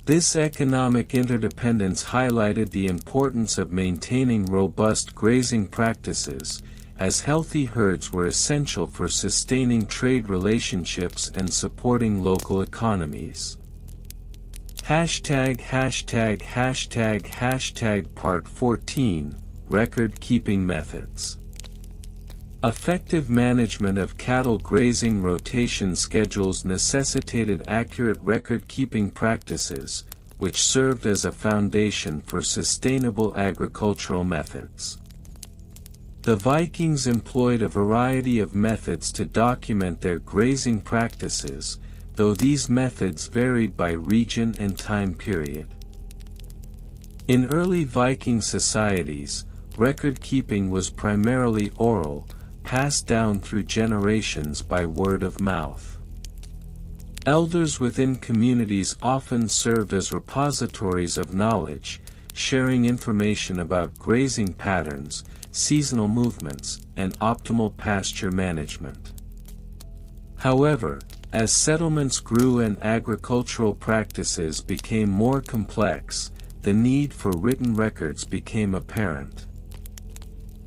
A: This economic interdependence highlighted the importance of maintaining robust grazing practices, as healthy herds were essential for sustaining trade relationships and supporting local economies. Part 14, Record-Keeping Methods. Effective management of cattle grazing rotation schedules necessitated accurate record-keeping practices, which served as a foundation for sustainable agricultural methods. The Vikings employed a variety of methods to document their grazing practices, though these methods varied by region and time period. In early Viking societies, record-keeping was primarily oral, passed down through generations by word of mouth. Elders within communities often served as repositories of knowledge, sharing information about grazing patterns, seasonal movements, and optimal pasture management. However, as settlements grew and agricultural practices became more complex, the need for written records became apparent.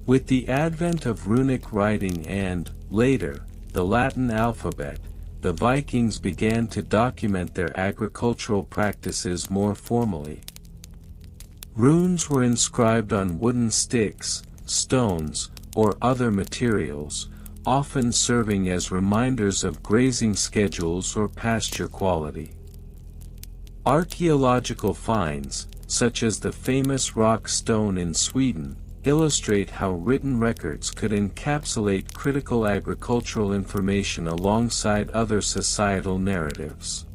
A: With the advent of runic writing and, later, the Latin alphabet, the Vikings began to document their agricultural practices more formally. Runes were inscribed on wooden sticks, stones, or other materials, often serving as reminders of grazing schedules or pasture quality. Archaeological finds, such as the famous rock stone in Sweden, illustrate how written records could encapsulate critical agricultural information alongside other societal narratives.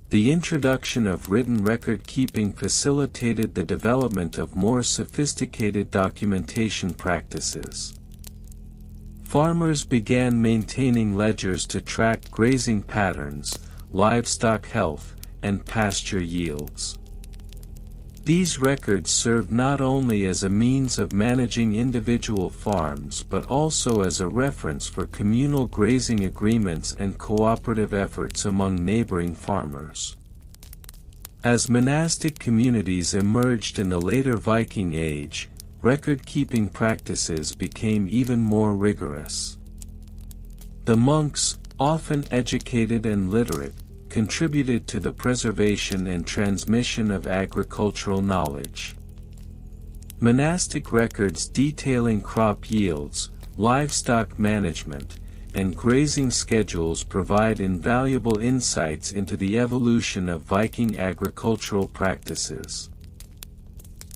A: The introduction of written record-keeping facilitated the development of more sophisticated documentation practices. Farmers began maintaining ledgers to track grazing patterns, livestock health, and pasture yields. These records served not only as a means of managing individual farms but also as a reference for communal grazing agreements and cooperative efforts among neighboring farmers. As monastic communities emerged in the later Viking Age, record-keeping practices became even more rigorous. The monks, often educated and literate, contributed to the preservation and transmission of agricultural knowledge. Monastic records detailing crop yields, livestock management, and grazing schedules provide invaluable insights into the evolution of Viking agricultural practices.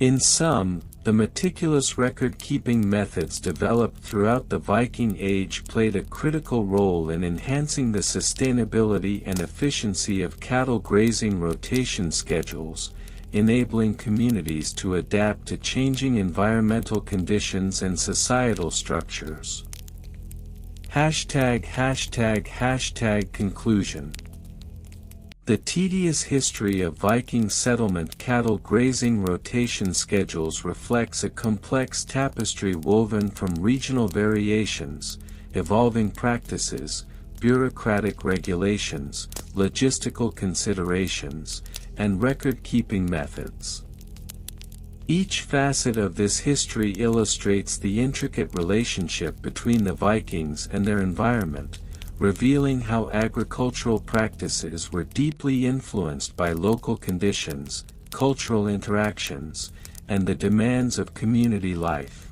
A: In sum, the meticulous record-keeping methods developed throughout the Viking Age played a critical role in enhancing the sustainability and efficiency of cattle grazing rotation schedules, enabling communities to adapt to changing environmental conditions and societal structures. Conclusion. The tedious history of Viking settlement cattle grazing rotation schedules reflects a complex tapestry woven from regional variations, evolving practices, bureaucratic regulations, logistical considerations, and record-keeping methods. Each facet of this history illustrates the intricate relationship between the Vikings and their environment, revealing how agricultural practices were deeply influenced by local conditions, cultural interactions, and the demands of community life.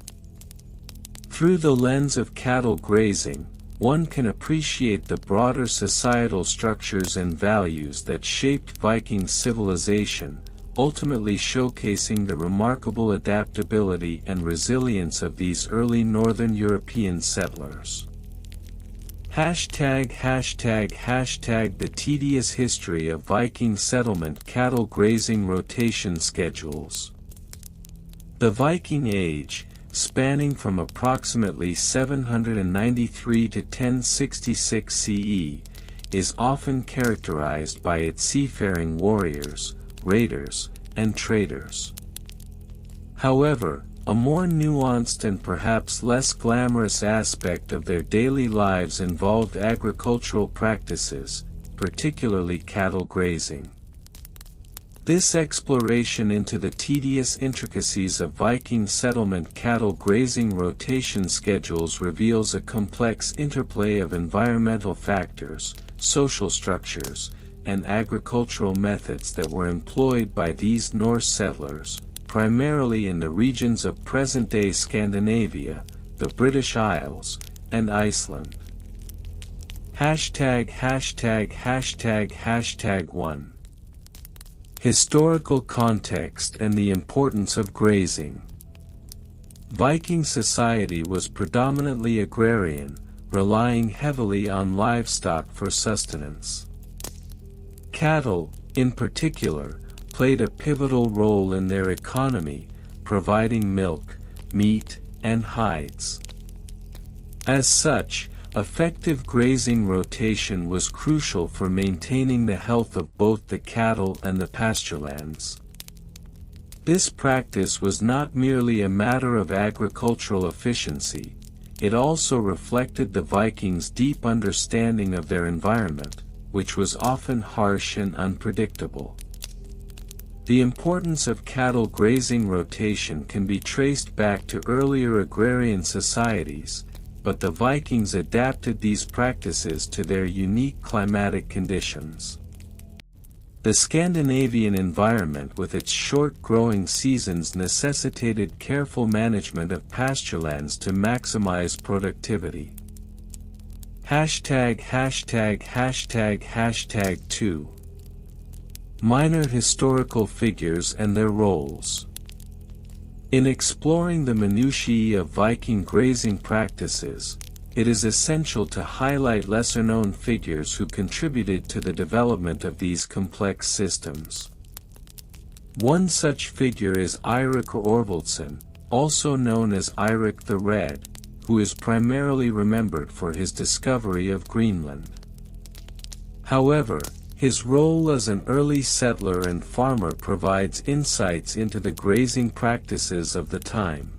A: Through the lens of cattle grazing, one can appreciate the broader societal structures and values that shaped Viking civilization, ultimately showcasing the remarkable adaptability and resilience of these early Northern European settlers. The tedious history of Viking settlement cattle grazing rotation schedules. The Viking Age, spanning from approximately 793 to 1066 CE, is often characterized by its seafaring warriors, raiders, and traders. However, a more nuanced and perhaps less glamorous aspect of their daily lives involved agricultural practices, particularly cattle grazing. This exploration into the tedious intricacies of Viking settlement cattle grazing rotation schedules reveals a complex interplay of environmental factors, social structures, and agricultural methods that were employed by these Norse settlers, primarily in the regions of present-day Scandinavia, the British Isles, and Iceland. #####1 Historical context and the importance of grazing. Viking society was predominantly agrarian, relying heavily on livestock for sustenance. Cattle, in particular, played a pivotal role in their economy, providing milk, meat, and hides. As such, effective grazing rotation was crucial for maintaining the health of both the cattle and the pasturelands. This practice was not merely a matter of agricultural efficiency, it also reflected the Vikings' deep understanding of their environment, which was often harsh and unpredictable. The importance of cattle grazing rotation can be traced back to earlier agrarian societies, but the Vikings adapted these practices to their unique climatic conditions. The Scandinavian environment with its short growing seasons necessitated careful management of pasturelands to maximize productivity. #####2 Minor historical figures and their roles. In exploring the minutiae of Viking grazing practices, it is essential to highlight lesser-known figures who contributed to the development of these complex systems. One such figure is Eirik Orvaldsson, also known as Eirik the Red, who is primarily remembered for his discovery of Greenland. However, his role as an early settler and farmer provides insights into the grazing practices of the time.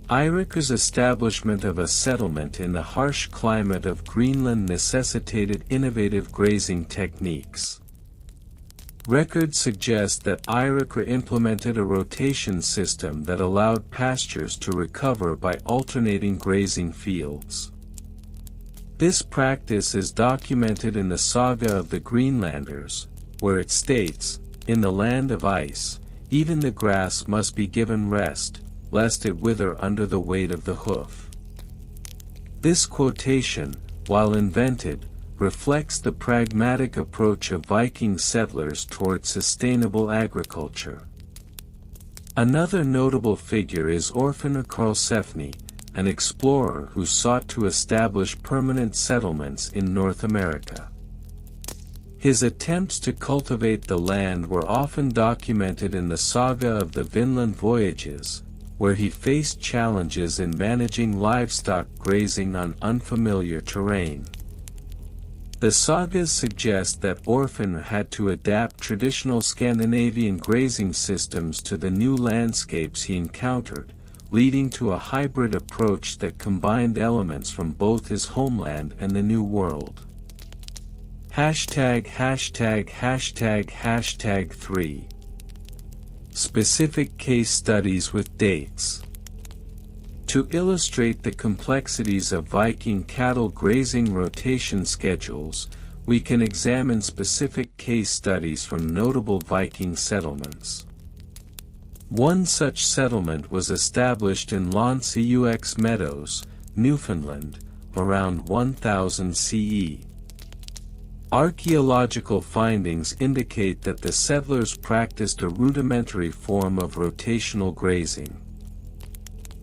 A: Eirik's establishment of a settlement in the harsh climate of Greenland necessitated innovative grazing techniques. Records suggest that Eirik implemented a rotation system that allowed pastures to recover by alternating grazing fields. This practice is documented in the Saga of the Greenlanders, where it states, "In the land of ice, even the grass must be given rest, lest it wither under the weight of the hoof." This quotation, while invented, reflects the pragmatic approach of Viking settlers toward sustainable agriculture. Another notable figure is Orfinnur Karlsefni, an explorer who sought to establish permanent settlements in North America. His attempts to cultivate the land were often documented in the Saga of the Vinland Voyages, where he faced challenges in managing livestock grazing on unfamiliar terrain. The sagas suggest that Orfinnur had to adapt traditional Scandinavian grazing systems to the new landscapes he encountered, leading to a hybrid approach that combined elements from both his homeland and the New World. #####3 Specific case studies with dates. To illustrate the complexities of Viking cattle grazing rotation schedules, we can examine specific case studies from notable Viking settlements. One such settlement was established in Lons Meadows, Newfoundland, around 1000 CE. Archaeological findings indicate that the settlers practiced a rudimentary form of rotational grazing.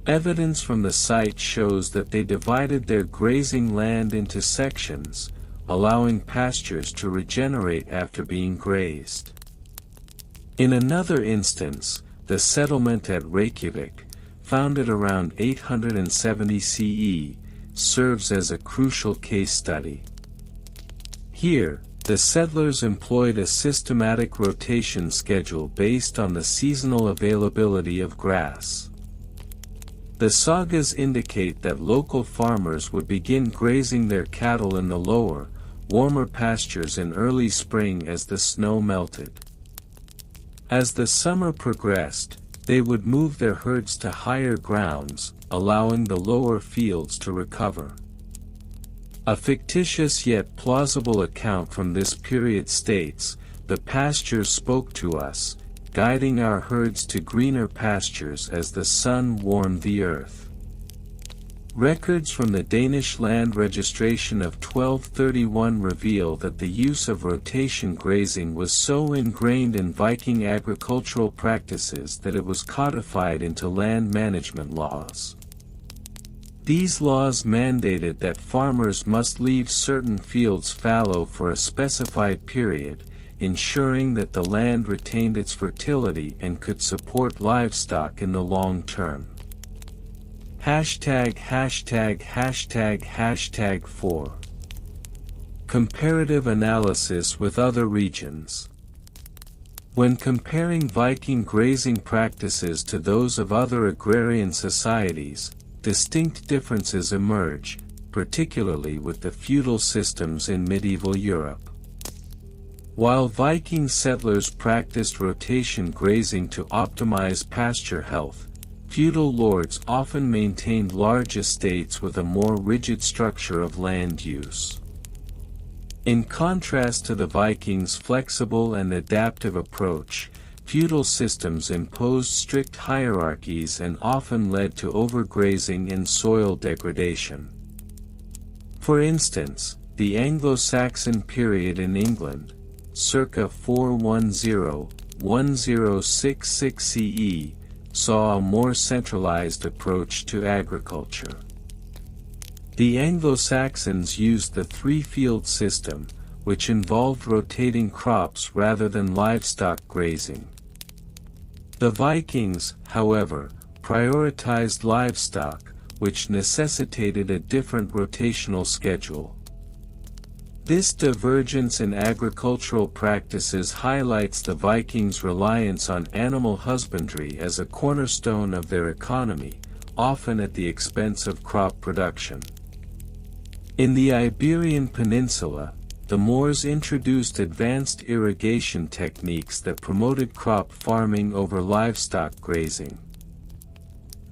A: Evidence from the site shows that they divided their grazing land into sections, allowing pastures to regenerate after being grazed. In another instance, the settlement at Reykjavik, founded around 870 CE, serves as a crucial case study. Here, the settlers employed a systematic rotation schedule based on the seasonal availability of grass. The sagas indicate that local farmers would begin grazing their cattle in the lower, warmer pastures in early spring as the snow melted. As the summer progressed, they would move their herds to higher grounds, allowing the lower fields to recover. A fictitious yet plausible account from this period states, "The pastures spoke to us, guiding our herds to greener pastures as the sun warmed the earth." Records from the Danish land registration of 1231 reveal that the use of rotation grazing was so ingrained in Viking agricultural practices that it was codified into land management laws. These laws mandated that farmers must leave certain fields fallow for a specified period, ensuring that the land retained its fertility and could support livestock in the long term. #4 Comparative analysis with other regions. When comparing Viking grazing practices to those of other agrarian societies, distinct differences emerge, particularly with the feudal systems in medieval Europe. While Viking settlers practiced rotation grazing to optimize pasture health, feudal lords often maintained large estates with a more rigid structure of land use. In contrast to the Vikings' flexible and adaptive approach, feudal systems imposed strict hierarchies and often led to overgrazing and soil degradation. For instance, the Anglo-Saxon period in England, circa 410–1066 CE, saw a more centralized approach to agriculture. The Anglo-Saxons used the three-field system, which involved rotating crops rather than livestock grazing. The Vikings, however, prioritized livestock, which necessitated a different rotational schedule. This divergence in agricultural practices highlights the Vikings' reliance on animal husbandry as a cornerstone of their economy, often at the expense of crop production. In the Iberian Peninsula, the Moors introduced advanced irrigation techniques that promoted crop farming over livestock grazing.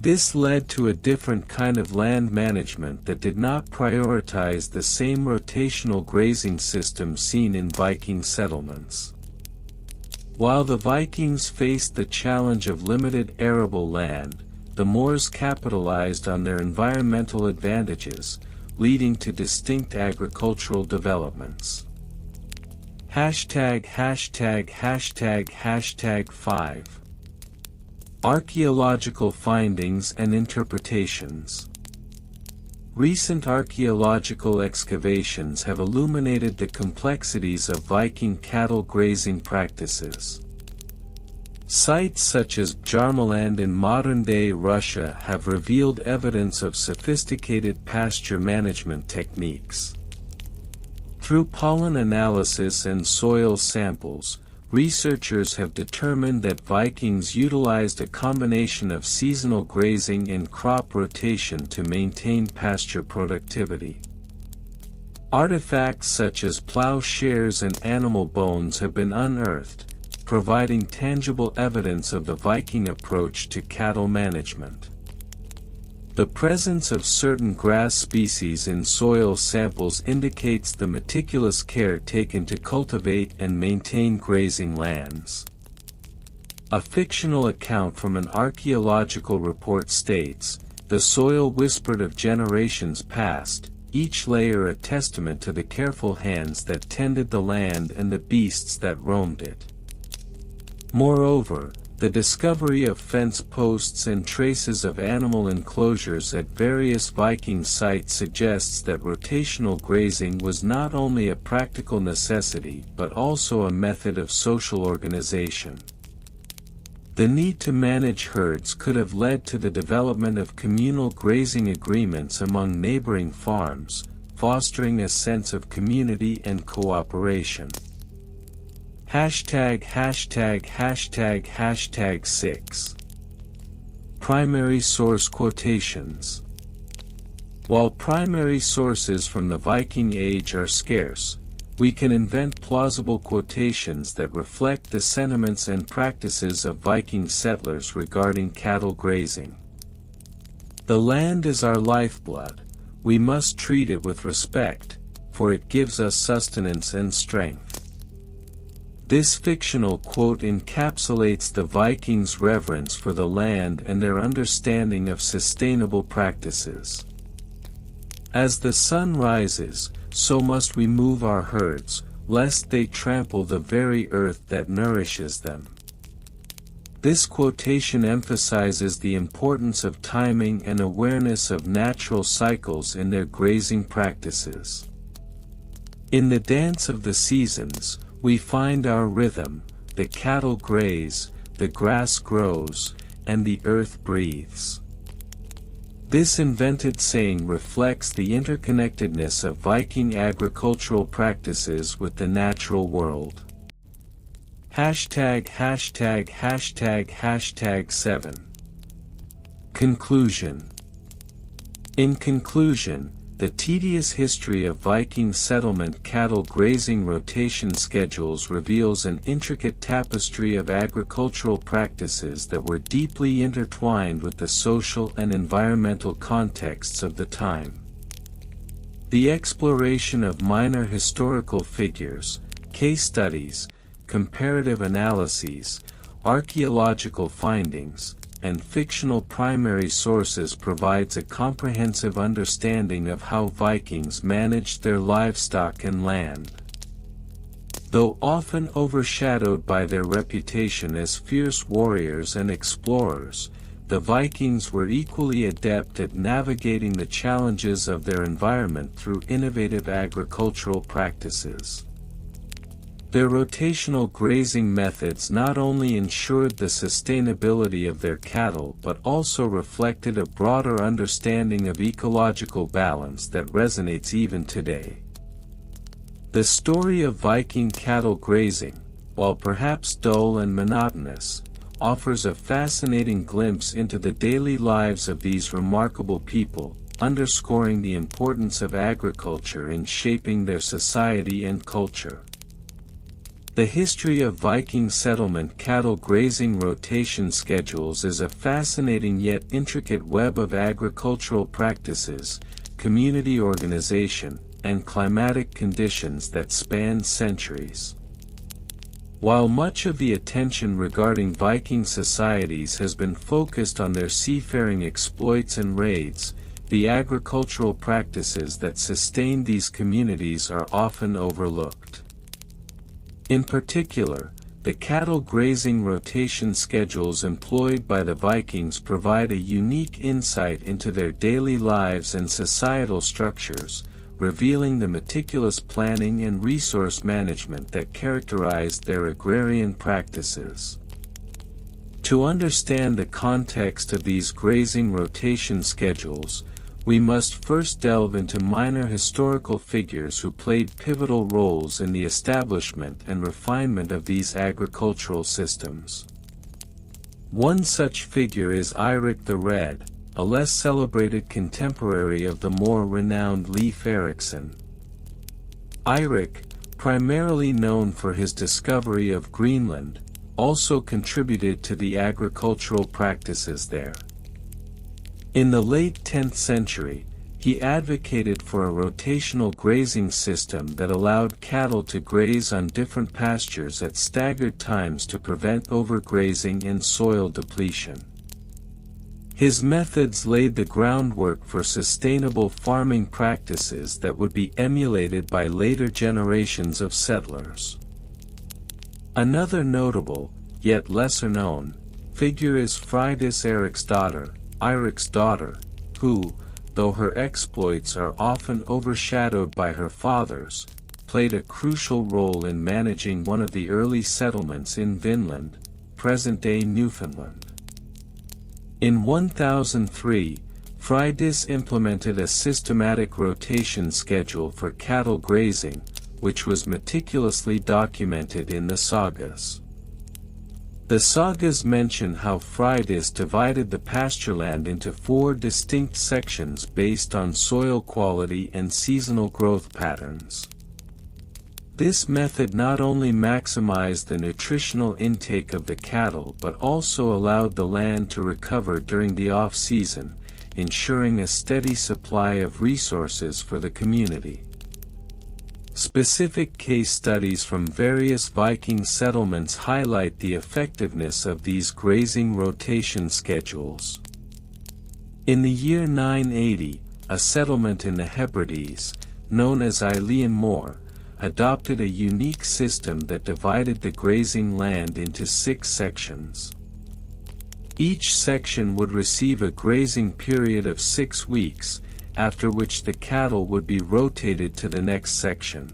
A: This led to a different kind of land management that did not prioritize the same rotational grazing system seen in Viking settlements. While the Vikings faced the challenge of limited arable land, the Moors capitalized on their environmental advantages, leading to distinct agricultural developments. #5 Archaeological findings and interpretations. Recent archaeological excavations have illuminated the complexities of Viking cattle grazing practices. Sites such as Jarmeland in modern-day Russia have revealed evidence of sophisticated pasture management techniques. Through pollen analysis and soil samples, researchers have determined that Vikings utilized a combination of seasonal grazing and crop rotation to maintain pasture productivity. Artifacts such as plowshares and animal bones have been unearthed, providing tangible evidence of the Viking approach to cattle management. The presence of certain grass species in soil samples indicates the meticulous care taken to cultivate and maintain grazing lands. A fictional account from an archaeological report states, "The soil whispered of generations past, each layer a testament to the careful hands that tended the land and the beasts that roamed it." Moreover, the discovery of fence posts and traces of animal enclosures at various Viking sites suggests that rotational grazing was not only a practical necessity but also a method of social organization. The need to manage herds could have led to the development of communal grazing agreements among neighboring farms, fostering a sense of community and cooperation. #6 Primary source quotations. While primary sources from the Viking Age are scarce, we can invent plausible quotations that reflect the sentiments and practices of Viking settlers regarding cattle grazing. The land is our lifeblood, we must treat it with respect, for it gives us sustenance and strength. This fictional quote encapsulates the Vikings' reverence for the land and their understanding of sustainable practices. As the sun rises, so must we move our herds, lest they trample the very earth that nourishes them. This quotation emphasizes the importance of timing and awareness of natural cycles in their grazing practices. In the dance of the seasons, we find our rhythm: the cattle graze, the grass grows, and the earth breathes. This invented saying reflects the interconnectedness of Viking agricultural practices with the natural world. #####7 Conclusion. In conclusion, the tedious history of Viking settlement cattle grazing rotation schedules reveals an intricate tapestry of agricultural practices that were deeply intertwined with the social and environmental contexts of the time. The exploration of minor historical figures, case studies, comparative analyses, archaeological findings, and fictional primary sources provides a comprehensive understanding of how Vikings managed their livestock and land. Though often overshadowed by their reputation as fierce warriors and explorers, the Vikings were equally adept at navigating the challenges of their environment through innovative agricultural practices. Their rotational grazing methods not only ensured the sustainability of their cattle but also reflected a broader understanding of ecological balance that resonates even today. The story of Viking cattle grazing, while perhaps dull and monotonous, offers a fascinating glimpse into the daily lives of these remarkable people, underscoring the importance of agriculture in shaping their society and culture. The history of Viking settlement cattle grazing rotation schedules is a fascinating yet intricate web of agricultural practices, community organization, and climatic conditions that span centuries. While much of the attention regarding Viking societies has been focused on their seafaring exploits and raids, the agricultural practices that sustain these communities are often overlooked. In particular, the cattle grazing rotation schedules employed by the Vikings provide a unique insight into their daily lives and societal structures, revealing the meticulous planning and resource management that characterized their agrarian practices. To understand the context of these grazing rotation schedules, we must first delve into minor historical figures who played pivotal roles in the establishment and refinement of these agricultural systems. One such figure is Eirik the Red, a less celebrated contemporary of the more renowned Leif Erikson. Eirik, primarily known for his discovery of Greenland, also contributed to the agricultural practices there. In the late 10th century, he advocated for a rotational grazing system that allowed cattle to graze on different pastures at staggered times to prevent overgrazing and soil depletion. His methods laid the groundwork for sustainable farming practices that would be emulated by later generations of settlers. Another notable, yet lesser-known, figure is Freydis Eriksdottir, Eirik's daughter, who, though her exploits are often overshadowed by her father's, played a crucial role in managing one of the early settlements in Vinland, present-day Newfoundland. In 1003, Freydis implemented a systematic rotation schedule for cattle grazing, which was meticulously documented in the sagas. The sagas mention how Freydis divided the pastureland into 4 distinct sections based on soil quality and seasonal growth patterns. This method not only maximized the nutritional intake of the cattle but also allowed the land to recover during the off-season, ensuring a steady supply of resources for the community. Specific case studies from various Viking settlements highlight the effectiveness of these grazing rotation schedules. In the year 980, a settlement in the Hebrides, known as Eilean Moor, adopted a unique system that divided the grazing land into 6 sections. Each section would receive a grazing period of 6 weeks, after which the cattle would be rotated to the next section.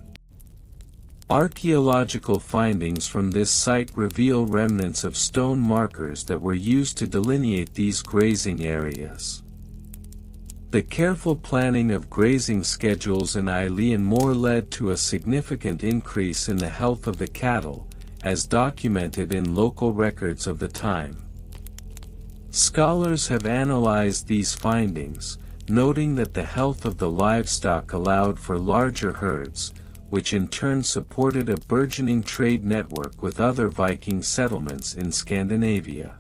A: Archaeological findings from this site reveal remnants of stone markers that were used to delineate these grazing areas. The careful planning of grazing schedules in Eilean Moor led to a significant increase in the health of the cattle, as documented in local records of the time. Scholars have analyzed these findings, noting that the health of the livestock allowed for larger herds, which in turn supported a burgeoning trade network with other Viking settlements in Scandinavia.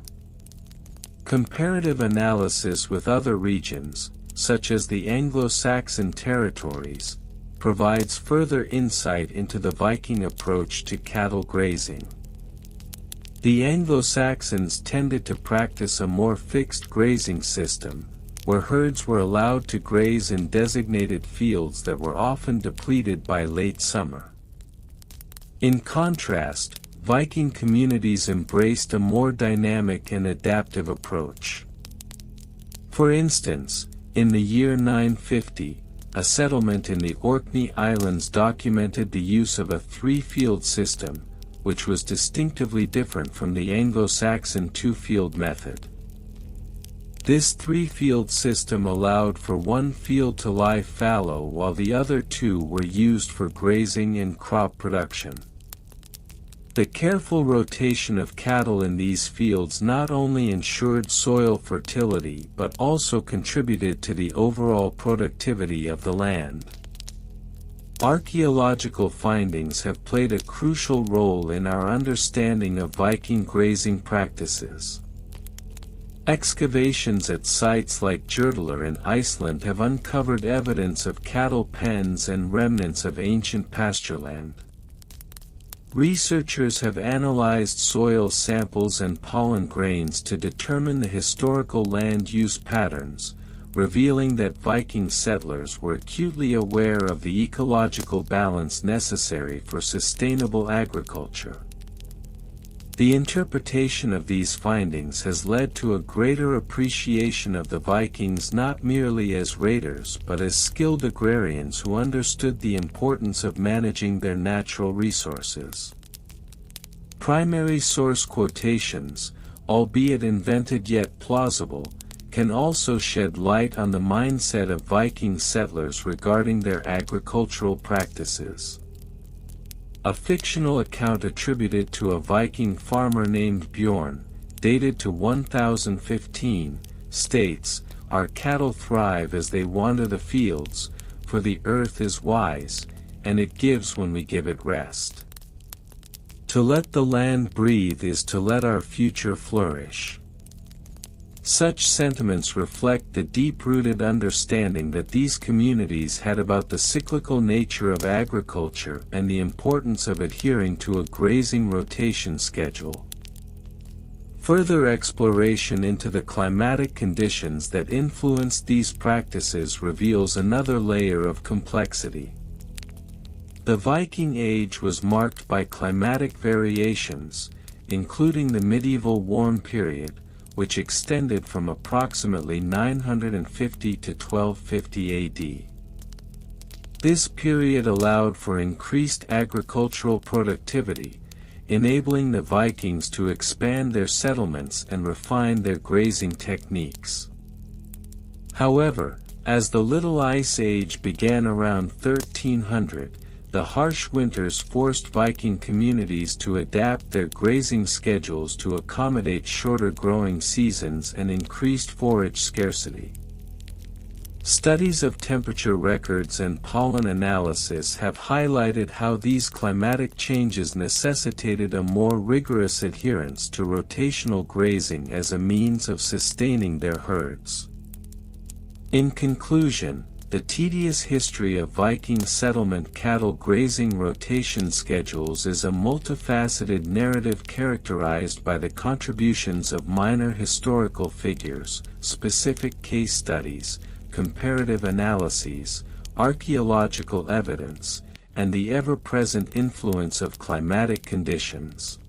A: Comparative analysis with other regions, such as the Anglo-Saxon territories, provides further insight into the Viking approach to cattle grazing. The Anglo-Saxons tended to practice a more fixed grazing system, where herds were allowed to graze in designated fields that were often depleted by late summer. In contrast, Viking communities embraced a more dynamic and adaptive approach. For instance, in the year 950, a settlement in the Orkney Islands documented the use of a 3-field system, which was distinctively different from the Anglo-Saxon 2-field method. This 3-field system allowed for one field to lie fallow while the other 2 were used for grazing and crop production. The careful rotation of cattle in these fields not only ensured soil fertility but also contributed to the overall productivity of the land. Archaeological findings have played a crucial role in our understanding of Viking grazing practices. Excavations at sites like Djurdalir in Iceland have uncovered evidence of cattle pens and remnants of ancient pastureland. Researchers have analyzed soil samples and pollen grains to determine the historical land use patterns, revealing that Viking settlers were acutely aware of the ecological balance necessary for sustainable agriculture. The interpretation of these findings has led to a greater appreciation of the Vikings not merely as raiders but as skilled agrarians who understood the importance of managing their natural resources. Primary source quotations, albeit invented yet plausible, can also shed light on the mindset of Viking settlers regarding their agricultural practices. A fictional account attributed to a Viking farmer named Bjorn, dated to 1015, states, "Our cattle thrive as they wander the fields, for the earth is wise, and it gives when we give it rest. To let the land breathe is to let our future flourish." Such sentiments reflect the deep-rooted understanding that these communities had about the cyclical nature of agriculture and the importance of adhering to a grazing rotation schedule. Further exploration into the climatic conditions that influenced these practices reveals another layer of complexity. The Viking Age was marked by climatic variations, including the medieval warm period, which extended from approximately 950 to 1250 AD. This period allowed for increased agricultural productivity, enabling the Vikings to expand their settlements and refine their grazing techniques. However, as the Little Ice Age began around 1300, the harsh winters forced Viking communities to adapt their grazing schedules to accommodate shorter growing seasons and increased forage scarcity. Studies of temperature records and pollen analysis have highlighted how these climatic changes necessitated a more rigorous adherence to rotational grazing as a means of sustaining their herds. In conclusion, the tedious history of Viking settlement cattle grazing rotation schedules is a multifaceted narrative characterized by the contributions of minor historical figures, specific case studies, comparative analyses, archaeological evidence, and the ever-present influence of climatic conditions.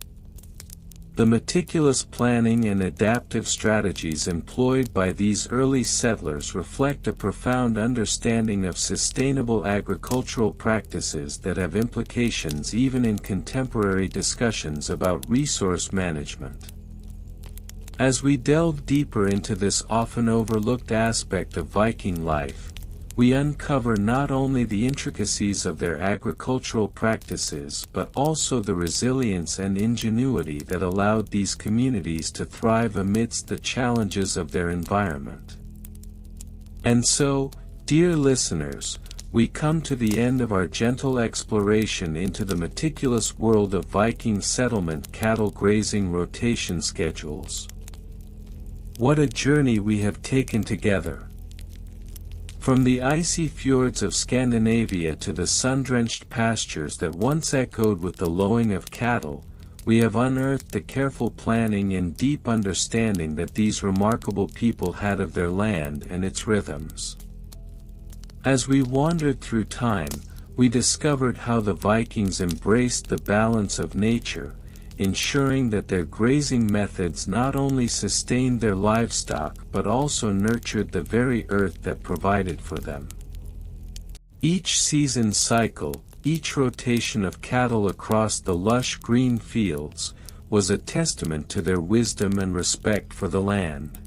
A: The meticulous planning and adaptive strategies employed by these early settlers reflect a profound understanding of sustainable agricultural practices that have implications even in contemporary discussions about resource management. As we delve deeper into this often overlooked aspect of Viking life, we uncover not only the intricacies of their agricultural practices but also the resilience and ingenuity that allowed these communities to thrive amidst the challenges of their environment. And so, dear listeners, we come to the end of our gentle exploration into the meticulous world of Viking settlement cattle grazing rotation schedules. What a journey we have taken together! From the icy fjords of Scandinavia to the sun-drenched pastures that once echoed with the lowing of cattle, we have unearthed the careful planning and deep understanding that these remarkable people had of their land and its rhythms. As we wandered through time, we discovered how the Vikings embraced the balance of nature, ensuring that their grazing methods not only sustained their livestock but also nurtured the very earth that provided for them. Each season cycle, each rotation of cattle across the lush green fields, was a testament to their wisdom and respect for the land.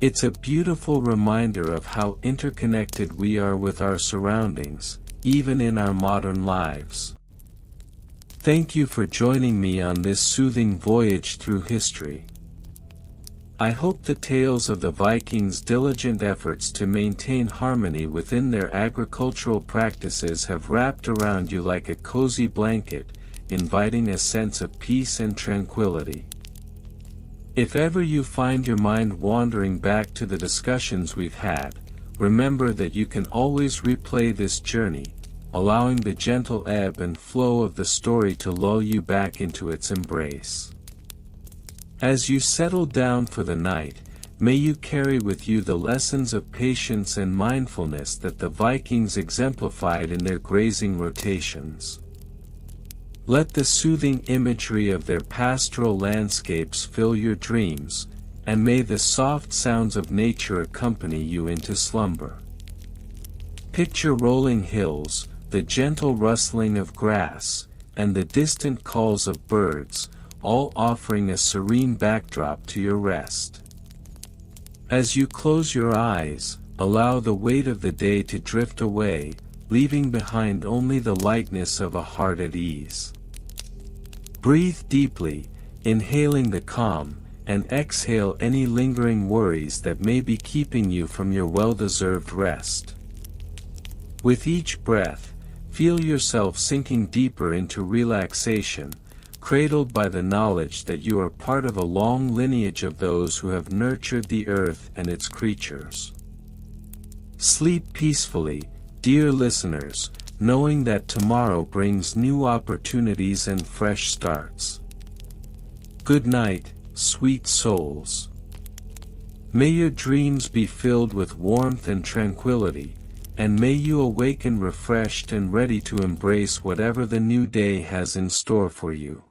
A: It's a beautiful reminder of how interconnected we are with our surroundings, even in our modern lives. Thank you for joining me on this soothing voyage through history. I hope the tales of the Vikings' diligent efforts to maintain harmony within their agricultural practices have wrapped around you like a cozy blanket, inviting a sense of peace and tranquility. If ever you find your mind wandering back to the discussions we've had, remember that you can always replay this journey, allowing the gentle ebb and flow of the story to lull you back into its embrace. As you settle down for the night, may you carry with you the lessons of patience and mindfulness that the Vikings exemplified in their grazing rotations. Let the soothing imagery of their pastoral landscapes fill your dreams, and may the soft sounds of nature accompany you into slumber. Picture rolling hills, the gentle rustling of grass, and the distant calls of birds, all offering a serene backdrop to your rest. As you close your eyes, allow the weight of the day to drift away, leaving behind only the lightness of a heart at ease. Breathe deeply, inhaling the calm, and exhale any lingering worries that may be keeping you from your well-deserved rest. With each breath, feel yourself sinking deeper into relaxation, cradled by the knowledge that you are part of a long lineage of those who have nurtured the earth and its creatures. Sleep peacefully, dear listeners, knowing that tomorrow brings new opportunities and fresh starts. Good night, sweet souls. May your dreams be filled with warmth and tranquility, and may you awaken refreshed and ready to embrace whatever the new day has in store for you.